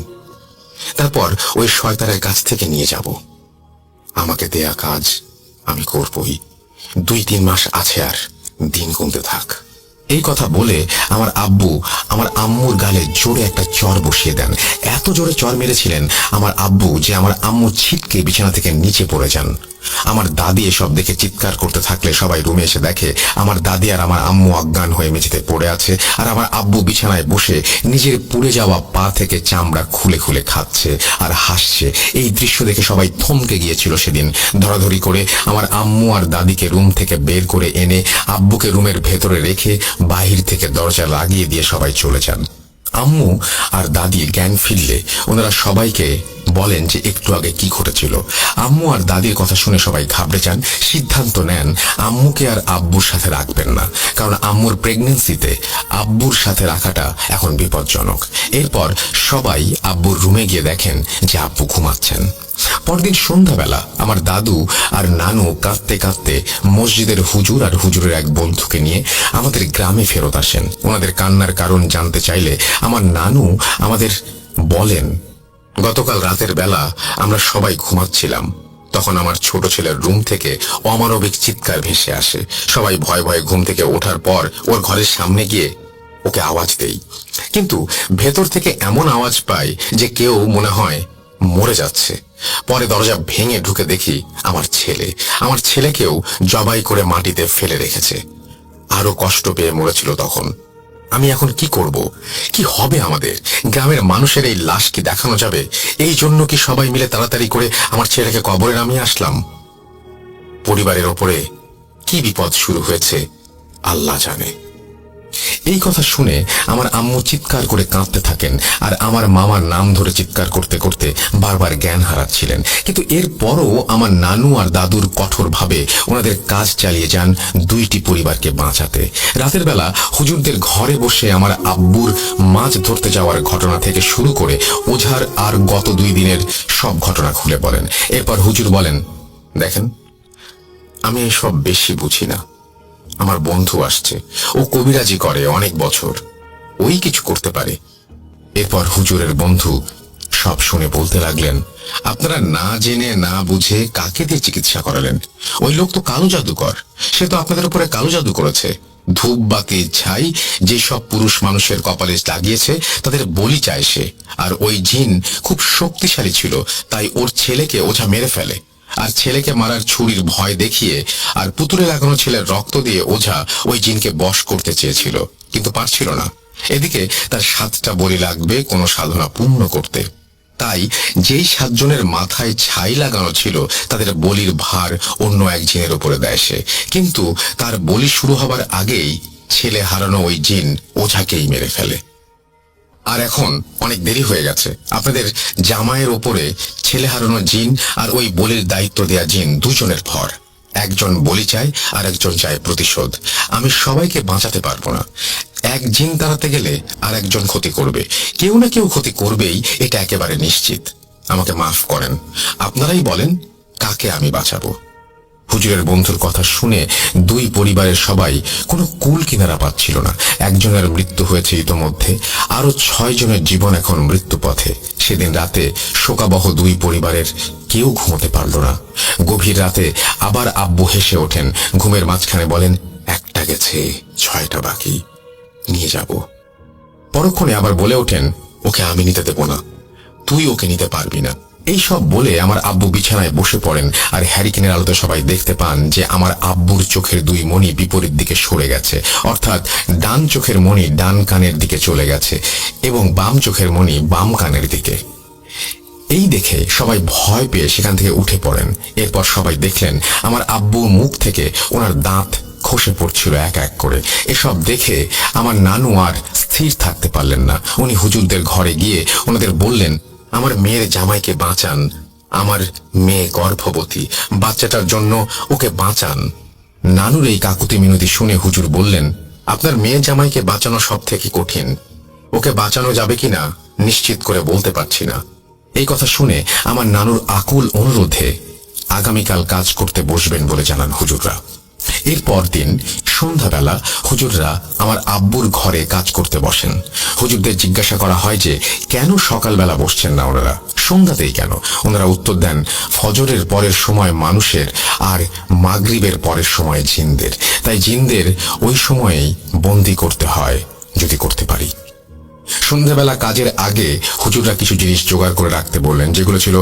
তারপর ওই শয়তানের কাছ থেকে নিয়ে যাব। আমাকে দেয়া কাজ আমি করবই, 2-3 মাস আছে আর দিন গুনতে থাক। এই কথা বলে আমার আব্বু আমার আম্মুর গালে জোরে একটা চর বসিয়ে দেন। এত জোরে চর মেরেছিলেন আমার আব্বু যে আমার আম্মু ছিটকে বিছানা থেকে নিচে পড়ে যান। আমার দাদি এসব দেখে চিৎকার করতে থাকলে সবাই রুমে এসে দেখে আমার দাদি আর আমার আম্মু অজ্ঞান হয়ে মেঝেতে পড়ে আছে, আর আমার আব্বু বিছানায় বসে নিজের পুড়ে যাওয়া পা থেকে চামড়া খুলে খুলে খাচ্ছে আর হাসছে। এই দৃশ্য দেখে সবাই থমকে গিয়েছিল। সেদিন ধরাধরি করে আমার আম্মু আর দাদিকে রুম থেকে বের করে এনে আব্বুকে রুমের ভেতরে রেখে বাহির থেকে দরজা লাগিয়ে দিয়ে সবাই চলে যান। আম্মু আর দাদি জ্ঞান ফিরলে ওনারা সবাইকে বলেন যে একটু আগে কি ঘটেছিল। আম্মু আর দাদির কথা শুনে সবাই ঘাবড়ে যান, সিদ্ধান্ত নেন আম্মুকে আর আব্বুর সাথে রাখবেন না, কারণ আম্মুর প্রেগন্যান্সিতে আব্বুর সাথে রাখাটা এখন বিপজ্জনক। এরপর সবাই আব্বুর রুমে গিয়ে দেখেন যে আব্বু ঘুমাচ্ছেন। পরদিন সন্ধ্যাবেলা আমার দাদু আর নানু কাঁদতে কাঁদতে মসজিদের হুজুর আর হুজুরের এক বন্ধুকে নিয়ে আমাদের গ্রামে ফেরত আসেন। ওনাদের কান্নার কারণ জানতে চাইলে আমার নানু আমাদের বলেন, গতকাল রাতের বেলা আমরা সবাই ঘুমাচ্ছিলাম, তখন আমার ছোট ছেলের রুম থেকে অমানবিক চিৎকার ভেসে আসে। সবাই ভয়ে ভয়ে ঘুম থেকে ওঠার পর ওর ঘরের সামনে গিয়ে ওকে আওয়াজ দেই, কিন্তু ভেতর থেকে এমন আওয়াজ পাই যে কেউ মনে হয় মরে যাচ্ছে। পরে দরজা ভেঙে ঢুকে দেখি আমার ছেলেকেও জবাই করে মাটিতে ফেলে রেখেছে। আরো কষ্ট পেয়ে মরেছিল তখন। আমি এখন কি করব? কি হবে আমাদের? গ্রামের মানুষের এই লাশ কি দেখানো যাবে? এই জন্য কি সবাই মিলে তাড়াতাড়ি করে আমার ছেলেকে কবরে নামিয়ে আসলাম? পরিবারের ওপরে কি বিপদ শুরু হয়েছে আল্লাহ জানে। এই কথা শুনে আমার আম্মু চিৎকার করে কাঁদতে থাকেন আর আমার মামার নাম ধরে চিৎকার করতে করতে বারবার জ্ঞান হারাচ্ছিলেন। কিন্তু এরপরও আমার নানু আর দাদুর কঠোরভাবে ওনাদের কাজ চালিয়ে যান 2টি পরিবারকে বাঁচাতে। রাতের বেলা হুজুরদের ঘরে বসে আমার আব্বুর মাছ ধরতে যাওয়ার ঘটনা থেকে শুরু করে ওঝার আর গত 2 দিনের সব ঘটনা খুলে বলেন। এরপর হুজুর বলেন, দেখেন, আমি এসব বেশি বুঝি না, আমার বন্ধু আসছে, ও কবিরাজি করে অনেক বছর, ওই কিছু করতে পারে। এরপর হুজুরের বন্ধু সব শুনে বলতে লাগলেন, আপনারা না জেনে না বুঝে কাকে দিয়ে চিকিৎসা করালেন? ওই লোক তো কালো জাদুকর, সে তো আপনাদের উপরে কালো জাদু করেছে। ধূপ বাতি ছাই যেসব পুরুষ মানুষের কপালে লাগিয়েছে তাদের বলি চায় সে। আর ওই জিন খুব শক্তিশালী ছিল, তাই ওর ছেলেকে ওঝা মেরে ফেলে। আর ছেলেকে মারার ছুরির ভয় দেখিয়ে আর পুতুলে লাগানো ছেলের রক্ত দিয়ে ওঝা ওই জিনকে বশ করতে চেয়েছিল, কিন্তু পারছিল না। এদিকে তার 7টা বলি লাগবে কোনো সাধনা পূর্ণ করতে। তাই যেই 7 জনের মাথায় ছাই লাগানো ছিল তাদের বলির ভার অন্য এক জিনের উপরে দেয় সে। কিন্তু তার বলি শুরু হবার আগেই ছেলে হারানো ওই জিন ওঝাকেই মেরে ফেলে। আর এখন অনেক দেরি হয়ে গেছে। আপনাদের জামাইয়ের ওপরে ছেলে হারানো জিন আর ওই বলির দায়িত্ব দেয়া জিন 2 জনের ভর। একজন বলি চায় আর একজন চায় প্রতিশোধ। আমি সবাইকে বাঁচাতে পারবো না। এক জিন তাড়াতে গেলে আর একজন ক্ষতি করবে, কেউ না কেউ ক্ষতি করবেই, এটা একেবারে নিশ্চিত। আমাকে মাফ করেন, আপনারাই বলেন কাকে আমি বাঁচাবো। হুজুরের বন্ধুর কথা শুনে 2 পরিবারের সবাই কোনো কুল কিনারা পাচ্ছিল না। একজনের মৃত্যু হয়েছে ইতোমধ্যে, আরো 6 জনের জীবন এখন মৃত্যু পথে। সেদিন রাতে শোকাবহ দুই পরিবারের কেউ ঘুমোতে পারল না। গভীর রাতে আবার আব্বু হেসে ওঠেন, ঘুমের মাঝখানে বলেন, একটা গেছে, 6টা বাকি, নিয়ে যাব। পরক্ষণে আবার বলে ওঠেন, ওকে আমি নিতে দেব না, তুই ওকে নিতে পারবি না। এই সব বলে আমার আব্বু বিছানায় বসে পড়েন, আর হ্যারিকেনের আলোতে সবাই দেখতে পান যে আমার আব্বুর চোখের দুই মণি বিপরীত দিকে সরে গেছে, অর্থাৎ ডান চোখের মণি ডান কানের দিকে চলে গেছে এবং বাম চোখের মণি বাম কানের দিকে। এই দেখে সবাই ভয় পেয়ে সেখান থেকে উঠে পড়েন। এরপর সবাই দেখলেন আমার আব্বুর মুখ থেকে ওনার দাঁত খসে পড়ছিল এক এক করে। এসব দেখে আমার নানু আর স্থির থাকতে পারলেন না। উনি হুজুরদের ঘরে গিয়ে ওনাদের বললেন, আমার মেয়ের জামাইকে বাঁচান, আমার মেয়ে গর্ভবতী, বাচ্চাটার জন্য ওকে বাঁচান। নানুর এই কাকুতি মিনতি শুনে হুজুর বললেন, আপনার মেয়ে জামাইকে বাঁচানো সব থেকে কঠিন, ওকে বাঁচানো যাবে কিনা নিশ্চিত করে বলতে পারছি না। এই কথা শুনে আমার নানুর আকুল অনুরোধে আগামীকাল কাজ করতে বসবেন বলে জানান হুজুররা। এরপর দিন সন্ধ্যাবেলা হুজুররা আমার আব্বুর ঘরে কাজ করতে বসেন। হুজুরদের জিজ্ঞাসা করা হয় যে কেন সকালবেলা বসছেন না ওনারা, সন্ধ্যাতেই কেন? ওনারা উত্তর দেন, ফজরের পরের সময় মানুষের আর মাগরিবের পরের সময় জিনদের, তাই জিনদের ওই সময়েই বন্দি করতে হয় যদি করতে পারি। সন্ধ্যাবেলা কাজের আগে হুজুররা কিছু জিনিস জোগাড় করে রাখতে বললেন, যেগুলো ছিল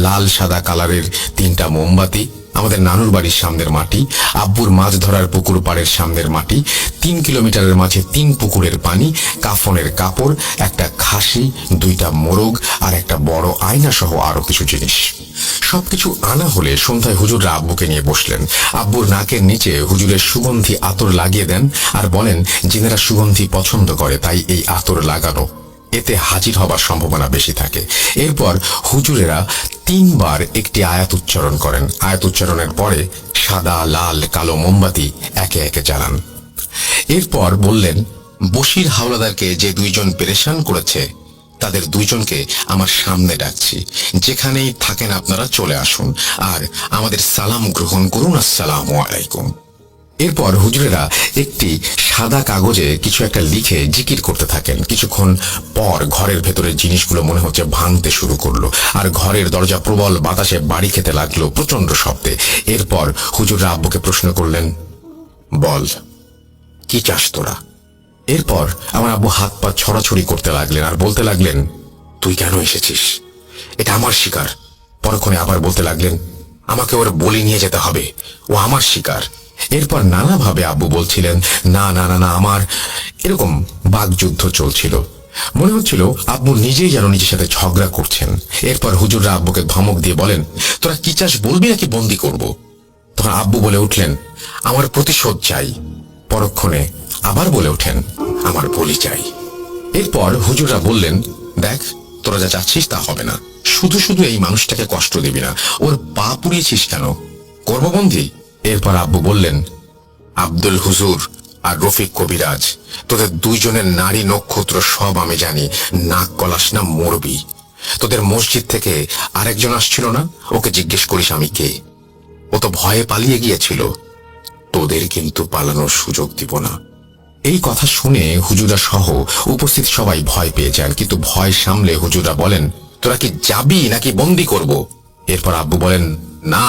লাল সাদা কালারের 3টা মোমবাতি, আমাদের নানুর বাড়ির সামনের মাটি, আব্বুর মাছ ধরার পুকুর পাড়ের সামনের মাটি, 3 কিলোমিটারের মাঝে 3 পুকুরের পানি, কাফনের কাপড়, একটা খাসি, 2টা মোরগ আর একটা বড় আয়না সহ আরো কিছু জিনিস। সবকিছু আনা হলে সন্ধ্যায় হুজুররা আব্বুকে নিয়ে বসলেন। আব্বুর নাকের নিচে হুজুরের সুগন্ধি আতর লাগিয়ে দেন আর বলেন, জিনেরা সুগন্ধি পছন্দ করে, তাই এই আতর লাগানো, এতে হাজির হবার সম্ভাবনা বেশি থাকে। এরপর হুজুরেরা 3 বার একটি আয়াত উচ্চারণ করেন। আয়াত উচ্চারণের পরে সাদা, লাল, কালো মোমবাতি একে একে জ্বালান। এরপর বললেন, বশির হাওলাদারকে যে 2 জন পেরেশান করেছে তাদের 2 জনকে আমার সামনে ডাকছি, যেখানেই থাকেন আপনারা চলে আসুন আর আমাদের সালাম গ্রহণ করুন, আসসালামু আলাইকুম। এরপর হুজুরেরা একটি সাদা কাগজে কিছু একটা লিখে জিকির করতে থাকেন। কিছুক্ষণ পর ঘরের ভেতরের জিনিসগুলো মনে হচ্ছে ভাঙতে শুরু করলো, আর ঘরের দরজা প্রবল বাতাসে বাড়ি খেতে লাগলো প্রচন্ড শব্দে। এরপর হুজুররা আব্বুকে প্রশ্ন করলেন, বল, কি চাস তোরা? এরপর আমার আব্বু হাত পা ছড়াছড়ি করতে লাগলেন আর বলতে লাগলেন, তুই কেন এসেছিস? এটা আমার শিকার। পরক্ষণে আবার বলতে লাগলেন, আমাকে ওর বলি নিয়ে যেতে হবে, ও আমার শিকার। এরপর নানাভাবে আব্বু বলছিলেন, না না না না আমার। এরকম বাকযুদ্ধ চলছিল। মনে হচ্ছিল আব্বু নিজেই যেন নিজের সাথে ঝগড়া করছেন। এরপর হুজুররা আব্বুকে ধমক দিয়ে বলেন, তোরা কি চাস বলবি নাকি বন্দি করব? তখন আব্বু বলে উঠলেন, আমার প্রতিশোধ চাই। পরক্ষণে আবার বলে ওঠেন, আমার বলি চাই। এরপর হুজুররা বললেন, দেখ, তোরা যা চাচ্ছিস তা হবে না, শুধু শুধু এই মানুষটাকে কষ্ট দিবি না, ওর পা পুড়িয়েছিস কেন, করব বন্দি? এরপর আব্বু বললেন, আব্দুল হুজুর আর রফিক কবিরাজ, তোদের 2 জনের নারী নক্ষত্র সব আমি জানি, নাক গলাস না, মরবি। তোদের মসজিদ থেকে আরেকজন আসছিল না, ওকে জিজ্ঞেস করিস আমি কে। ও তো ভয়ে পালিয়ে গিয়েছিল, তোদের কিন্তু পালানোর সুযোগ দিব না। এই কথা শুনে হুজুরা সহ উপস্থিত সবাই ভয় পেয়ে যান, কিন্তু ভয় সামলে হুজুরা বলেন, তোরা কি যাবি নাকি বন্দি করব? এরপর আব্বু বলেন, না,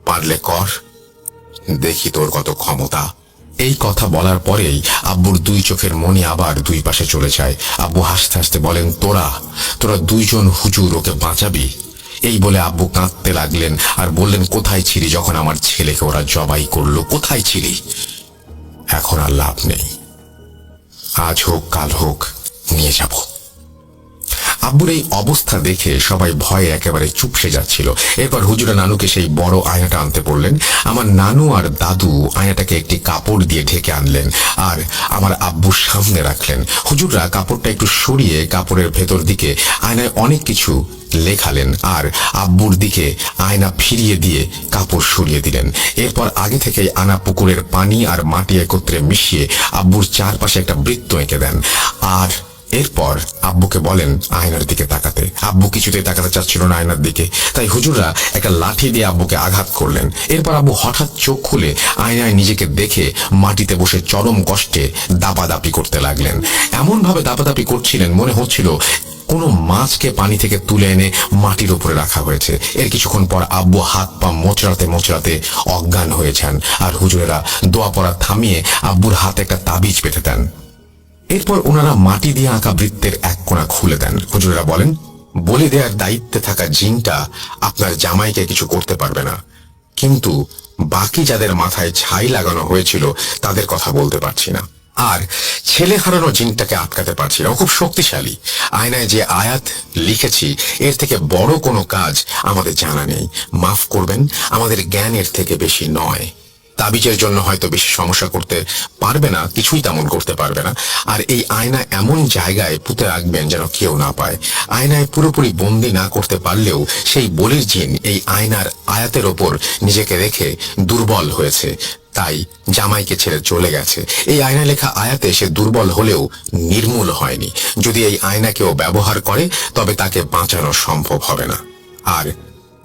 পারলে কর, দেখি তোর কত ক্ষমতা। এই কথা বলার পরেই আব্বুর 2 চোখের মনি আবার 2 পাশে চলে যায়। আব্বু হাসতে হাসতে বলেন, তোরা 2 জন হুজুর ওকে বাঁচাবি? এই বলে আব্বু কাঁদতে লাগলেন আর বললেন, কোথায় ছিলি যখন আমার ছেলেকে ওরা জবাই করলো? কোথায় ছিলি? এখন আর লাভ নেই, আজ হোক কাল হোক নিয়ে যাব। আব্বুর এই অবস্থা দেখে সবাই ভয়ে একেবারে চুপসে যাচ্ছিল। এরপর হুজুরা নানুকে সেই বড় আয়নাটা আনতে বললেন। আমার নানু আর দাদু আয়নাটাকে একটি কাপড় দিয়ে ঢেকে আনলেন আর আমার আব্বুর সামনে রাখলেন। হুজুররা কাপড়টা একটু সরিয়ে কাপড়ের ভেতর দিকে আয়নায় অনেক কিছু লেখালেন আর আব্বুর দিকে আয়না ফিরিয়ে দিয়ে কাপড় সরিয়ে দিলেন। এরপর আগে থেকেই আনা পুকুরের পানি আর মাটি একত্রে মিশিয়ে আব্বুর চারপাশে একটা বৃত্ত এঁকে দেন আর এরপর আব্বুকে বলেন আয়নার দিকে তাকাতে। আব্বু কিছুতেই তাকাতে চাচ্ছিল না আয়নার দিকে, তাই হুজুররা একটা লাঠি দিয়ে আব্বুকে আঘাত করলেন। এরপর আব্বু হঠাৎ চোখ খুলে আয়নায় নিজেকে দেখে মাটিতে বসে চরম কষ্টে দাপাদাপি করতে লাগলেন। এমন ভাবে দাপাদাপি করছিলেন মনে হচ্ছিল কোনো মাছকে পানি থেকে তুলে এনে মাটির উপরে রাখা হয়েছে। এর কিছুক্ষণ পর আব্বু হাত পা মোচড়াতে মোচড়াতে অজ্ঞান হয়ে যান, আর হুজুরেরা দোয়া পড়া থামিয়ে আব্বুর হাতে একটা তাবিজ বেঁধে দেন। এরপর ওনারা মাটি দিয়ে আঁকা বৃত্তের এক কোণা খুলে দেন। হুজুরেরা বলেন, বলে দেওয়ার দায়িত্বে থাকা জিনটা আপনার জামাইকে কিছু করতে পারবে না, কিন্তু বাকি যাদের মাথায় ছাই লাগানো হয়েছিল তাদের কথা বলতে পারছি না। আর ছেলে হারানো জিনটাকে আটকাতে পারছি না, ও খুব শক্তিশালী। আয়নায় যে আয়াত লিখেছি এর থেকে বড় কোনো কাজ আমাদের জানা নেই। মাফ করবেন, আমাদের জ্ঞান এর থেকে বেশি নয়। তাবিজের জন্য হয়তো বেশি সমস্যা করতে পারবে না, কিছুই তেমন করতে পারবে না। আর এই আয়না এমন জায়গায় পুঁতে রাখবেন যেন কেউ না পায়। আয়নায় পুরোপুরি বন্দি না করতে পারলেও সেই বলির জিন এই আয়নার আয়াতের ওপর নিজেকে রেখে দুর্বল হয়েছে, তাই জামাইকে ছেড়ে চলে গেছে। এই আয়না লেখা আয়াতে সে দুর্বল হলেও নির্মূল হয়নি। যদি এই আয়না কেউ ব্যবহার করে তবে তাকে বাঁচানো সম্ভব হবে না। আর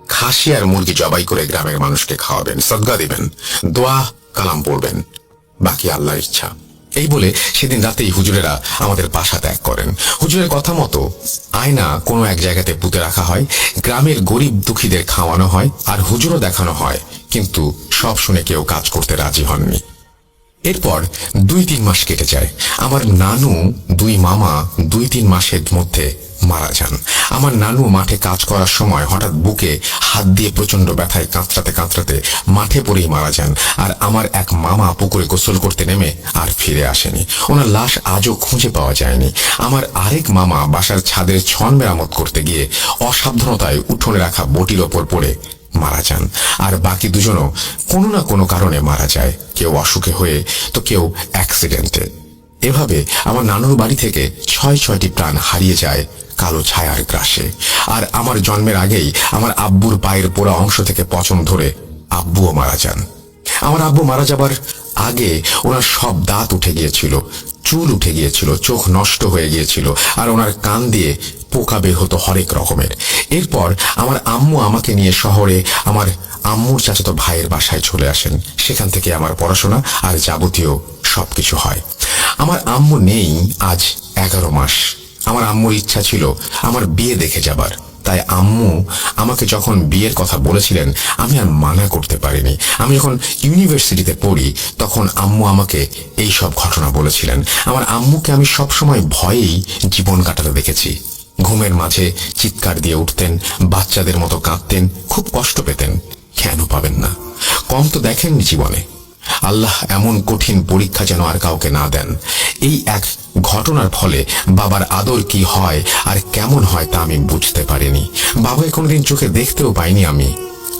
খাসি আর মুরগি জবাই করে গ্রামের মানুষকে খাওয়াবেন, সদকা দিবেন, দোয়া কালাম পড়বেন, বাকি আল্লাহর ইচ্ছা। এই বলে সেদিন রাতেই হুজুরেরা আমাদের বাসা ত্যাগ করেন। হুজুরের কথা মতো আয়না কোনো এক জায়গাতে পুঁতে রাখা হয়, গ্রামের গরিব দুঃখীদের খাওয়ানো হয়, আর হুজুরও দেখানো হয়, কিন্তু সব শুনে কেউ কাজ করতে রাজি হননি। এরপর 2-3 মাস কেটে যায়। আমার নানু 2 মামা 2-3 মাসের মধ্যে মারা যান। আমার নানু মাঠে কাজ করার সময় হঠাৎ বুকে হাত দিয়ে প্রচন্ড ব্যথায় কাঁতরাতে কাঁতরাতে মাঠে পড়েই মারা যান। আর আমার এক মামা পুকুরে গোসল করতে নেমে আর ফিরে আসেনি, ওনার লাশ আজও খুঁজে পাওয়া যায়নি। আমার আরেক মামা বাসার ছাদের ছন মেরামত করতে গিয়ে অসাবধানতায় উঠোনে রাখা বটির ওপর পড়ে মারা যান। আর বাকি দুজনও কোনো না কোনো কারণে মারা যায়, কেউ অসুখে হয়ে তো কেউ অ্যাক্সিডেন্টে। এভাবে আমার নানুর বাড়ি থেকে 6-6টি প্রাণ হারিয়ে যায় কালো ছায়ার গ্রাসে। আর আমার জন্মের আগেই আমার আব্বুর পায়ের পোড়া অংশ থেকে পচন ধরে আব্বুও মারা যান। আমার আব্বু মারা যাবার আগে ওনার সব দাঁত উঠে গিয়েছিল, চুল উঠে গিয়েছিল, চোখ নষ্ট হয়ে গিয়েছিল, আর ওনার কান দিয়ে পোকা বের হতো হরেক রকমের। এরপর আমার আম্মু আমাকে নিয়ে শহরে আমার আম্মুর চাচাতো ভাইয়ের বাসায় চলে আসেন। সেখান থেকে আমার পড়াশোনা আর যাবতীয় সবকিছু হয়। আমার আম্মু নেই আজ 11 মাস। আমার আম্মুর ইচ্ছা ছিল আমার বিয়ে দেখে যাবার, তাই আম্মু আমাকে যখন বিয়ের কথা বলেছিলেন আমি আর মানা করতে পারিনি। আমি যখন ইউনিভার্সিটিতে পড়ি তখন আম্মু আমাকে এই সব ঘটনা বলেছিলেন। আমার আম্মুকে আমি সবসময় ভয়েই জীবন কাটাতে দেখেছি। ঘুমের মাঝে চিৎকার দিয়ে উঠতেন, বাচ্চাদের মতো কাঁদতেন, খুব কষ্ট পেতেন। কেন পাবেন না? কম তো দেখেননি জীবনে। আল্লাহ এমন কঠিন পরীক্ষা যেন আর কাউকে না দেন। এই এক ঘটনার ফলে বাবার আদর কি হয় আর কেমন হয় তা আমি বুঝতে পারিনি। বাবাকে কোনোদিন চোখে দেখতেও পাইনি আমি।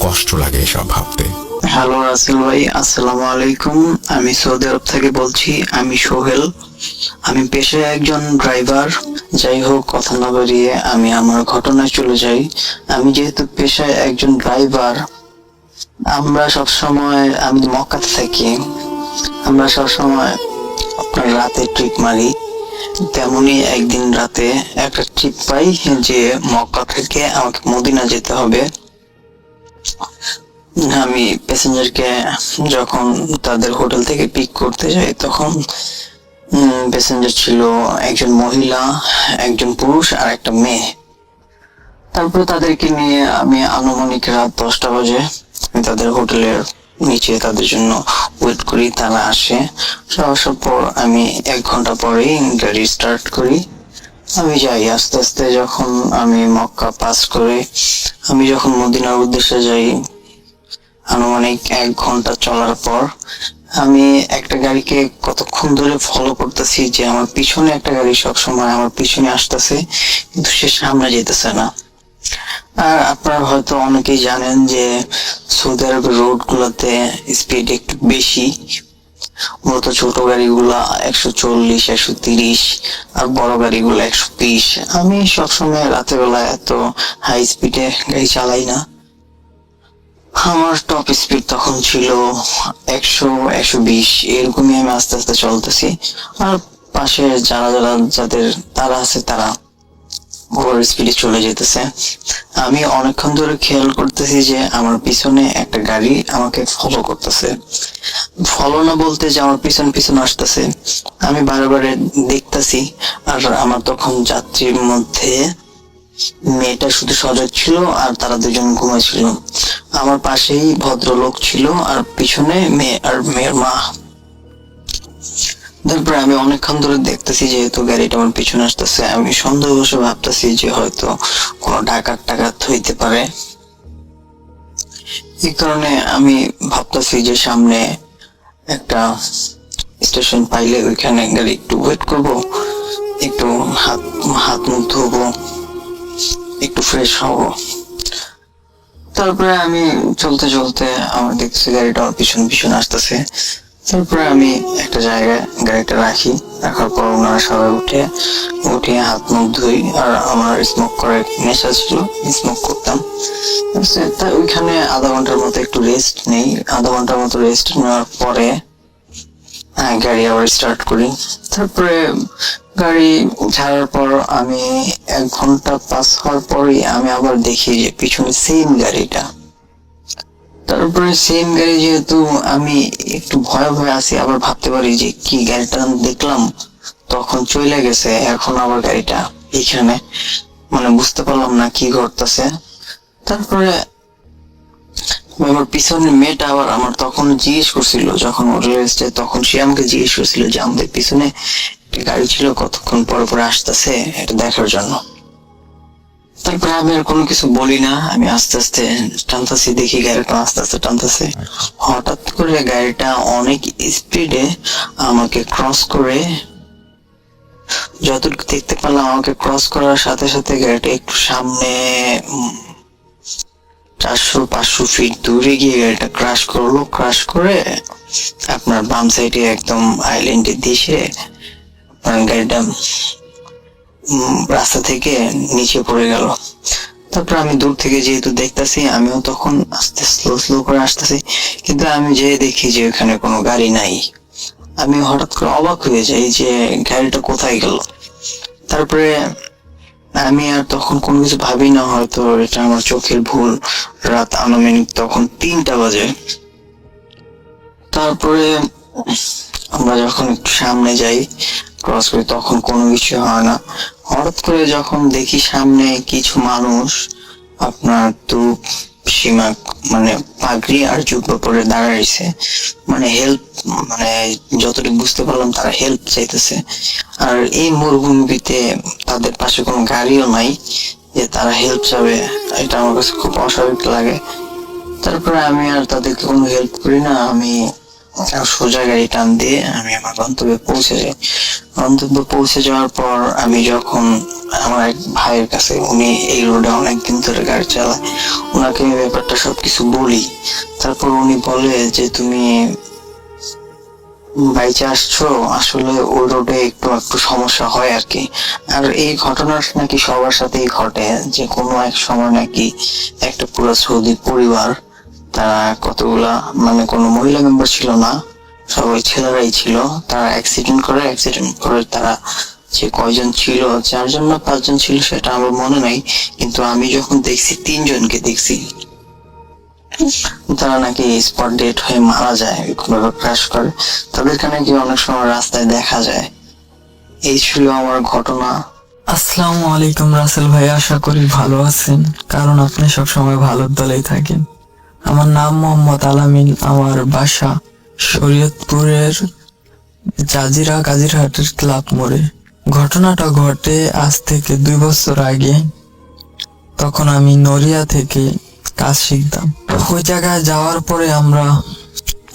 কষ্ট লাগে এসব ভাবতে। হ্যালো রাসেল ভাই, আসসালামু আলাইকুম। আমি সৌদি আরব থেকে বলছি। আমি সোহেল। আমি পেশায় একজন ড্রাইভার। যাই হোক, কথা না বাড়িয়ে আমি আমার ঘটনায় চলে যাই। আমি যেহেতু পেশায় একজন ড্রাইভার, আমরা সবসময়, আমি মক্কাতে থাকি, আমরা সবসময় আপনার রাতে ট্রিপ মারি। তেমনি একদিন রাতে একটা ট্রিপ পাই যে মক্কা থেকে আমাকে মদিনা যেতে হবে। আমি প্যাসেঞ্জারকে যখন তাদের হোটেল থেকে পিক করতে যাই তখন প্যাসেঞ্জার ছিল একজন মহিলা, একজন পুরুষ আর একটা মেয়ে। তারপর তাদেরকে নিয়ে আমি আনুমানিক রাত 10টা বাজে আমি তাদের হোটেলের নিচে তাদের জন্য ওয়েট করি। তারা আসে, আসার পর আমি 1 ঘন্টা পরেই গাড়ি স্টার্ট করি। আমি যাই আস্তে আস্তে। যখন আমি মক্কা পাস করে আমি যখন মদিনার উদ্দেশ্যে যাই, আনুমানিক 1 ঘন্টা চলার পর আমি একটা গাড়িকে কতক্ষণ ধরে ফলো করতেছি যে আমার পিছনে একটা গাড়ি সবসময় আমার পিছনে আসতেছে, কিন্তু সে সামনে যেতেছে না। আর আপনারা হয়তো অনেকেই জানেন যে সৌদি আরবের রোড গুলাতে স্পিড একটু বেশি। মূলত ছোট গাড়িগুলা 140, 130 আর বড় গাড়িগুলো 120। আমি সবসময় রাতের বেলা এত হাই স্পিডে গাড়ি চালাই না। আমার টপ স্পিড তখন ছিল 100, 120 এরকমই। আমি আস্তে আস্তে চলতেছি, আর পাশে যারা যাদের তারা আছে তারা ওভার স্পিডে চলে যেতেছে। আমি অনেকক্ষণ ধরে খেয়াল করতেছি যে আমার পিছনে একটা গাড়ি আমাকে ফলো করতেছে। ফলো না বলতে যে আমার পিছন পিছন আসতেছে। আমি বারে বারে দেখতেছি, আর আমার তখন যাত্রীর মধ্যে মেয়েটা শুধু সজাগ ছিল আর তারা দুজন ঘুমাইছিল। আমার পাশেই ভদ্রলোক ছিল আর পিছনে মেয়ে আর মেয়ের মা। তারপরে আমি অনেকক্ষণ ধরে দেখতেছি, যেহেতু গাড়িটা আমার পিছনে আসতেছে, আমি সন্দেহ বসে ভাবতেছি যে হয়তো কোনো ডাকাত হইতে পারে। এই কারণে আমি ভাবতেছি যে সামনে একটা স্টেশন পাইলে ওইখানে গাড়ি একটু ওয়েট করব, একটু হাত মুখ ধোবো, একটু ফ্রেশ হব। তারপরে আমি চলতে চলতে আমার দেখতেছি গাড়িটা আমার পিছন পিছন আসতেছে। তারপরে আমি একটা জায়গায় গাড়িটা রাখার পর ওনারা সবাই উঠে হাত মুখ ধুই। আর আমার স্মোক করার নেশা ছিল, স্মোক করতাম। তাই ওইখানে আধা ঘন্টার মতো একটু রেস্ট নেই। আধা ঘন্টার মতো রেস্ট নেওয়ার পরে গাড়ি আবার স্টার্ট করি। তারপরে গাড়ি ছাড়ার পর আমি 1 ঘন্টা পাস হওয়ার পরই আমি আবার দেখি যে পিছনে সেম গাড়িটা। তারপরে সেম গাড়ি, যেহেতু আমি একটু ভয়ে ভয়ে আছি, আবার ভাবতে পারি যে কি গাড়িটা দেখলাম তখন চলে গেছে, এখন আবার গাড়িটা এখানে, মানে বুঝতে পারলাম না কি ঘটতেছে। তারপরে আমার পিছনের মেয়েটা আবার আমার তখন জিজ্ঞেস করছিল, যখন উঠে এসছে তখন সে আমাকে জিজ্ঞেস করছিল যে আমাদের পিছনে একটা গাড়ি ছিল, কতক্ষণ পর পরে আসতেছে এটা দেখার জন্য। তারপরে আমি আর কোনো কিছু বলি না, আমি আস্তে আস্তে টানতেছি, দেখি গাড়িটা আস্তে আস্তে টানতেছে। হঠাৎ করে গাড়িটা অনেক স্পিডে আমাকে ক্রস করে, যতটুকু দেখতে পারলাম আমাকে ক্রস করার সাথে সাথে গাড়িটা একটু সামনে 400-500 ফিট দূরে গিয়ে গাড়িটা ক্রাশ করলো। ক্রাশ করে আপনার বাম সাইডে একদম আইল্যান্ডের দিশে গাড়িটা রাস্তা থেকে নিচে পড়ে গেল। তারপর আমি দূর থেকে যেহেতু দেখতেছি, আমিও তখন আস্তে স্লো করে আসতেছি, কিন্তু আমি যে দেখি যে ওখানে কোনো গাড়ি নাই। আমি হঠাৎ করে অবাক হয়ে যাই যে গাড়িটা কোথায় গেল। তারপরে আমি আর তখন কোনো কিছু ভাবি না, হয়তো এটা আমার চোখের ভুল। রাত আনুমানিক তখন 3টা বাজে। তারপরে আমরা যখন একটু সামনে যাই ক্রস করি, তখন কোনো কিছু হয় না। হঠাৎ করে যখন দেখি সামনে কিছু মানুষ আপনার ধূপ সীমা, মানে পাগড়ি আর জুব্বা পরে দাঁড়াইছে, মানে হেল্প, মানে যতটুকু বুঝতে পারলাম তারা হেল্প চাইতেছে। আর এই মরুভূমিতে তাদের পাশে কোনো গাড়িও নাই যে তারা হেল্প চাবে, এটা আমার কাছে খুব অস্বাভাবিক লাগে। তারপরে আমি আর তাদেরকে কোনো হেল্প করি না, আমি সোজা গাড়ি টান দিয়ে আমি আমার গন্তব্যে পৌঁছে যাই। গন্তব্যে পৌঁছে যাওয়ার পর আমি যখন আমার এক ভাইয়ের কাছে, উনি এই রোডে অনেকদিন ধরে গাড়ি চালায়, ওনাকে আমি ব্যাপারটা সবকিছু বলি। তারপর উনি বলে যে তুমি বাইচে আসছো, আসলে ওই রোডে একটু সমস্যা হয় আর কি। আর এই ঘটনার নাকি সবার সাথেই ঘটে, যে কোনো এক সময় নাকি একটা পুরো সৌদি পরিবার, তারা কতগুলা, মানে কোনো মহিলা মেম্বার ছিল না, সবাই ছেলেরাই ছিল, তারা অ্যাক্সিডেন্ট করে তারা যে কয়জন ছিল, 4জন না 5জন ছিল সেটা আমার মনে নাই, কিন্তু আমি যখন দেখছি 3 জনকে দেখছি, তারা নাকি স্পট ডেট হয়ে মারা যায়, কোনোভাবে ক্র্যাশ করে। তাদেরকে নাকি অনেক সময় রাস্তায় দেখা যায়। এই ছিল আমার ঘটনা। আসসালামু আলাইকুম রাসেল ভাই, আশা করি ভালো আছেন, কারণ আপনি সবসময় ভালোর দলেই থাকেন। আমার নাম মোহাম্মদ আলামিন, আমার বাসা শরীয়তপুরের জাজিরা গাজীরহাটের ক্লাব মোড়ে। ঘটনাটা ঘটে আজ থেকে 2 বছর আগে। তখন আমি নড়িয়া থেকে কাজ শিখতাম। ওই জায়গায় যাওয়ার পরে আমরা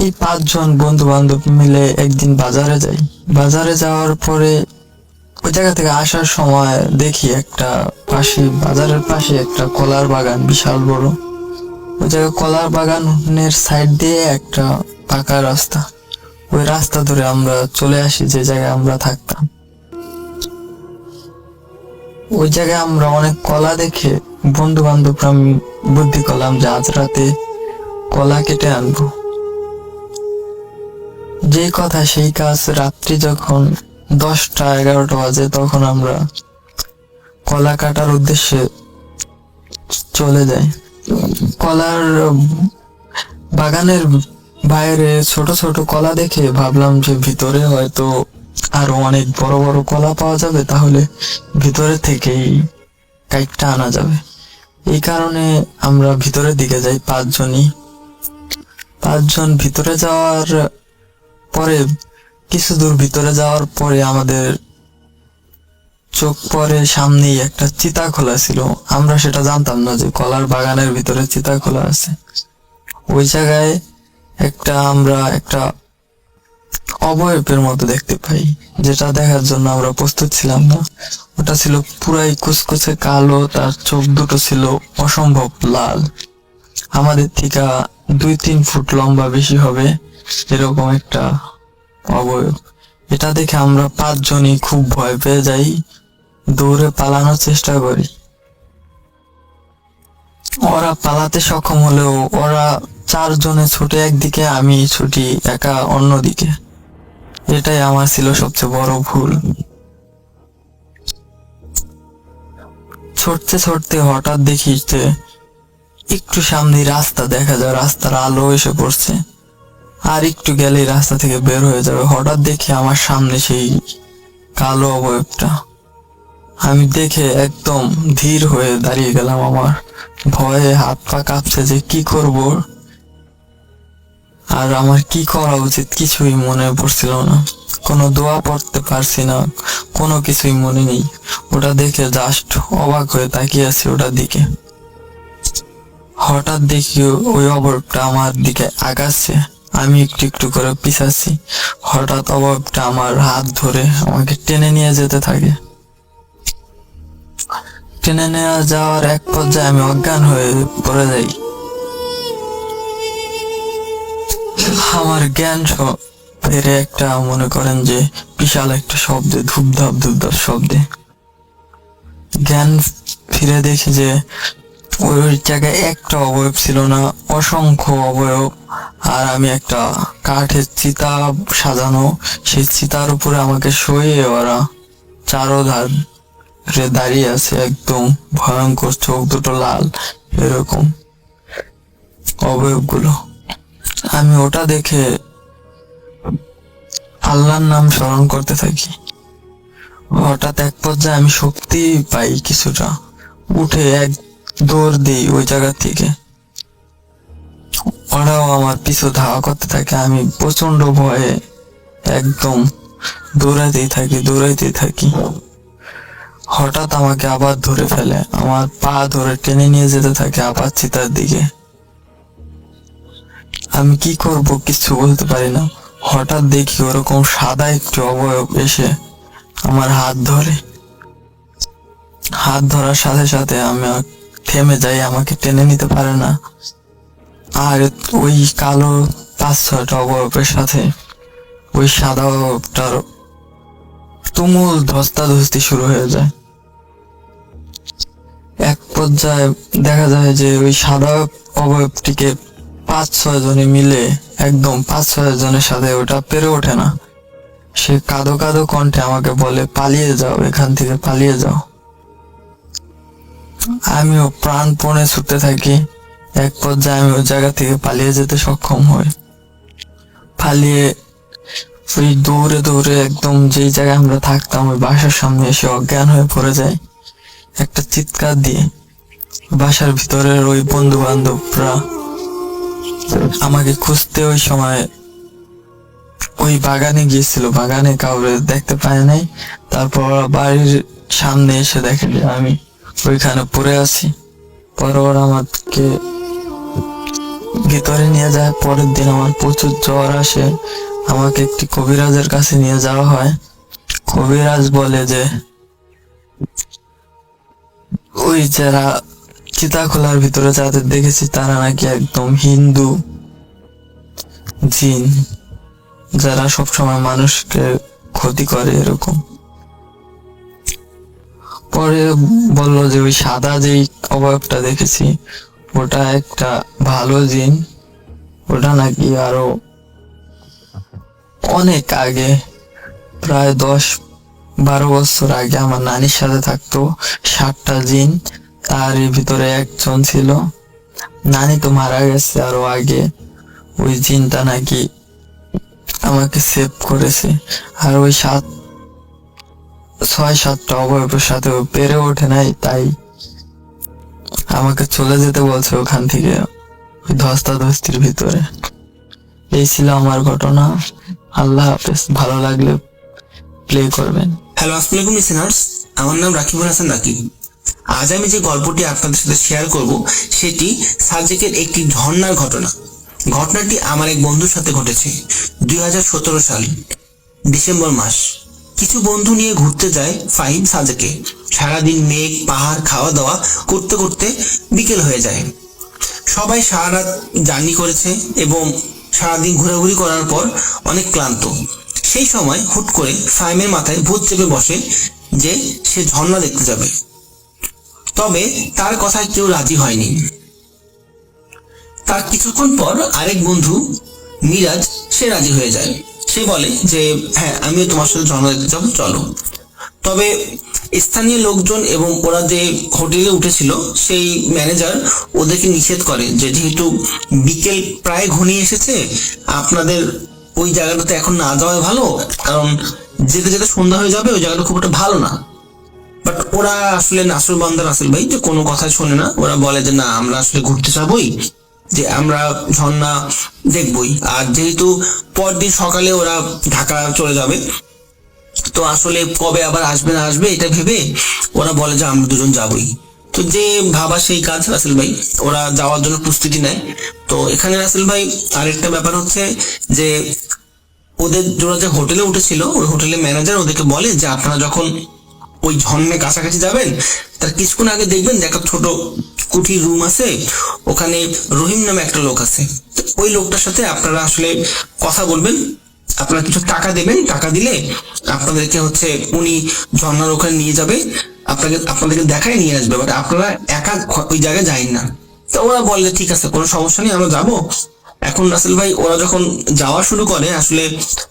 এই 5 জন বন্ধু বান্ধব মিলে একদিন বাজারে যাই। বাজারে যাওয়ার পরে ওই জায়গা থেকে আসার সময় দেখি একটা বাজারের পাশে একটা কলার বাগান, বিশাল বড়। ওই জায়গায় কলার বাগানের সাইড দিয়ে একটা পাকা রাস্তা, ওই রাস্তা ধরে আমরা চলে আসি যে জায়গায় আমরা থাকতাম। ওই জায়গায় আমরা অনেক কলা দেখে বন্ধু বান্ধবরা আমি বুদ্ধি করলাম যে আজ রাতে কলা কেটে আনবো। যে কথা সেই কাজ। রাত্রি যখন 10টা 11টা বাজে, তখন আমরা কলা কাটার উদ্দেশ্যে চলে যায়। কলার বাগানের বাইরে ছোট ছোট কলা দেখে ভাবলাম যে ভিতরে হয়তো আরো অনেক বড় বড় কলা পাওয়া যাবে, তাহলে ভিতরে থেকেই কাইটটা আনা যাবে। এই কারণে আমরা ভিতরের দিকে যাই 5 জনই। 5 জন ভিতরে যাওয়ার পরে, কিছু দূর ভিতরে যাওয়ার পরে আমাদের চোখ পড়ে সামনেই একটা চিতা খোলা ছিল। আমরা সেটা জানতাম না যে কলার বাগানের ভিতরে চিতা খোলা আছে। ওই জায়গায় আমরা একটা অবয়বের মতো দেখতে পাই, যেটা দেখার জন্য আমরা প্রস্তুত ছিলাম না। ওটা ছিল পুরাই কুচকুচে কালো, তার চোখ দুটো ছিল অসম্ভব লাল। আমাদের থেকে 2-3 ফুট লম্বা বেশি হবে এরকম একটা অবয়ব। এটা দেখে আমরা 5 জনই খুব ভয় পেয়ে যাই, দৌড়ে পালানোর চেষ্টা করি। ওরা পালাতে সক্ষম হলেও ওরা 4 জনে ছুটে একদিকে, আমি ছুটি একা অন্যদিকে। এটাই আমার ছিল সবচেয়ে বড় ভুল। ছুটতে ছুটতে হঠাৎ দেখি যে একটু সামনে রাস্তা দেখা যায়, রাস্তার আলো এসে পড়ছে। আর একটু গেলেই রাস্তা থেকে বের হয়ে যাবে। হঠাৎ দেখি আমার সামনে সেই কালো অবয়বটা। আমি দেখে একদম ধীর হয়ে দাঁড়িয়ে গেলাম। আমার ভয়ে হাত পা কাঁপছে যে কি করব, আর আমার কি করা উচিত কিছুই মনে পড়ছিল না। কোনো দোয়া পড়তে পারছি না, কোনো কিছুই মনে নেই। ওটা দেখে জাস্ট অবাক হয়ে তাকিয়ে আছি ওটার দিকে। হঠাৎ দেখি ওই অবয়বটা আমার দিকে আগাচ্ছে, আমি একটু একটু করে পিছাচ্ছি। হঠাৎ অবয়বটা আমার হাত ধরে আমাকে টেনে নিয়ে যেতে থাকে। টেনে নিয়ে যাওয়ার এক পর্যায়ে আমি অজ্ঞান হয়ে পড়ে যাই। আমার জ্ঞান ফিরে একটা, মনে করেন যে বিশাল একটা শব্দে, ধূপধাপ ধূপধাপ শব্দে জ্ঞান ফিরে দেখি যে ওই জায়গায় একটা অবয়ব ছিল না, অসংখ্য অবয়ব। আর আমি একটা কাঠের চিতা সাজানো, সেই চিতার উপরে আমাকে শুয়ে ওরা চারোধারে দাঁড়িয়ে আছে, একদম ভয়ঙ্কর, চোখ দুটো লাল, এরকম অবয়বগুলো। আমি ওটা দেখে আল্লাহর নাম স্মরণ করতে থাকি। হঠাৎ এক পর্যায়ে আমি শক্তি পাই কিছুটা, উঠে এক দৌড় দিই ওই জায়গা থেকে। ওরাও আমার পিছু ধাওয়া করতে থাকে। আমি প্রচন্ড ভয়ে একদম দৌড়াইতেই থাকি। হঠাৎ আমাকে আবার ধরে ফেলে, আমার পা ধরে টেনে নিয়ে যেতে থাকে আবার চিতার দিকে। আমি কি করব কিছু বলতে পারি না। হঠাৎ দেখি ওরকম সাদা একটি অবয়ব এসে আমার হাত ধরে। হাত ধরার সাথে সাথে আমি থেমে যাই, আমাকে টেনে নিতে পারে না। আর ওই কালো 5-6টা অবয়বের সাথে ওই সাদা অবয়বটার তুমুল ধস্তাধস্তি শুরু হয়ে যায়। এক পর্যায়ে দেখা যায় যে ওই সাদা অবয়বটিকে 5-6 জনে মিলে একদম 5-6 জনের সাথে ওটা পেরে ওঠে না। সে কাঁদো কাঁদো কণ্ঠে আমাকে বলে, পালিয়ে যাও, এখান থেকে পালিয়ে যাও। আমিও প্রাণপণে ছুটতে থাকি। এক পর্যায়ে আমি ওই জায়গা থেকে পালিয়ে যেতে সক্ষম হই। পালিয়ে ওই দৌড়ে দৌড়ে একদম যেই জায়গায় আমরা থাকতাম ওই বাসার সামনে এসে অজ্ঞান হয়ে পড়ে যায়। একটা চিৎকার দিয়ে বাসার ভিতরের ওই বন্ধু বান্ধবরা আমাকে খুঁজতে ওই সময় ওই বাগানে গিয়েছিল, বাগানে কাউরে দেখতে পায় নাই। তারপর বাড়ির সামনে এসে দেখে যে আমি ওইখানে পড়ে আছি। পরে ওরা আমাকে ভিতরে নিয়ে যায়। পরের দিন আমার প্রচুর জ্বর আসে, আমাকে একটি কবিরাজের কাছে নিয়ে যাওয়া হয়। কবিরাজ বলে যে ওই যারা চিতাখোলার ভিতরে যাদের দেখেছি তারা নাকি একদম হিন্দু জিন, যারা সবসময় মানুষকে ক্ষতি করে এরকম। পরে বললো যে ওই সাদা যেই অবয়বটা দেখেছি ওটা একটা ভালো জিন, ওটা নাকি আরো অনেক আগে, প্রায় 12 বছর আগে আমার নানির সাথে থাকতো 7টা জিন, তার ভিতরে একজন ছিল। নানি তো মারা গেছে আরো আগে, ওই জিনটা নাকি আমাকে সেভ করেছে। আর ওই 6-7টা অবয়বের সাথে ও পেরে ওঠে নাই, তাই আমাকে চলে যেতে বলছে ওখান থেকে, ওই ধস্তাধস্তির ভিতরে। এই ছিল আমার ঘটনা। আল্লাহ হাফেজ। ভালো লাগলে প্লে করবেন। হ্যালো, আসসালামু আলাইকুম লিসেনার্স, আমার নাম রাকিবুল হাসান রাকিব। আজ আমি যে গল্পটি আপনাদের সাথে শেয়ার করব সেটি সাজেকের একটি ঝর্ণার ঘটনা। ঘটনাটি আমার এক বন্ধুর সাথে ঘটেছে 2017 সাল ডিসেম্বর মাস। কিছু বন্ধু নিয়ে ঘুরতে যায় ফাহিম সাজেকে। সারাদিন মেঘ, পাহাড়, খাওয়া দাওয়া করতে করতে বিকেল হয়ে যায়। সবাই সারা রাত জার্নি করেছে এবং সারাদিন ঘোরাঘুরি করার পর অনেক ক্লান্ত। সেই সময় হুট করে ফাহিমের মাথায় ভূত চেপে বসে যে সে ঝর্ণা দেখতে যাবে। তবে তার কথায় কেউ রাজি হয়নি। তার কিছুক্ষণ পর আরেক বন্ধু মিরাজ সে রাজি হয়ে যায়। সে বলে যে হ্যাঁ, আমিও তোমার সাথে ঝর্ণা দেখতে যাবো, চলো। তবে স্থানীয় লোকজন এবং ওরা যে হোটেলে উঠেছিল সেই ম্যানেজার ওদেরকে নিষেধ করে যে যেহেতু বিকেল প্রায় ঘনিয়ে এসেছে, আপনাদের ওই জায়গাটাতে এখন না যাওয়াই ভালো, কারণ যেতে যেতে সন্ধ্যা হয়ে যাবে, ওই জায়গাটা খুব একটা ভালো না। বাট ওরা আসলে নাসুর বান্দা রাসেল ভাই, যে কোনো কথা শোনে না। ওরা বলে যে না, আমরা আসলে ঘুরতে যাবোই, যে আমরা ঝর্ণা দেখবই। আর যেহেতু পরদিন সকালে ওরা ঢাকা চলে যাবে, তো আসলে কবে আবার আসবে না আসবে এটা ভেবে ওরা বলে যে আমরা দুজন যাবই। তো যে ভাবা সেই কাজ রাসেল ভাই, ওরা যাওয়ার জন্য প্রস্তুতি নেয়। তো এখানে রাসেল ভাই আরেকটা ব্যাপার হচ্ছে যে ওদের ওরা যে হোটেলে উঠেছিল, ওই হোটেলের ম্যানেজার ওদেরকে বলে যে আপনারা যখন ওই ঝর্ণার কাছাকাছি যাবেন তার কিছুক্ষণ আগে দেখবেন যে একটা ছোট কুঠির রুম আছে, ওখানে রহিম নামে একটা লোক আছে। তো ওই লোকটার সাথে আপনারা আসলে কথা বলবেন, আপনারা কিছু টাকা দেবেন, টাকা দিলে আপনাদেরকে হচ্ছে উনি ঝর্ণার ওখানে নিয়ে যাবে, আপনাদেরকে দেখায় নিয়ে আসবে, বাট আপনারা একা ওই জায়গায় যাই না। তো ওরা বললে ঠিক আছে, কোনো সমস্যা নেই, আমরা যাবো। এখন রাসেল ভাই ওরা যখন যাওয়া শুরু করে, আসলে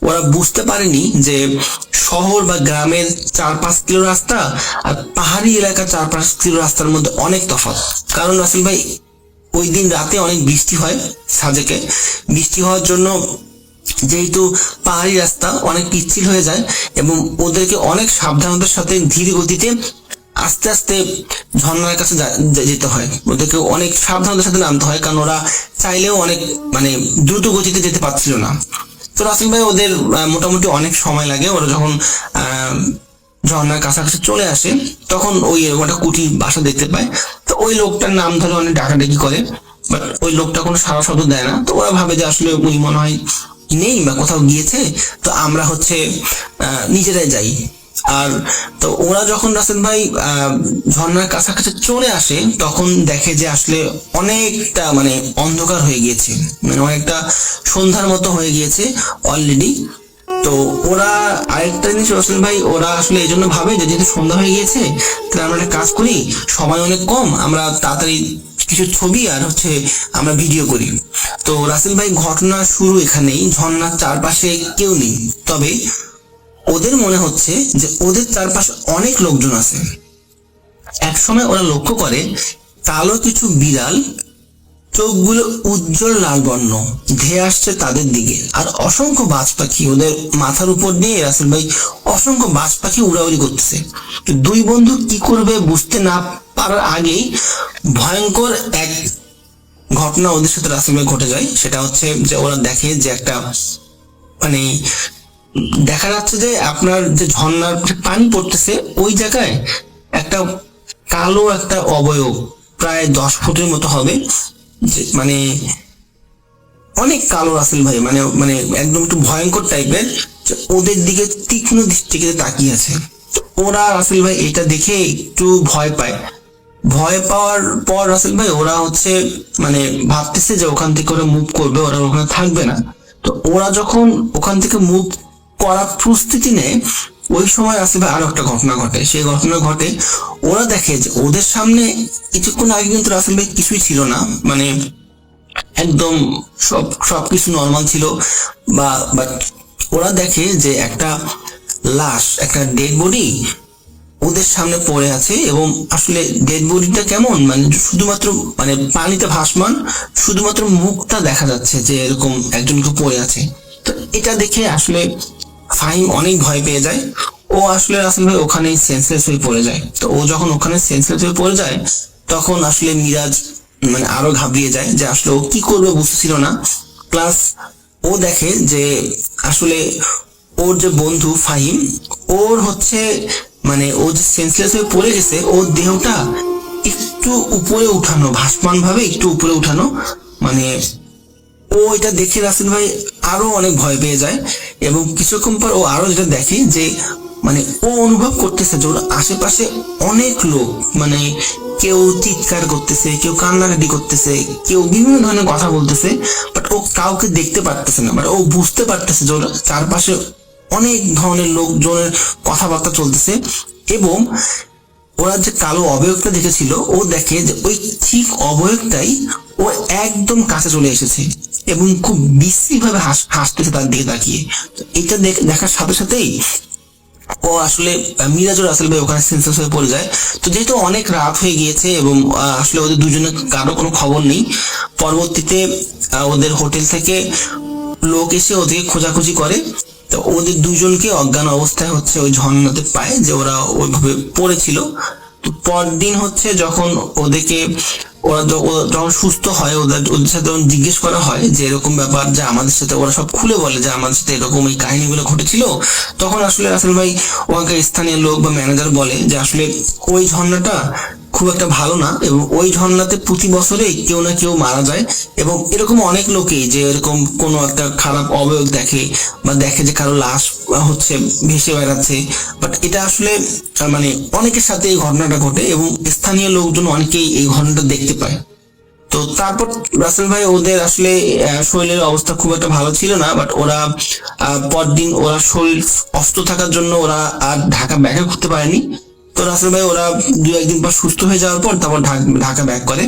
ওরা বুঝতে পারেনি যে শহর বা গ্রামের 4-5 কিলো রাস্তা আর পাহাড়ি এলাকার 4-5 কিলো রাস্তার মধ্যে অনেক তফাৎ। কারণ রাসেল ভাই ওই দিন রাতে অনেক বৃষ্টি হয় সাজেকে। বৃষ্টি হওয়ার জন্য যেহেতু পাহাড়ি রাস্তা অনেক পিচ্ছিল হয়ে যায় এবং ওদেরকে অনেক সাবধানতার সাথে ধীর গতিতে আস্তে আস্তে ঝর্ণার কাছে যেতে হয়। ওদেরকে অনেক সাবধানতার সাথে নামতে হয়, কারণ ওরা চাইলেও অনেক দ্রুত গতিতে যেতে পারছিল না। তো রাসেল ভাই ওদের মোটামুটি অনেক সময় লাগে। ওরা যখন ঝর্ণার কাছাকাছি চলে আসে তখন ওই একটা কুটির বাসা দেখতে পায়। তো ওই লোকটার নাম ধরে অনেক ডাকাডাকি করে, বাট ওই লোকটা কোনো সারা শব্দ দেয় না। তো ওরা ভাবে যে আসলে উনি মনে হয় নেই বা কোথাও গিয়েছে, তো আমরা হচ্ছে নিজেরাই যাই। আর তো ওরা যখন রাসেল ভাই ঝর্ণার কাছাকাছি চলে আসে তখন দেখে যে আসলে অনেকটা অন্ধকার হয়ে গিয়েছে, অনেকটা সন্ধ্যার মতো হয়ে গিয়েছে অলরেডি। তো ওরা আরেকটা জিনিস রাসেল ভাই, ওরা আসলে এই জন্য ভাবে যে যেহেতু সন্ধ্যা হয়ে গিয়েছে, তাহলে আমরা একটা কাজ করি, সময় অনেক কম, আমরা তাড়াতাড়ি কিছু ছবি আর হচ্ছে আমরা ভিডিও করি। তো রাসেল ভাই ঘটনা শুরু এখানেই। ঝর্ণার চারপাশে কেউ নেই, তবে ওদের মনে হচ্ছে যে ওদের চারপাশে অনেক লোকজন আছে। একসময় ওরা লক্ষ্য করে কালো কিছু বিড়াল, চোখগুলো উজ্জ্বল লাল বর্ণ, ধেয়ে আসছে তাদের দিকে। আর অসংখ্য বাজ পাখি ওদের মাথার উপর দিয়ে রাসেল ভাই অসংখ্য বাজ পাখি উড়াউড়ি করতেছে। দুই বন্ধু কি করবে বুঝতে না পারার আগেই ভয়ঙ্কর এক ঘটনা ওদের সাথে রাসেল ভাই ঘটে যায়। সেটা হচ্ছে যে ওরা দেখে যে একটা দেখা যাচ্ছে যে আপনার যে ঝর্ণার পানি পড়তেছে ওই জায়গায় একটা কালো একটা অবয়ব, প্রায় 10 ফুটের মতো হবে, যে অনেক কালো রাসেল ভাই, একদম একটু ভয়ঙ্কর টাইপের, ওদের দিকে তীক্ষ্ণ দৃষ্টিতে তাকিয়ে আছে। ওরা রাসেল ভাই এটা দেখে একটু ভয় পায়। ভয় পাওয়ার পর রাসেল ভাই ওরা হচ্ছে ভাবতেছে যে ওখান থেকে ওরা মুভ করবে, ওরা ওখানে থাকবে না। তো ওরা যখন ওখান থেকে মুভ করার প্রস্তুতি নেয়, ওই সময় রাসেল ভাই আরো একটা ঘটনা ঘটে। সেই ঘটনা ঘটে ওরা দেখে যে ওদের সামনে কিছুক্ষণ আগে কিন্তু রাসেল ভাই কিছুই ছিল না, একদম সবকিছু নর্মাল ছিল। বাট ওরা দেখে যে একটা লাশ, একটা ডেড বডি ওদের সামনে পড়ে আছে। এবং আসলে ডেড বডিটা কেমন, মানে শুধুমাত্র মানে পানিতে ভাসমান, শুধুমাত্র মুখটা দেখা যাচ্ছে যে এরকম একজনকে পড়ে আছে। তো এটা দেখে আসলে ফাহিম অনেক ভয় পেয়ে যায়। ও আসলে রাসেল ভাই ওখানেই সেন্সলেস হয়ে পড়ে যায়। তো ও যখন ওখানে সেন্সলেস হয়ে পড়ে যায় তখন আসলে মিরাজ মানে আরো ঘাবড়িয়ে যায় যে আসলে ও কি করবে বুঝতেছিল না। প্লাস ও দেখে যে আসলে ওর যে বন্ধু ফাহিম, ওর হচ্ছে মানে ও যে সেন্সলেস হয়ে পড়ে গেছে, ওর দেহটা একটু উপরে উঠানো, ভাসমান ভাবে একটু উপরে উঠানো। মানে ও এটা দেখে রাসেল ভাই আরো অনেক ভয় পেয়ে যায়। এবং কিছুক্ষণ পর ও আরো যেটা দেখে যে মানে ও অনুভব করতেছে যে ওর আশেপাশে অনেক লোক, মানে কেউ চিৎকার করতেছে, কেউ কান্নাকাটি করতেছে, কেউ বিভিন্ন ধরনের কথা বলতেছে, বাট ও কাউকে দেখতে পারতেছে না। বাট ও বুঝতে পারতেছে যে ওর চারপাশে অনেক ধরনের লোকজনের কথাবার্তা চলতেছে। এবং ওরা যে কালো অবয়বটা দেখেছিল, ও দেখে যে ওই ঠিক অবয়বটাই ও একদম কাছে চলে এসেছে এবং খুব বিশ্রী ভাবে হাসতেছে তার দিকে তাকিয়ে। তো এটা দেখার সাথে সাথেই ও আসলে মিরাজুর রাসেল ভাই ওখানে সেন্সলেস হয়ে পড়ে যায়। তো যেহেতু অনেক রাত হয়ে গিয়েছে এবং আসলে ওদের দুজনের কারো কোনো খবর নেই, পরবর্তীতে ওদের হোটেল থেকে লোক এসে ওদেরকে খোঁজাখুঁজি করে। তো ওদের দুজনকে অজ্ঞান অবস্থায় হচ্ছে ওই ঝর্ণাতে পায় যে ওরা ওইভাবে পড়েছিল। তো পরদিন হচ্ছে যখন ওদেরকে যখন সুস্থ হয়, ওদের সাথে যখন জিজ্ঞেস করা হয় যে এরকম ব্যাপার, যে আমাদের সাথে ওরা সব খুলে বলে যে আমাদের সাথে এরকম এই কাহিনীগুলো ঘটেছিল, তখন আসলে রাসেল ভাই ওখানকার স্থানীয় লোক বা ম্যানেজার বলে যে আসলে ওই ঝর্ণাটা খুব একটা ভালো না এবং ওই ঝর্ণাতে প্রতি বছরেই কেউ না কেউ মারা যায়। এবং এরকম অনেক লোকেই যে এরকম কোনো একটা খারাপ অবয়ব দেখে বা দেখে যে কারো লাশ হচ্ছে ভেসে বেড়াচ্ছে, বাট এটা আসলে মানে অনেকের সাথে এই ঘটনাটা ঘটে এবং স্থানীয় লোকজন অনেকেই এই ঘটনাটা দেখতে পায়। তো তারপর রাসেল ভাই ওদের আসলে শরীরের অবস্থা খুব একটা ভালো ছিল না, বাট ওরা পরদিন ওরা শরীর অসুস্থ থাকার জন্য ওরা আর ঢাকা ব্যাক করতে পারেনি। তো রাসেল ভাই ওরা 2-1 দিন পর সুস্থ হয়ে যাওয়ার পর তারপর ঢাকা ব্যাক করে।